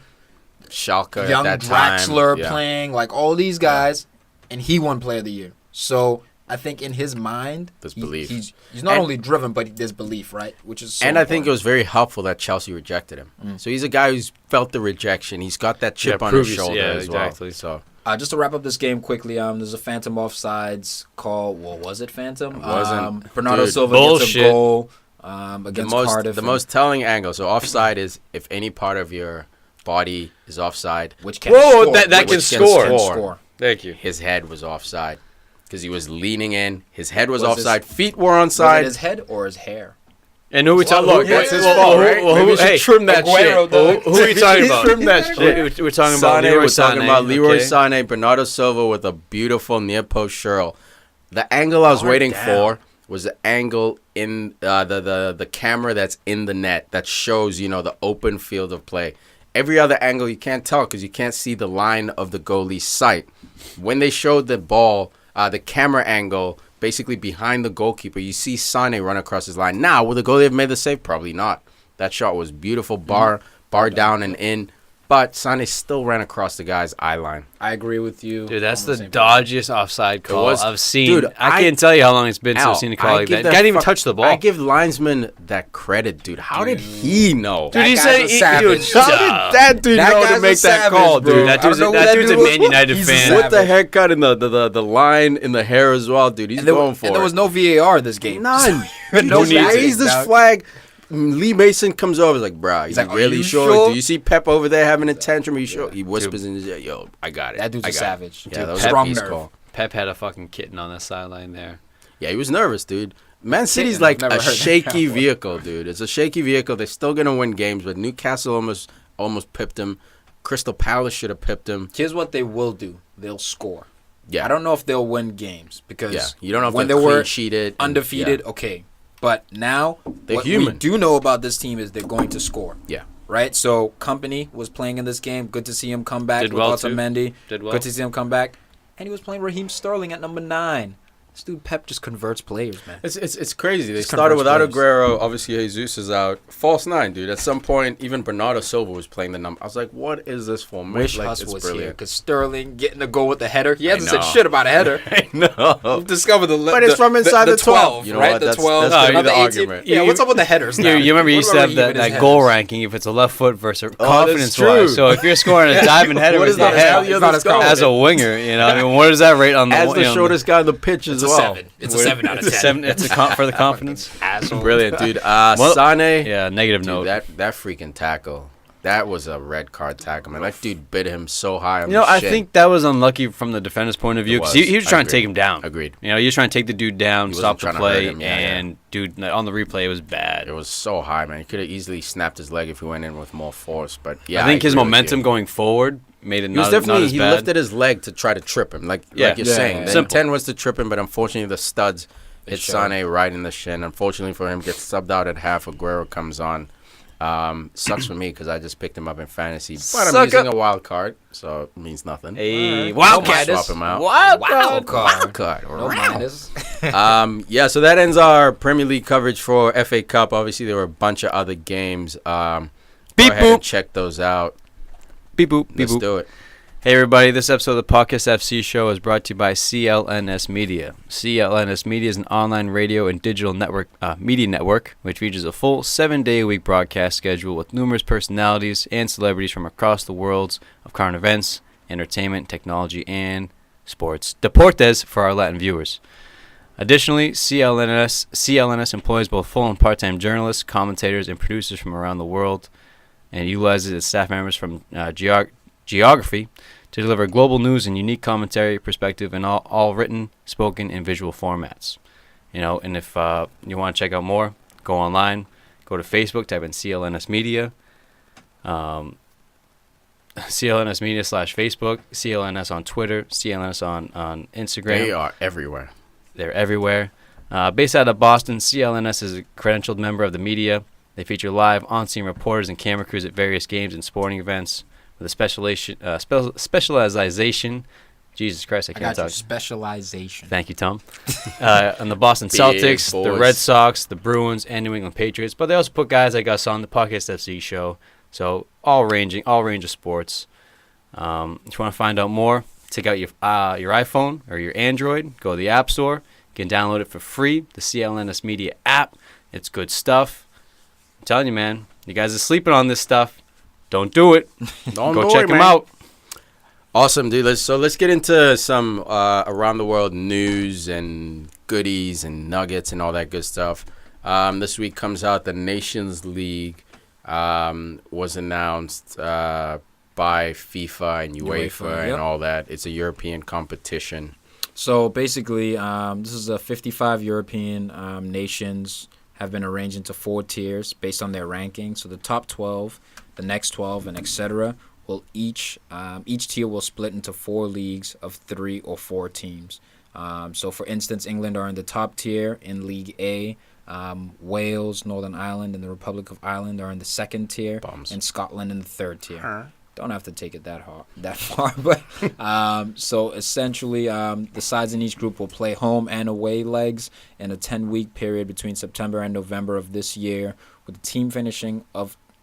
C: Schalke,
B: young
C: at that time.
B: Draxler playing, like all these guys, and he won Player of the Year. So I think in his mind,
C: there's belief.
B: He's not only driven, but there's belief, right? Which is so
C: and
B: important.
C: I think it was very helpful that Chelsea rejected him. So he's a guy who's felt the rejection. He's got that chip on his shoulder as
D: exactly.
C: well. So.
B: Just to wrap up this game quickly, there's a phantom offsides call. Well, was it phantom?
C: It wasn't.
B: Bernardo Silva gets a goal against Cardiff.
C: The most telling angle. So offside is if any part of your body is offside.
B: Which can score.
D: That can score. Thank you.
C: His head was offside because he was leaning in. His head was offside. Feet were onside.
B: Was it his head or his hair?
D: And who we talking
C: about? That's his fault, right? Maybe we should trim that shit.
D: Who are you talking about?
C: Trim that shit.
D: We're talking about Leroy Sané.
C: We're talking about Leroy Sané, Bernardo Silva with a beautiful near post shirl. The angle I was waiting for was the angle in the camera that's in the net that shows the open field of play. Every other angle you can't tell because you can't see the line of the goalie's sight. When they showed the ball, the camera angle. Basically behind the goalkeeper, you see Sané run across his line. Now, would the goalie have made the save? Probably not. That shot was beautiful, bar down and in. But Sané still ran across the guy's eye line.
B: I agree with you.
D: Dude, that's the dodgiest offside call I've seen.
C: Dude,
D: I can't tell you how long it's been since I've seen a call like that. Guy didn't even touch the ball.
C: I give linesman that credit, dude. How did he know?
D: Dude,
B: how did
C: that dude know to make that call, dude?
D: That dude's a Man United fan.
C: With the haircut and the line in the hair as well, dude. He's going for it.
B: And there was no VAR this game.
C: None.
B: No
C: he raised this flag. Lee Mason comes over. He's like, "Bruh, he's like, really sure? Do you see Pep over there having a tantrum? Are you sure?" He whispers in his ear, "Yo, I got it."
B: That dude's a savage.
C: Yeah, that was
B: strong
C: a
B: nerve.
D: Pep had a fucking kitten on the sideline there.
C: Yeah, he was nervous, dude. Man City's like a shaky vehicle, dude. It's a shaky vehicle. They're still gonna win games, but Newcastle almost pipped him. Crystal Palace should have pipped him.
B: Here's what they will do: they'll score.
C: Yeah,
B: I don't know if they'll win games because
C: you don't know if
B: when
C: they
B: were
C: cheated,
B: undefeated. Okay. But now, what
C: human.
B: we do know about this team is they're going to score.
C: Yeah.
B: Right? So, Company was playing in this game. Good to see him come back.
D: Did well, too.
B: Otamendi.
D: Did well.
B: Good to see him come back. And he was playing Raheem Sterling at number 9. This dude Pep just converts players, man.
C: It's crazy. They
B: Just
C: started
B: converts
C: without
B: players.
C: Aguero. Obviously, Jesus is out. False 9, dude. At some point, even Bernardo Silva was playing the number. I was like, what is this for?
B: Wish
C: Like,
B: Huss
C: it's
B: was here
C: brilliant.
B: because Sterling getting a goal with the header. He hasn't said
C: know.
B: shit about a header.
D: No.
B: We've discovered
C: But it's from inside the 12.
B: You know right?
C: What?
B: The
C: That's
B: 12.
C: gonna be
B: not
C: the
B: 18.
C: argument.
B: Yeah, what's up with the headers now?
D: You remember you
B: What
D: used to
B: about
D: have
B: Raheem and
D: that
B: his
D: goal
B: headers?
D: ranking if it's a left foot versus
C: that's
D: confidence
C: true.
D: wise. So if you're scoring a diving header
C: What
D: with
C: is
D: the
C: that?
D: head
C: It's not as confident.
D: as a winger, you know, I mean, what does that rate on the
C: As the
D: you know,
C: shortest guy on the pitch as
B: It's a
C: well.
B: 7. It's a 7 out of 10.
D: It's a 7. It's for the confidence.
B: Asshole.
C: Brilliant, dude.
D: Well,
C: Sane.
D: Yeah, negative
C: Dude,
D: note.
C: that freaking tackle. That was a red card tackle, man. That dude bit him so high on
D: You know,
C: the
D: I
C: shin.
D: think that was unlucky from the defender's point of view because he was
C: I
D: trying to
C: agree.
D: take him down.
C: Agreed.
D: You know, he was trying to take the dude down,
C: He
D: stop
C: wasn't
D: the
C: trying to hurt
D: play,
C: him, yeah,
D: and dude, on the replay, it was bad.
C: It was so high, man. He could have easily snapped his leg if he went in with more force. But yeah,
D: I think his
C: agree with
D: momentum
C: you.
D: going forward made it
C: He was
D: not
C: definitely
D: as
C: he
D: bad.
C: lifted his leg to try to trip him, like
D: Yeah.
C: you're
B: Yeah,
C: saying.
B: yeah,
C: The
D: simple.
C: intent was to trip him, but unfortunately the studs hit
B: showed.
C: Sane right in the shin. Unfortunately for him, gets subbed out at half. Aguero comes on. Sucks for me because I just picked him up in fantasy, but I'm
D: Sucker.
C: using a wild card, so it means nothing.
D: Hey,
B: Alright.
D: Wildcat.
B: No
C: Swap him out.
D: Wild
B: Wild card.
C: Wild card.
B: No
C: Wow.
B: minus.
C: Yeah, so that ends our Premier League coverage for FA Cup. Obviously, there were a bunch of other games.
D: Beep
C: Go ahead and
D: boop.
C: check those out.
D: Beep boop. Beep
C: Let's
D: boop.
C: do it.
D: Hey everybody, this episode of the Podcast FC show is brought to you by CLNS Media. CLNS Media is an online radio and digital network, media network, which features a full 7-day-a-week broadcast schedule with numerous personalities and celebrities from across the worlds of current events, entertainment, technology, and sports. Deportes for our Latin viewers. Additionally, CLNS employs both full and part-time journalists, commentators, and producers from around the world, and utilizes its staff members from geography to deliver global news and unique commentary, perspective, in all written, spoken, and visual formats. You know, and if you want to check out more, go online, go to Facebook, type in CLNS Media, CLNS Media /Facebook, CLNS on Twitter, CLNS on Instagram.
C: They are everywhere.
D: They're everywhere. Based out of Boston, CLNS is a credentialed member of the media. They feature live on-scene reporters and camera crews at various games and sporting events with a specialization. Jesus Christ, I
B: I
D: can't
B: got you.
D: talk.
B: Specialization.
D: Thank you, Tom. On the Boston
C: Big
D: Celtics, the
C: boys.
D: Red Sox, the Bruins, and New England Patriots. But they also put guys like us on the Podcast FC show. So all range of sports. If you want to find out more, take out your iPhone or your Android. Go to the App Store. You can download it for free. The CLNS Media app. It's good stuff. I'm telling you, man. You guys are sleeping on this stuff. Don't do it.
C: Don't
D: Go
C: do
D: check
C: it,
D: them
C: man.
D: out.
C: Awesome, dude. Let's get into some around the world news and goodies and nuggets and all that good stuff. This week comes out the Nations League was announced by FIFA and UEFA and
B: yep.
C: all that. It's a European competition.
B: So basically, this is a 55 European nations have been arranged into 4 tiers based on their ranking. So the top 12, the next 12, and etc. will each tier will split into 4 leagues of 3 or 4 teams. So for instance, England are in the top tier in League A. Wales, Northern Ireland, and the Republic of Ireland are in the 2nd tier,
C: Bums.
B: and Scotland in the 3rd tier. Don't have to take it that far, but so essentially, the sides in each group will play home and away legs in a 10-week period between September and November of this year, with the team finishing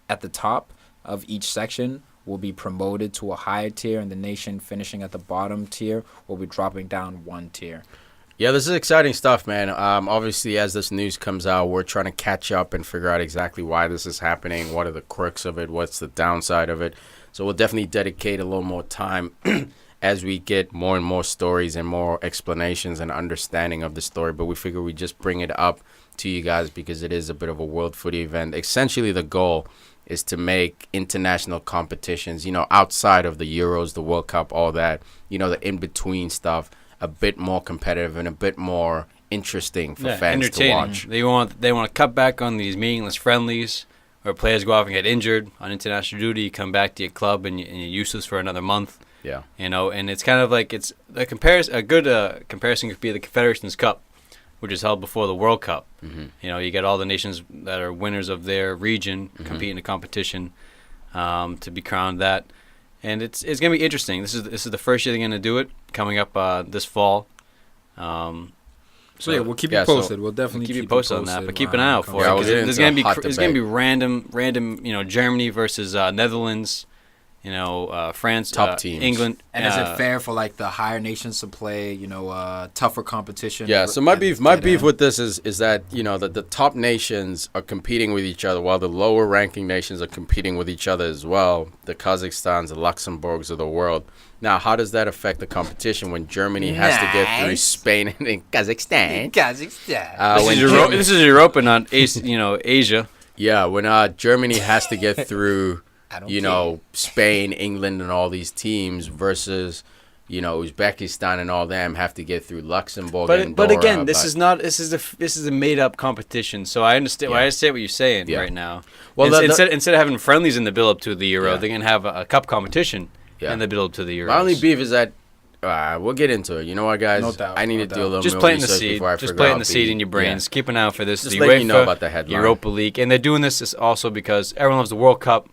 B: at the top of each section will be promoted to a higher tier, and the nation finishing at the bottom tier will be dropping down 1 tier.
C: Yeah, this is exciting stuff, man. Obviously, as this news comes out, we're trying to catch up and figure out exactly why this is happening, what are the quirks of it, what's the downside of it. So we'll definitely dedicate a little more time as we get more and more stories and more explanations and understanding of the story. But we figure we just bring it up to you guys because it is a bit of a world footy event. Essentially, the goal is to make international competitions, outside of the Euros, the World Cup, all that, the in-between stuff, a bit more competitive and a bit more interesting for fans to watch.
D: They want to cut back on these meaningless friendlies where players go off and get injured on international duty. You come back to your club and you're useless for another month.
C: Yeah.
D: And it's kind of like it's a good comparison could be the Confederations Cup, which is held before the World Cup.
C: Mm-hmm.
D: You get all the nations that are winners of their region compete in a competition to be crowned that. And it's going to be interesting. This is the first year they're going to do it, coming up this fall.
B: So yeah, we'll keep you
C: Yeah, so
B: posted. We'll definitely
D: keep you posted on that, but keep an eye out for
C: Yeah,
D: it.
C: we'll
D: 'Cause
C: get
D: there's
C: into
D: gonna be
C: a hot
D: it's gonna be
C: debate.
D: random. Germany versus Netherlands. France,
C: Top teams.
D: England.
B: And is it fair for like the higher nations to play, tougher competition?
C: Yeah, so my
B: and
C: beef
B: get in?
C: with this is that the top nations are competing with each other while the lower ranking nations are competing with each other as well. The Kazakhstans, the Luxembourgs of the world. Now, how does that affect the competition when Germany has to get through Spain and Kazakhstan?
D: This is Europe and not Asia.
C: Yeah, when Germany has to get through
B: I don't care.
C: Spain, England, and all these teams versus Uzbekistan and all them have to get through Luxembourg. and
D: But
C: Andorra,
D: again, this is a made up competition. So I understand.
C: Yeah.
D: I understand what you're saying
C: Yeah.
D: right now.
C: Well,
D: Instead of having friendlies in the build up to the Euro,
C: Yeah.
D: they're gonna have a cup competition
C: Yeah.
D: in the build up to the Euro.
C: My only beef is that we'll get into it. You know what, guys?
B: No doubt,
C: I need
B: no
C: to do a
B: doubt.
C: little
D: Just
C: more
D: planting the
C: research
D: seed.
C: before I
D: Just
C: figure
D: planting
C: out
D: the seed in your brains. Keep an eye out for this.
C: Just
D: the
C: letting you know
D: UEFA,
C: about the headline.
D: Europa League, and they're doing this is also because everyone loves the World Cup.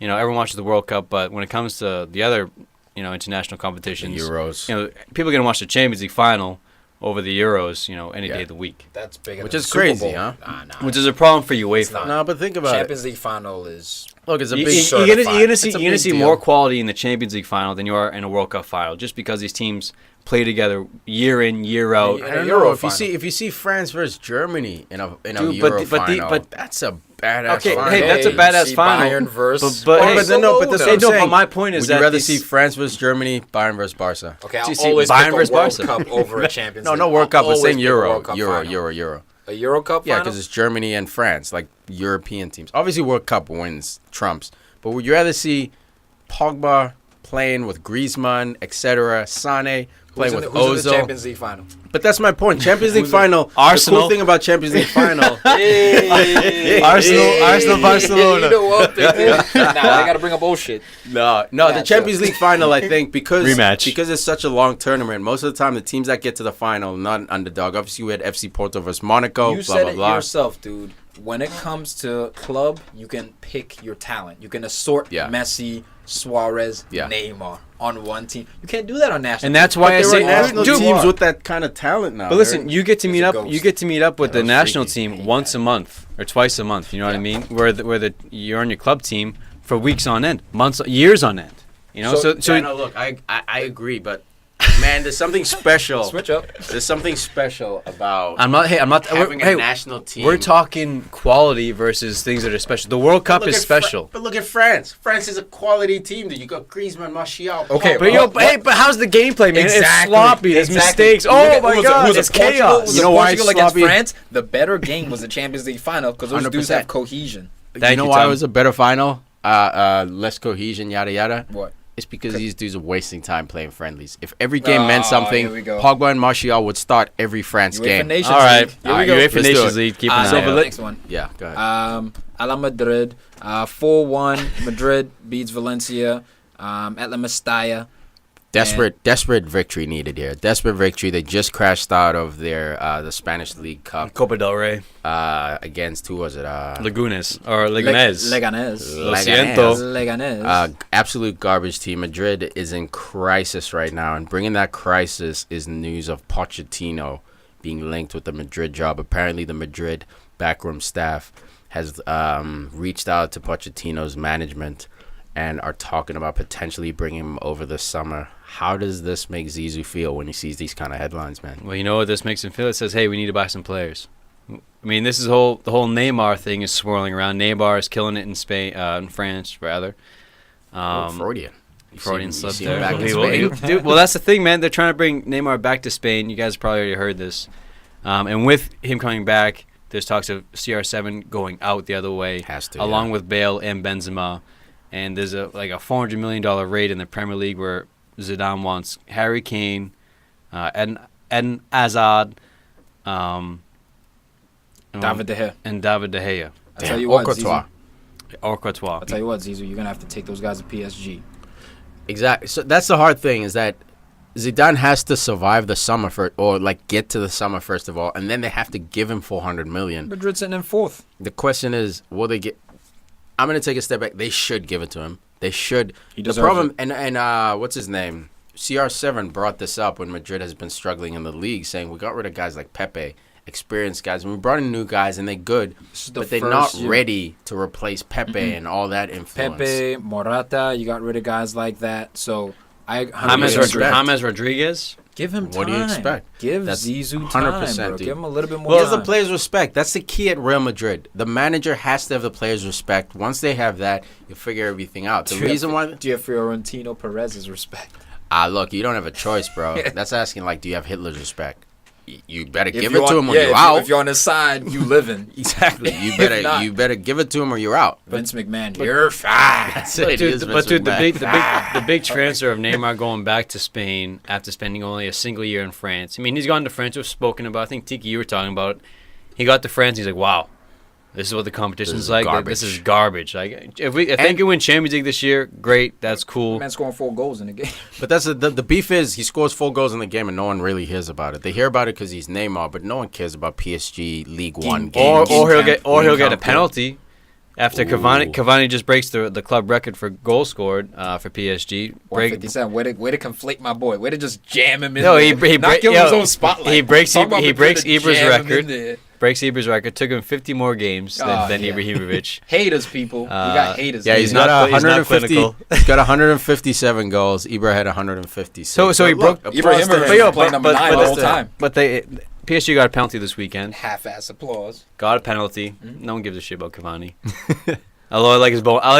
D: Everyone watches the World Cup, but when it comes to the other, international competitions,
C: Euros.
D: people are gonna watch the Champions League final over the Euros, any
C: Yeah.
D: day of the week,
B: That's bigger.
C: Which
B: than
C: is
B: the Super
C: crazy,
B: Bowl.
C: huh?
B: Nah.
D: which is a problem for
B: It's
D: UEFA.
B: not.
C: No, but think about
B: Champions League final is
C: it. Look, it's a
D: You-
C: big.
D: you-
B: certified.
D: You're gonna
C: It's a
D: see you're gonna
C: big
D: see
C: deal.
D: more quality in the Champions League final than you are in a World Cup final, just because these teams play together year in year out.
B: Yeah.
C: I
B: in a
C: don't
B: Euro
C: know
B: final.
C: if you see France versus Germany in a
D: Dude,
C: Euro
D: but
C: final, that's a badass
D: Okay,
C: final.
D: hey, that's a badass
B: see
D: final.
B: Bayern versus
D: But-
C: But then no, but that's
D: Hey,
C: what I'm
D: no, but
C: saying.
D: my point is
C: Would
D: that
C: you rather
D: these-
C: see France versus Germany, Bayern versus Barca?
B: Okay, I'll
D: you see
B: always
D: Bayern
B: pick a
D: versus
B: World
D: Barca.
B: Cup over a Champions
C: No,
B: League.
C: no World
B: I'll
C: Cup. We're
B: always
C: saying
B: pick a World Cup final.
C: Euro.
B: A Euro Cup
C: Yeah,
B: final?
C: because it's Germany and France, like European teams. Obviously, World Cup wins trumps. But would you rather see Pogba playing with Griezmann, etc., Sané playing with
B: who's in the
C: Ozil?
B: Champions League final?
C: But that's my point. Champions League final.
D: Arsenal.
C: The cool thing about Champions League final.
D: Arsenal, Barcelona.
B: You know what? Nah, they gotta bring up old shit.
C: No,
B: Yeah,
C: the Champions League final, I think, because
D: Rematch.
C: because it's such a long tournament, most of the time the teams that get to the final, not an underdog. Obviously, we had FC Porto versus Monaco,
B: You
C: blah,
B: said
C: blah,
B: it
C: blah.
B: yourself, dude. When it comes to club, you can pick your talent. You can assort
C: Yeah.
B: Messi, Suarez,
C: Yeah.
B: Neymar on one team. You can't do that on national.
D: And that's
B: team.
D: why I
C: There
D: say
C: are national
D: dude,
C: teams with that kind of talent now.
D: But listen, you get to meet
B: He's a
D: up.
B: ghost.
D: You get to meet up with
C: Yeah,
D: the
C: that was
D: national
C: freaky.
D: team once a month or twice a month. You know what I mean? Where you're on your club team for weeks on end, months, years on end. So
C: yeah, no, look, I agree, but man, there's something special.
B: Switch up.
C: There's something special about
D: I'm not
C: having a
D: hey,
C: national team.
D: we're talking quality versus things that are special. The World Cup
C: Look
D: is
C: at
D: special.
C: but look at France. France is a quality team. Dude. You got Griezmann, Martial.
B: Okay,
C: Pogba.
D: But how's the gameplay, man? It's
B: Exactly.
D: sloppy. There's
B: Exactly.
D: mistakes.
B: Look
D: Oh
B: at-
D: my
B: who was it?
D: God,
B: Who was it?
D: it's
B: Portugal?
D: chaos.
B: Was
C: You
B: it
C: know why
B: Portugal
C: it's
B: against
C: sloppy?
B: France? The better game was the Champions League final because those dudes
C: 100%.
B: have cohesion.
D: Thank
C: you know
D: you,
C: why
D: Tom.
C: it was a better final? Less cohesion, yada yada.
B: What?
C: It's because these dudes are wasting time playing friendlies. If every game meant
B: Oh,
C: something,
B: here we go.
C: Pogba and Martial would start every France
B: UEFA
C: game.
B: Nations
D: All right,
B: League. Here we go.
D: UEFA
C: Let's do
D: Nations
C: it.
D: League. Keep an
B: So
D: eye
B: the
D: out.
B: next one.
C: Yeah, go ahead.
B: Ala Madrid, 4-1. Madrid beats Valencia. At La Mestalla.
C: Desperate victory needed here. Desperate victory. They just crashed out of their the Spanish League Cup
D: Copa del Rey.
C: against who was it?
D: Lagunes or Leganés.
B: Leganés.
D: Lo siento.
B: Leganés.
C: Absolute garbage team. Madrid is in crisis right now, and bringing that crisis is news of Pochettino being linked with the Madrid job. Apparently, the Madrid backroom staff has reached out to Pochettino's management and are talking about potentially bringing him over this summer. How does this make Zizou feel when he sees these kind of headlines, man?
D: Well, you know what this makes him feel? It says, hey, we need to buy some players. I mean, this is the whole Neymar thing is swirling around. Neymar is killing it in Spain, in France, rather.
C: Freudian.
D: Freudian slip
C: see him
D: there.
C: back in
D: Well,
C: Spain?
D: dude, well, that's the thing, man. They're trying to bring Neymar back to Spain. You guys probably already heard this. And with him coming back, there's talks of CR7 going out the other way,
C: Has to,
D: along
C: yeah.
D: with Bale and Benzema. And there's a $400 million raid in the Premier League where Zidane wants Harry Kane, Eden Hazard,
B: David De Gea.
D: and David De Gea.
B: I'll tell you what,
C: Courtois.
B: Zizou.
D: Or Courtois.
B: I'll tell you what, Zizou. You're gonna have to take those guys to PSG.
C: Exactly. So that's the hard thing is that Zidane has to survive the summer first, or get to the summer first of all, and then they have to give him 400 million.
B: Madrid sitting in fourth.
C: The question is, will they get? I'm gonna take a step back. They should give it to him. They should.
B: He
C: The
B: deserves
C: problem, and what's his name? CR7 brought this up when Madrid has been struggling in the league, saying we got rid of guys like Pepe, experienced guys, and we brought in new guys, and they're good, but they're not ready to replace Pepe and all that influence.
B: Pepe, Morata, you got rid of guys like that. So
D: James Rodriguez.
B: Give him time.
C: What do you expect?
B: Give Zizou time, 100%, bro. Give him a little bit more
C: He has
B: time.
C: the players' respect. That's the key at Real Madrid. The manager has to have the players' respect. Once they have that, you figure everything out. The reason why...
B: Do you have Fiorentino Perez's respect?
C: Look, you don't have a choice, bro. That's asking, like, do you have Hitler's respect? You better give it to him or you're out.
B: If you're on his side, you living.
C: Exactly. You better give it to him or you're out.
B: Vince McMahon, you're fine.
D: The big transfer of Neymar going back to Spain after spending only a single year in France. I mean, he's gone to France. We've spoken about. I think Tiki, you were talking about it. He got to France. He's like, wow. This is what the competition's like. This is garbage. Like, if they can win Champions League this year, great. That's cool.
B: Man scoring 4 goals in the game.
C: But that's the beef is he scores 4 goals in the game and no one really hears about it. They hear about it because he's Neymar, but no one cares about PSG League One games.
D: Or he'll get a penalty after Cavani just breaks the club record for goals scored for PSG.
B: 157. Way to conflate my boy. Way to just jam him in.
D: No,
B: there. Not give him his own spotlight.
D: He breaks Ibra's record. Breaks Ibra's record. Took him 50 more games than Ibrahimovic.
B: Haters, people. We got haters.
C: Yeah, he's got 150. He's got 157 goals. Ibra had 156.
D: So he broke.
B: Ibrahimovic playing number 9 the whole time.
D: But PSG got a penalty this weekend.
B: Half-ass applause.
D: Got a penalty. No one gives a shit about Cavani. Although I like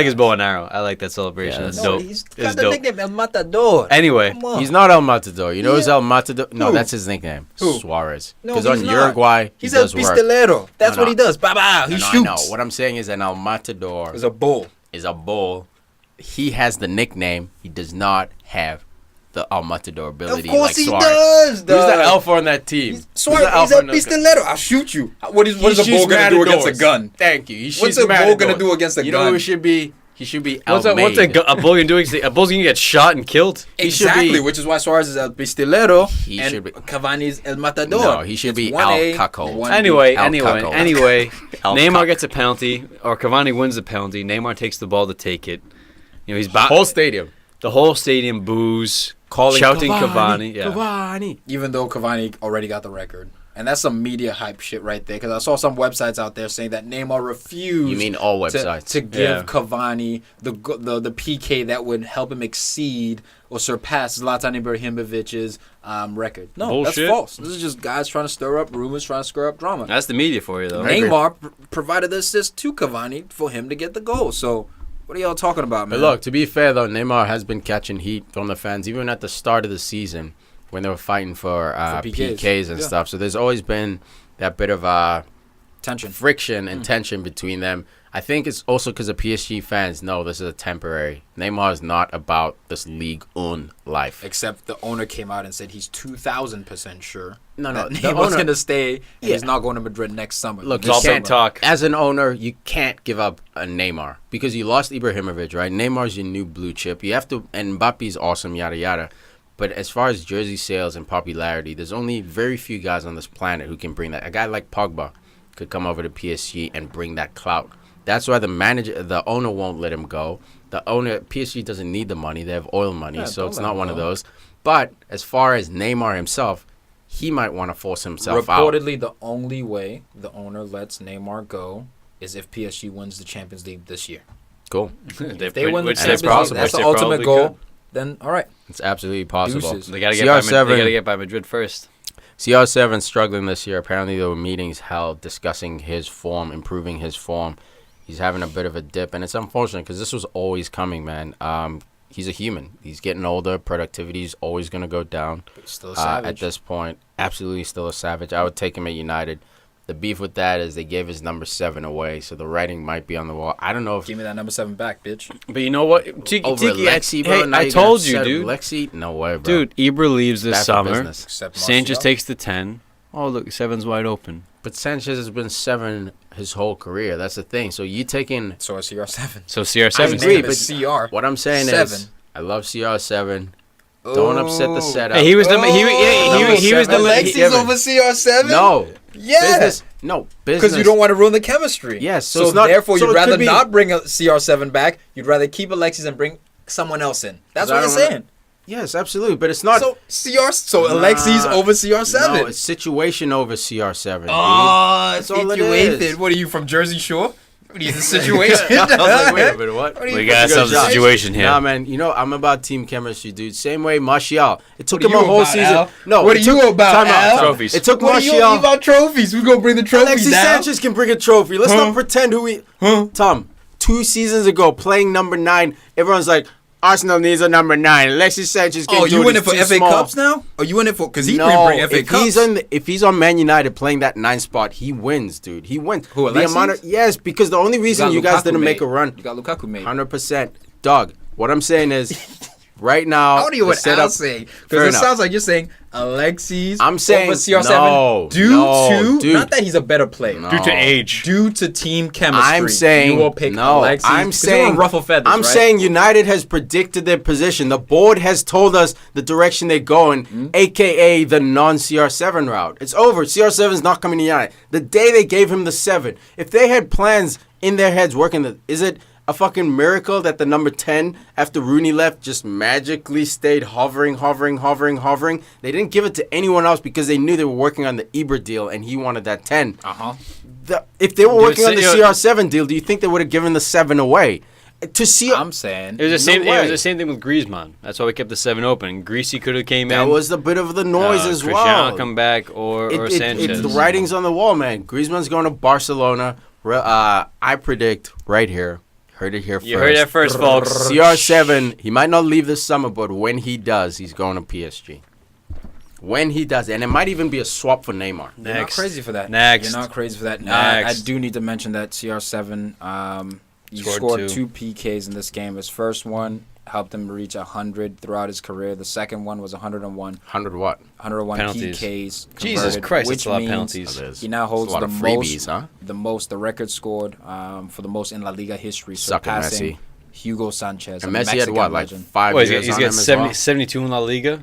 D: his bow and arrow. I like that celebration. That's dope.
B: He's got the nickname El Matador.
D: Anyway,
C: he's not El Matador. You know who's El Matador? No, that's his nickname. Suarez. Because on Uruguay,
B: he's El Pistolero. That's what he does. He shoots.
C: No, what I'm saying is an El Matador
B: is a bull.
C: He has the nickname. He does not have the El Matador ability.
B: Of course
C: like Suarez.
B: Does.
C: Who's the alpha on that team?
B: Suarez is El Pistolero. I'll shoot you. What is a bull going to do against a gun?
C: Thank you.
B: What's a bull going to do against a gun?
C: You know who should be? He should be
D: what's a bull going to do? A bull's going to get shot and killed?
B: Exactly, which is why Suarez is El Pistolero and
C: be.
B: Cavani's El Matador.
C: No, he should be El Caco.
D: Anyway, Neymar gets a penalty, or Cavani wins the penalty. Neymar takes the ball to take it. You know, he's
C: whole stadium.
D: The whole stadium boos, shouting Cavani. Yeah.
C: Cavani.
B: Even though Cavani already got the record. And that's some media hype shit right there. Because I saw some websites out there saying that Neymar refused.
C: You mean all websites?
B: To give Cavani the PK that would help him exceed or surpass Zlatan Ibrahimovic's record. No,
D: bullshit.
B: That's false. This is just guys trying to stir up rumors, trying to stir up drama.
D: That's the media for you, though.
B: Neymar provided the assist to Cavani for him to get the goal. So... what are y'all talking about, man?
C: But look, to be fair, though, Neymar has been catching heat from the fans, even at the start of the season when they were fighting for PKs and stuff. So there's always been that bit of friction and tension between them. I think it's also because the PSG fans know this is a temporary. Neymar is not about this Ligue 1 life.
B: Except the owner came out and said he's 2,000% sure.
C: No,
B: Neymar's going to stay and he's not going to Madrid next summer.
C: Look, you can't talk. As an owner, you can't give up a Neymar because you lost Ibrahimovic, right? Neymar's your new blue chip. You have to, and Mbappe's awesome, yada, yada. But as far as jersey sales and popularity, there's only very few guys on this planet who can bring that. A guy like Pogba could come over to PSG and bring that clout. That's why the owner won't let him go. PSG doesn't need the money. They have oil money, so it's not one of those. But as far as Neymar himself, he might want to force himself out.
B: Reportedly, the only way the owner lets Neymar go is if PSG wins the Champions League this year.
C: Cool.
B: If they win the Champions League, that's the ultimate goal. Then, all right.
C: It's absolutely possible.
D: They got to get by Madrid first.
C: CR7 struggling this year. Apparently, there were meetings held discussing his form, improving his form. He's having a bit of a dip, and it's unfortunate because this was always coming, man. He's a human. He's getting older. Productivity is always going to go down.
B: Still a savage.
C: At this point, absolutely still a savage. I would take him at United. The beef with that is they gave his number 7 away, so the writing might be on the wall. I don't know if...
B: Give me that number 7 back, bitch.
D: But you know what? Tiki,
C: Alexis, bro.
D: Hey, I told you, dude.
C: Alexis? No way, bro.
D: Dude, Ibra leaves this summer.
B: Sanchez
D: takes the 10. Oh, look, 7's wide open.
C: But Sanchez has been 7 his whole career. That's the thing. So you taking...
B: So is CR7.
D: So CR7.
C: I agree, but
B: CR.
C: What I'm saying is, I love CR7. Don't upset the setup.
D: Hey, he was the
B: Alexis over CR7?
C: No.
B: Yeah.
C: Business.
B: Because you don't want to ruin the chemistry.
C: Yes.
B: So therefore, you'd rather not bring a CR7 back. You'd rather keep Alexis and bring someone else in. That's what you're saying.
C: Yes, absolutely. But it's not.
B: So Alexis over CR7.
C: No, it's situation over CR7.
B: Oh,
C: That's all it is.
B: situation. What are you from Jersey Shore? What are you, the situation?
C: I was like, wait a minute, what?
D: We got ourselves a situation here.
C: Nah, man, you know, I'm about team chemistry, dude. Same way Martial. It took
B: What
C: him
B: are
C: a
B: you
C: whole
B: about,
C: season.
B: Al?
C: No,
B: What are you about,
C: Time out.
B: Al?
D: Trophies.
C: It took
B: What are you
C: Martial.
B: about trophies? We're going to bring the trophies
C: Alexis
B: down.
C: Sanchez can bring a trophy. Let's not pretend who we... Tom, 2 seasons ago, playing number 9, everyone's like, Arsenal needs a number 9. Alexis Sanchez can do it.
B: You in it
C: He's
B: for
C: too
B: FA
C: small.
B: Cups now? Or you in it for... Because he
C: No,
B: bring FA Cups.
C: if he's on Man United playing that 9 spot, he wins, dude. He wins.
B: Who, Alexis?
C: Yes, because the only reason you guys
B: Lukaku
C: didn't
B: made.
C: make a run...
B: You got Lukaku made.
C: 100%. Dog, what I'm saying is, right now...
B: I don't know what Al's saying.
C: Fair
B: Because it
C: enough.
B: sounds like you're saying Alexis
C: I'm saying
B: over CR7
C: no, dude.
B: not that he's a better player.
C: No.
D: Due to age.
B: Due to team chemistry.
C: I'm saying
B: you will pick
C: no.
B: Alexis.
C: I'm
B: 'cause you wanna
C: saying
B: ruffle feathers,
C: I'm
B: right?
C: saying United has predicted their position. The board has told us the direction they're going, aka the non-CR7 route. It's over. CR7 is not coming to United. The day they gave him the 7, if they had plans in their heads working, is it a fucking miracle that the number 10 after Rooney left just magically stayed hovering? They didn't give it to anyone else because they knew they were working on the Ibra deal and he wanted that 10. If they were working on the CR7 deal, do you think they would have given the 7 away?
B: I'm saying
D: It was the
C: No
D: same. It
C: way.
D: was the same thing with Griezmann. That's why we kept the 7 open. Greasy could have came
C: that
D: in.
C: was a bit of the noise as
D: Cristiano
C: well.
D: come back or Sanchez.
C: It's the writings on the wall, man. Griezmann's going to Barcelona. I predict right here. Heard it here first.
D: You heard that first, folks.
C: CR7, he might not leave this summer, but when he does, he's going to PSG. When he does, and it might even be a swap for Neymar.
B: You're not crazy for that.
D: Next.
B: You're not crazy for that.
D: Next.
B: I do need to mention that CR7 he
D: Scored
B: scored
D: two.
B: 2 PKs in this game. His first one helped him reach 100 throughout his career. The second one was 101.
C: 100 what?
B: 101
D: Penalties.
B: PKs.
D: Jesus
B: converted,
D: Christ,
B: which
D: that's a lot of
B: means
D: penalties.
C: That is.
B: He now holds
C: That's a
B: the
C: lot of freebies,
B: most, the record scored for the most in La Liga history,
C: Sucking
B: surpassing
C: Messi.
B: Hugo Sanchez.
C: And
B: a
C: Messi had
B: Mexican
C: what, like
B: legend.
C: 5
D: What,
C: years
D: he's
C: on
D: got
C: him as
D: 70,
C: well?
D: 72 in La Liga?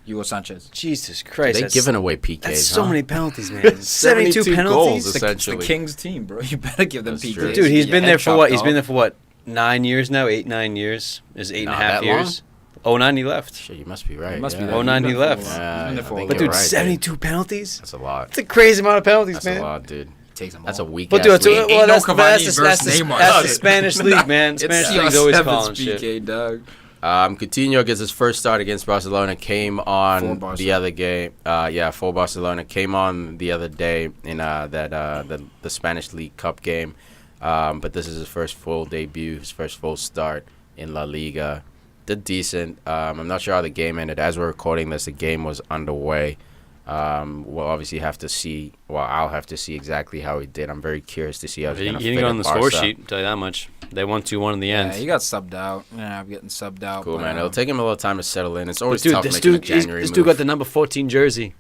B: Hugo Sanchez.
D: Jesus Christ.
C: They
D: that's,
C: giving away PKs,
D: That's so
C: huh?
D: many penalties, man. 72
C: goals,
D: penalties?
B: It's the
C: essentially.
B: Kings team, bro. You better give them
C: That's
B: PKs.
C: true.
D: Dude, he's
B: Get
D: been
B: your
D: there
B: head
D: for what?
B: chopped
D: He's been
B: off.
D: there for what? 9 years now? 8, 9 years? Is 8.5
C: that
D: years? 09 he left.
C: Shit, you must be right.
B: He must be
C: yeah.
B: there.
D: 09 he
B: He's been
D: left.
B: for a while.
C: Yeah,
B: He's been there
C: I
B: for a
C: think
D: But
B: while.
C: you're
D: dude,
C: right,
D: 72 penalties?
C: That's a lot.
D: That's a crazy amount of penalties,
C: That's
D: man.
C: a lot, dude.
B: Takes them
C: That's a
B: all.
C: weak
D: But
C: ass
D: dude,
C: league.
D: well,
B: no
D: that's
B: Cavani
D: the
B: versus Neymar.
D: that's the Spanish league, man.
B: It's
D: Spanish league's always
B: CR7's
D: calling shit.
B: PK, dog.
C: Coutinho gets his first start against Barcelona. Came
B: For
C: on
B: Barcelona.
C: the other game. For Barcelona. Came on the other day in the Spanish League Cup game. But this is his first full debut, his first full start in La Liga. Did decent. I'm not sure how the game ended. As we're recording this, the game was underway. We'll obviously have to see. Well, I'll have to see exactly how he did. I'm very curious to see how he's
D: He
C: going to
D: didn't
C: fit
D: go
C: in
D: on the
C: Barca.
D: score sheet, I'll tell you that much. They won 2-1 in the end.
B: Yeah, he got subbed out. Yeah, I'm getting subbed out.
C: Cool,
B: but,
C: man. It'll take him a little time to settle in. It's always
D: But dude,
C: tough
D: this
C: making a
D: dude,
C: January
D: this
C: move.
D: dude got the number 14 jersey.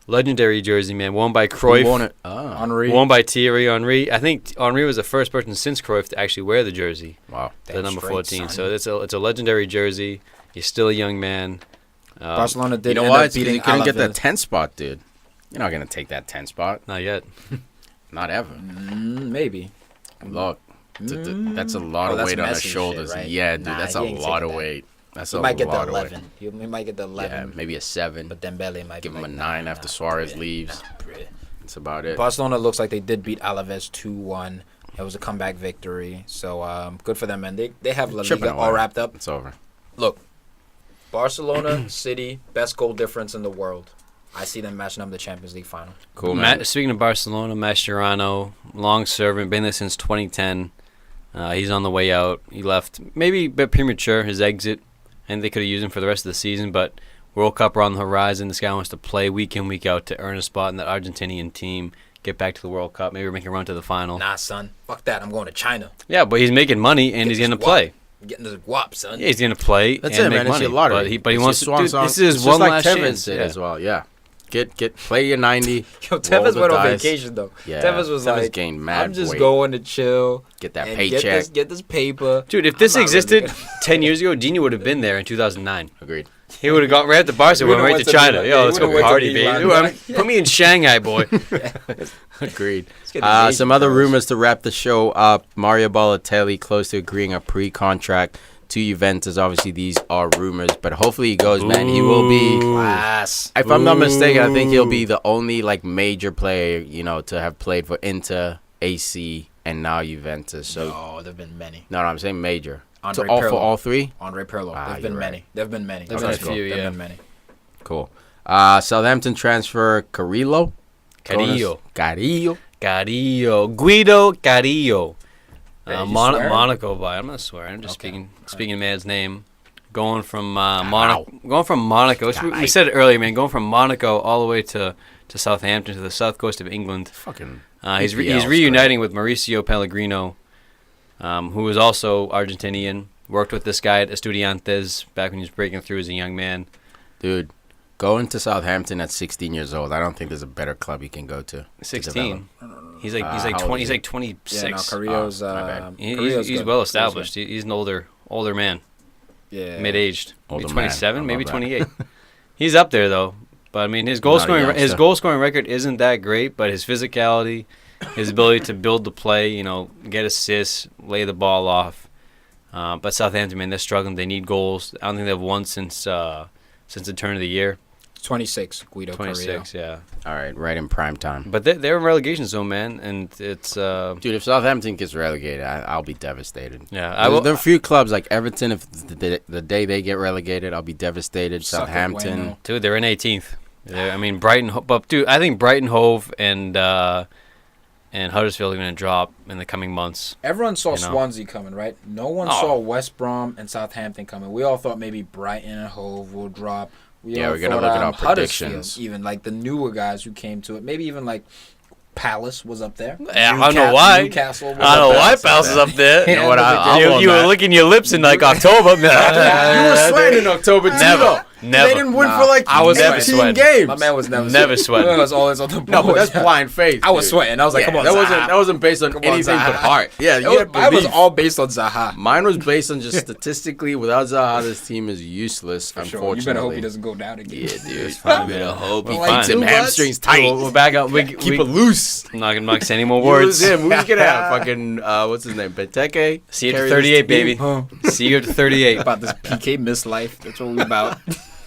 D: Legendary jersey, man. Worn by Cruyff.
C: Who won it? Oh.
B: Henry.
D: Worn by Thierry Henry. I think Henry was the first person since Cruyff to actually wear the jersey.
C: Wow.
D: The
B: Damn
D: number
B: straight,
D: 14.
B: son.
D: So it's a legendary jersey. He's still a young man.
B: Barcelona did
C: You know
B: end
C: what?
B: up beating
C: You couldn't get that
B: Alaves.
C: 10 spot, dude. You're not going to take that 10 spot.
D: Not yet.
C: Not ever.
B: Maybe.
C: Look, that's a lot
B: Oh,
C: of
B: that's
C: weight on his
B: Messi
C: shoulders.
B: shit, right?
C: Yeah, dude,
B: Nah,
C: that's
B: he
C: a
B: ain't
C: lot
B: taking
C: of
B: that.
C: weight. That's
B: He
C: a
B: might get the
C: lot of weight.
B: 11. He might get the 11.
C: Yeah, maybe a 7.
B: But Dembele might
C: Give
B: be
C: him
B: like,
C: a 9 after Suarez leaves.
B: bruh.
C: That's about it.
B: Barcelona looks like they did beat Alaves 2-1. It was a comeback victory. So good for them, man. They have La
C: Chipping
B: Liga
C: away.
B: all wrapped up.
C: It's over.
B: Look, Barcelona, City, best goal difference in the world. I see them matching up the Champions League final.
C: Cool, man.
D: Speaking of Barcelona, Mascherano, long servant, been there since 2010. He's on the way out. He left maybe a bit premature, his exit, and they could have used him for the rest of the season, but World Cup are on the horizon. This guy wants to play week in, week out to earn a spot in that Argentinian team, get back to the World Cup, maybe make a run to the final.
B: Nah, son. Fuck that. I'm going to China.
D: Yeah, but he's making money and he's going to play.
B: I'm getting this guap, son.
D: Yeah, he's going to play
C: That's
D: and
C: it,
D: make
C: man.
D: money.
C: It's your lottery.
D: But he
C: It's
D: wants
C: your
D: to.
C: swan song.
D: This is
C: It's
D: one
C: just like
D: last
C: Tevez
D: chance.
C: did
D: Yeah.
C: as well. Yeah. Play your 90.
B: Yo,
C: roll
B: Tevez
C: the
B: went on
C: dice.
B: vacation, though.
C: Yeah,
B: Tevez was
C: Tevez
B: like,
C: gained mad
B: I'm just
C: weight.
B: going to chill.
C: Get that
B: and
C: paycheck.
B: Get this paper.
D: Dude, if
B: I'm
D: this
B: not really
D: existed
B: gonna-
D: 10 years ago, Dino would have been there in 2009.
C: Agreed.
D: He would have gone right at the Barca,
B: He
D: went
B: would've
D: right
B: went
D: to
B: to
D: China.
B: Milan.
D: Yo,
B: Yeah,
D: let's
B: he
D: go
B: would've went to
D: party,
B: Milan.
D: baby. Put me in Shanghai, boy.
C: Agreed.
B: get these Asian
C: Some other
B: girls.
C: rumors to wrap the show up. Mario Balotelli close to agreeing a pre-contract to Juventus. Obviously, these are rumors, but hopefully he goes, man. He will be
B: Class.
C: If I'm not mistaken, I think he'll be the only like major player, to have played for Inter, AC, and now Juventus. So
B: No, there've been many.
C: no, I'm saying major.
B: Andre
C: For
B: Pirlo.
C: all three?
B: Andre Pirlo.
C: Ah,
B: There've been
C: you're
B: many.
C: right.
B: There've been many.
D: There've been a
C: cool.
D: few,
B: There've
D: yeah.
B: been many.
C: Cool. Southampton transfer Carrillo.
D: Carillo.
C: Carillo.
D: Guido Carillo.
B: Hey, you swearing?
D: Monaco by. I'm not swearing. I'm just
B: Okay.
D: speaking man's name. Going from Monaco. We said it earlier, man. Going from Monaco all the way to Southampton, to the south coast of England.
C: Fucking.
D: He's
C: EPL 's
D: reuniting with Mauricio Pellegrino, who is also Argentinian. Worked with this guy at Estudiantes back when he was breaking through as a young man.
C: Dude, going to Southampton at 16 years old, I don't think there's a better club you can go to.
D: 16. He's like
C: how old
D: 20.
C: is
D: He's
C: he?
D: like 26.
B: Yeah, no, Carrillo's.
C: my bad.
B: Carrillo's
D: He's
B: good.
D: well established. He's an older man,
B: Yeah.
D: mid-aged, maybe
C: Older man.
D: 27,
C: I
D: maybe
C: love that.
D: 28. He's up there though. But I mean, his goal
C: Not a youngster.
D: scoring record isn't that great. But his physicality, his ability to build the play, get assists, lay the ball off. But Southampton, man, they're struggling. They need goals. I don't think they've won since the turn of the year.
B: 26, Guido
D: 26, yeah.
C: All right, right in prime time.
D: But they're in relegation zone, man, and it's
C: Dude, if Southampton gets relegated, I'll be devastated.
D: yeah.
C: There are a few clubs like Everton. If the day they get relegated, I'll be devastated.
B: Suck it,
C: Southampton.
B: Bueno.
D: Dude, they're in 18th. I mean, but dude, I think Brighton, Hove, and Huddersfield are going to drop in the coming months.
B: Everyone saw
D: You know?
B: Swansea coming, right? No one
D: Oh.
B: saw West Brom and Southampton coming. We all thought maybe Brighton and Hove will drop.
C: Yeah,
B: all
C: we're gonna
B: thought,
C: look at our
B: Huddersfield,
C: predictions.
B: even like the newer guys who came to it. Maybe even like Palace was up there.
D: Yeah, I don't know why.
B: Newcastle was
D: I don't know
B: up
D: why
B: there.
D: Palace is up there.
C: You know what?
D: You were licking your lips in like October.
C: You were sweating in October too.
D: Never.
C: though.
D: Never.
C: They didn't win
B: Nah,
C: for like
B: I was never
C: 18
D: sweating.
C: games.
B: My man was never
D: Never sweating.
B: My man was always on the board.
C: No, but that's blind faith.
B: I was
C: dude.
B: sweating. I was like,
C: Yeah,
B: come on,
C: that
B: Zaha.
C: wasn't based on
B: Come on,
C: anything
B: Zaha.
C: but heart. Yeah, you had
B: I was
C: belief.
B: all based on Zaha.
C: Mine was based on just statistically. Without Zaha, this team is useless.
B: For sure.
C: Unfortunately,
B: You better hope he doesn't go down again.
C: Yeah, dude.
D: It's fine,
C: You better
D: man.
C: hope he
D: We're
C: keeps
D: fine.
C: him hamstrings tight.
D: We're back up.
C: Keep it loose.
D: I'm not gonna say any more
C: It
D: words.
C: was him. Who's gonna have fucking what's his name? Benteke.
D: See you at
C: Carry
D: 38,
C: this
D: baby.
C: team.
D: See you at 38.
B: About this PK miss life. That's what we about.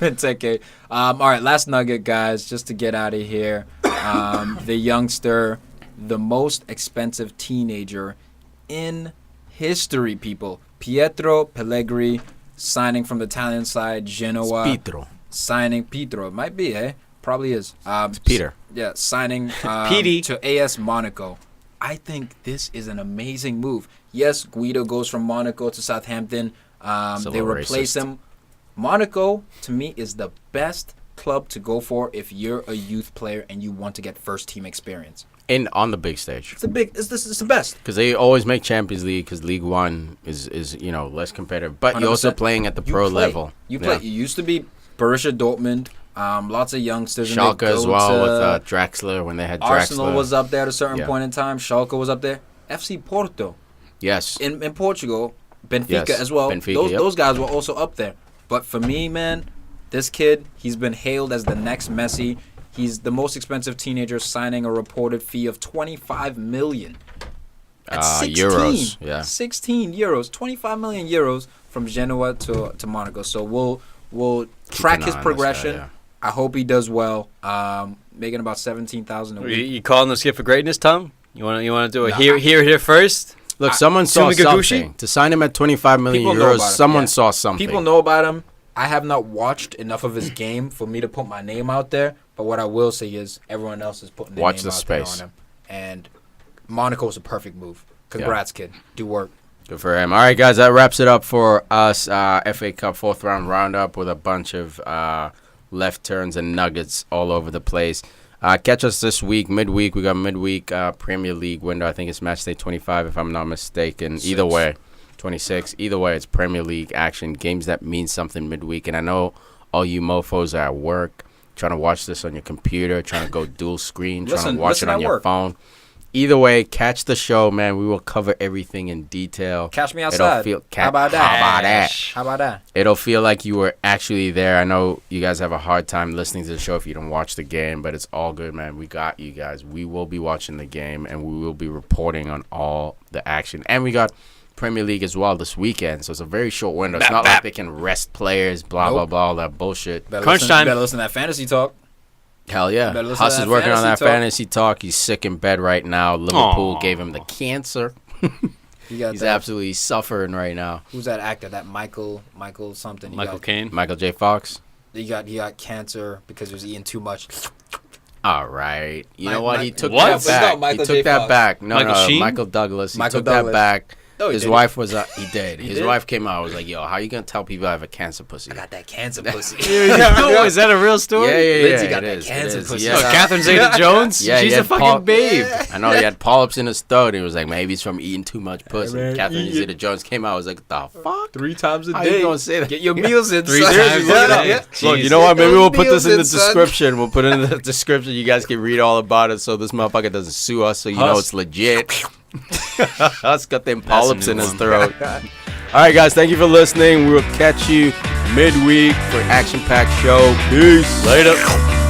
B: It's okay. All right, last nugget, guys, just to get out of here. The youngster, the most expensive teenager in history, people. Pietro Pellegrini signing from the Italian side, Genoa.
C: Pietro.
B: Signing Pietro. It might be, eh? Probably is.
C: It's Peter.
B: Yeah, signing
D: Petey.
B: to AS Monaco. I think this is an amazing move. Yes, Guido goes from Monaco to Southampton.
C: It's a
B: They
C: little
B: replace
C: racist.
B: him. Monaco, to me, is the best club to go for if you're a youth player and you want to get first team experience.
C: On the big stage.
B: It's the best.
C: Because they always make Champions League because League One is less competitive. But you're also
B: 100%.
C: playing at the
B: You
C: pro
B: play.
C: level.
B: You play.
C: Yeah.
B: You used to be Borussia Dortmund. Lots of youngsters. and they
C: Schalke as
B: go
C: well
B: to-
C: with Draxler when they had Draxler.
B: Arsenal was up there at a certain
C: Yeah.
B: point in time. Schalke was up there. FC Porto
C: Yes.
B: in Portugal. Benfica
C: Yes,
B: as well.
C: Benfica, yep.
B: Those guys were also up there. But for me, man, this kid, he's been hailed as the next Messi. He's the most expensive teenager signing a reported fee of 25 million. At 16.
C: Euros, yeah.
B: 16 euros, 25 million euros from Genoa to Monaco. So we'll track
C: an eye
B: his
C: on this
B: progression.
C: guy, yeah.
B: I hope he does well. Making about 17,000 a week.
D: You calling this kid for greatness, Tom? You want to do a
B: Nah.
D: here first?
C: Look, someone saw
D: Sumigaguchi?
C: something. To sign him at 25 million
B: People know
C: euros,
B: about it,
C: someone
B: yeah.
C: saw something.
B: People know about him. I have not watched enough of his game for me to put my name out there. But what I will say is everyone else is putting their
C: Watch
B: name
C: the
B: out there
C: space.
B: on him. And Monaco is a perfect move. Congrats, kid. Do work.
C: Good for him. All right, guys, that wraps it up for us. FA Cup fourth round roundup with a bunch of left turns and nuggets all over the place. Catch us this week, midweek. We got midweek Premier League window. I think it's match day 25, if I'm not mistaken. Either way, 26. Either way, it's Premier League action. Games that mean something midweek. And I know all you mofos are at work, trying to watch this on your computer, trying to go dual screen, trying to watch it on your phone. Either way, catch the show, man. We will cover everything in detail.
B: Catch me outside. How about that?
C: How about that?
B: How about that?
C: It'll feel like you were actually there. I know you guys have a hard time listening to the show if you don't watch the game, but it's all good, man. We got you guys. We will be watching the game, and we will be reporting on all the action. And we got Premier League as well this weekend, so it's a very short window. It's not like they can rest players, blah, blah, blah, all that bullshit.
D: Crunch time.
B: Better listen to that fantasy talk.
C: Hell yeah. Huss is working on that fantasy talk. He's sick in bed right now. Liverpool gave him the cancer. He's absolutely suffering right now.
B: Who's that actor? That Michael something.
D: Michael Caine.
C: Michael J. Fox.
B: He got cancer because he was eating too much.
C: All right. You know what? He took
D: What?
C: that back. He took that back. No,
D: Michael Sheen?
C: Michael Douglas. He
B: Michael
C: took
B: Douglas.
C: that back.
B: No,
C: His wife was he did. His wife came out. I was like, yo, how you gonna tell people I have a cancer pussy?
B: I got that cancer pussy.
D: Oh, is that a real story?
C: Yeah.
B: Lindsay got
C: it
B: that
C: is,
B: cancer
C: it is.
B: pussy.
C: Yeah.
D: Oh, Catherine Zeta-Jones?
C: Yeah,
D: She's
C: he
D: a
C: had
D: fucking babe.
C: I know he had polyps in his throat. He was like, maybe he's from eating too much pussy.
B: man,
C: Catherine
B: eat it.
C: Zeta-Jones came out. I was like, the fuck?
B: 3 times a
C: How
B: day.
C: you gonna say that?
B: Get your meals in.
D: Three
B: son.
D: times
B: Look it
D: a
B: up.
D: day.
B: Yeah.
C: Look, you know what? Maybe
B: Those
C: we'll put this in the
B: meals in, son.
C: description. We'll put it in the description. You guys can read all about it so this motherfucker doesn't sue us so you know it's legit. Huss got them polyps in his throat. All right, guys. Thank you for listening. We will catch you midweek for Action Packed Show. Peace.
D: Later.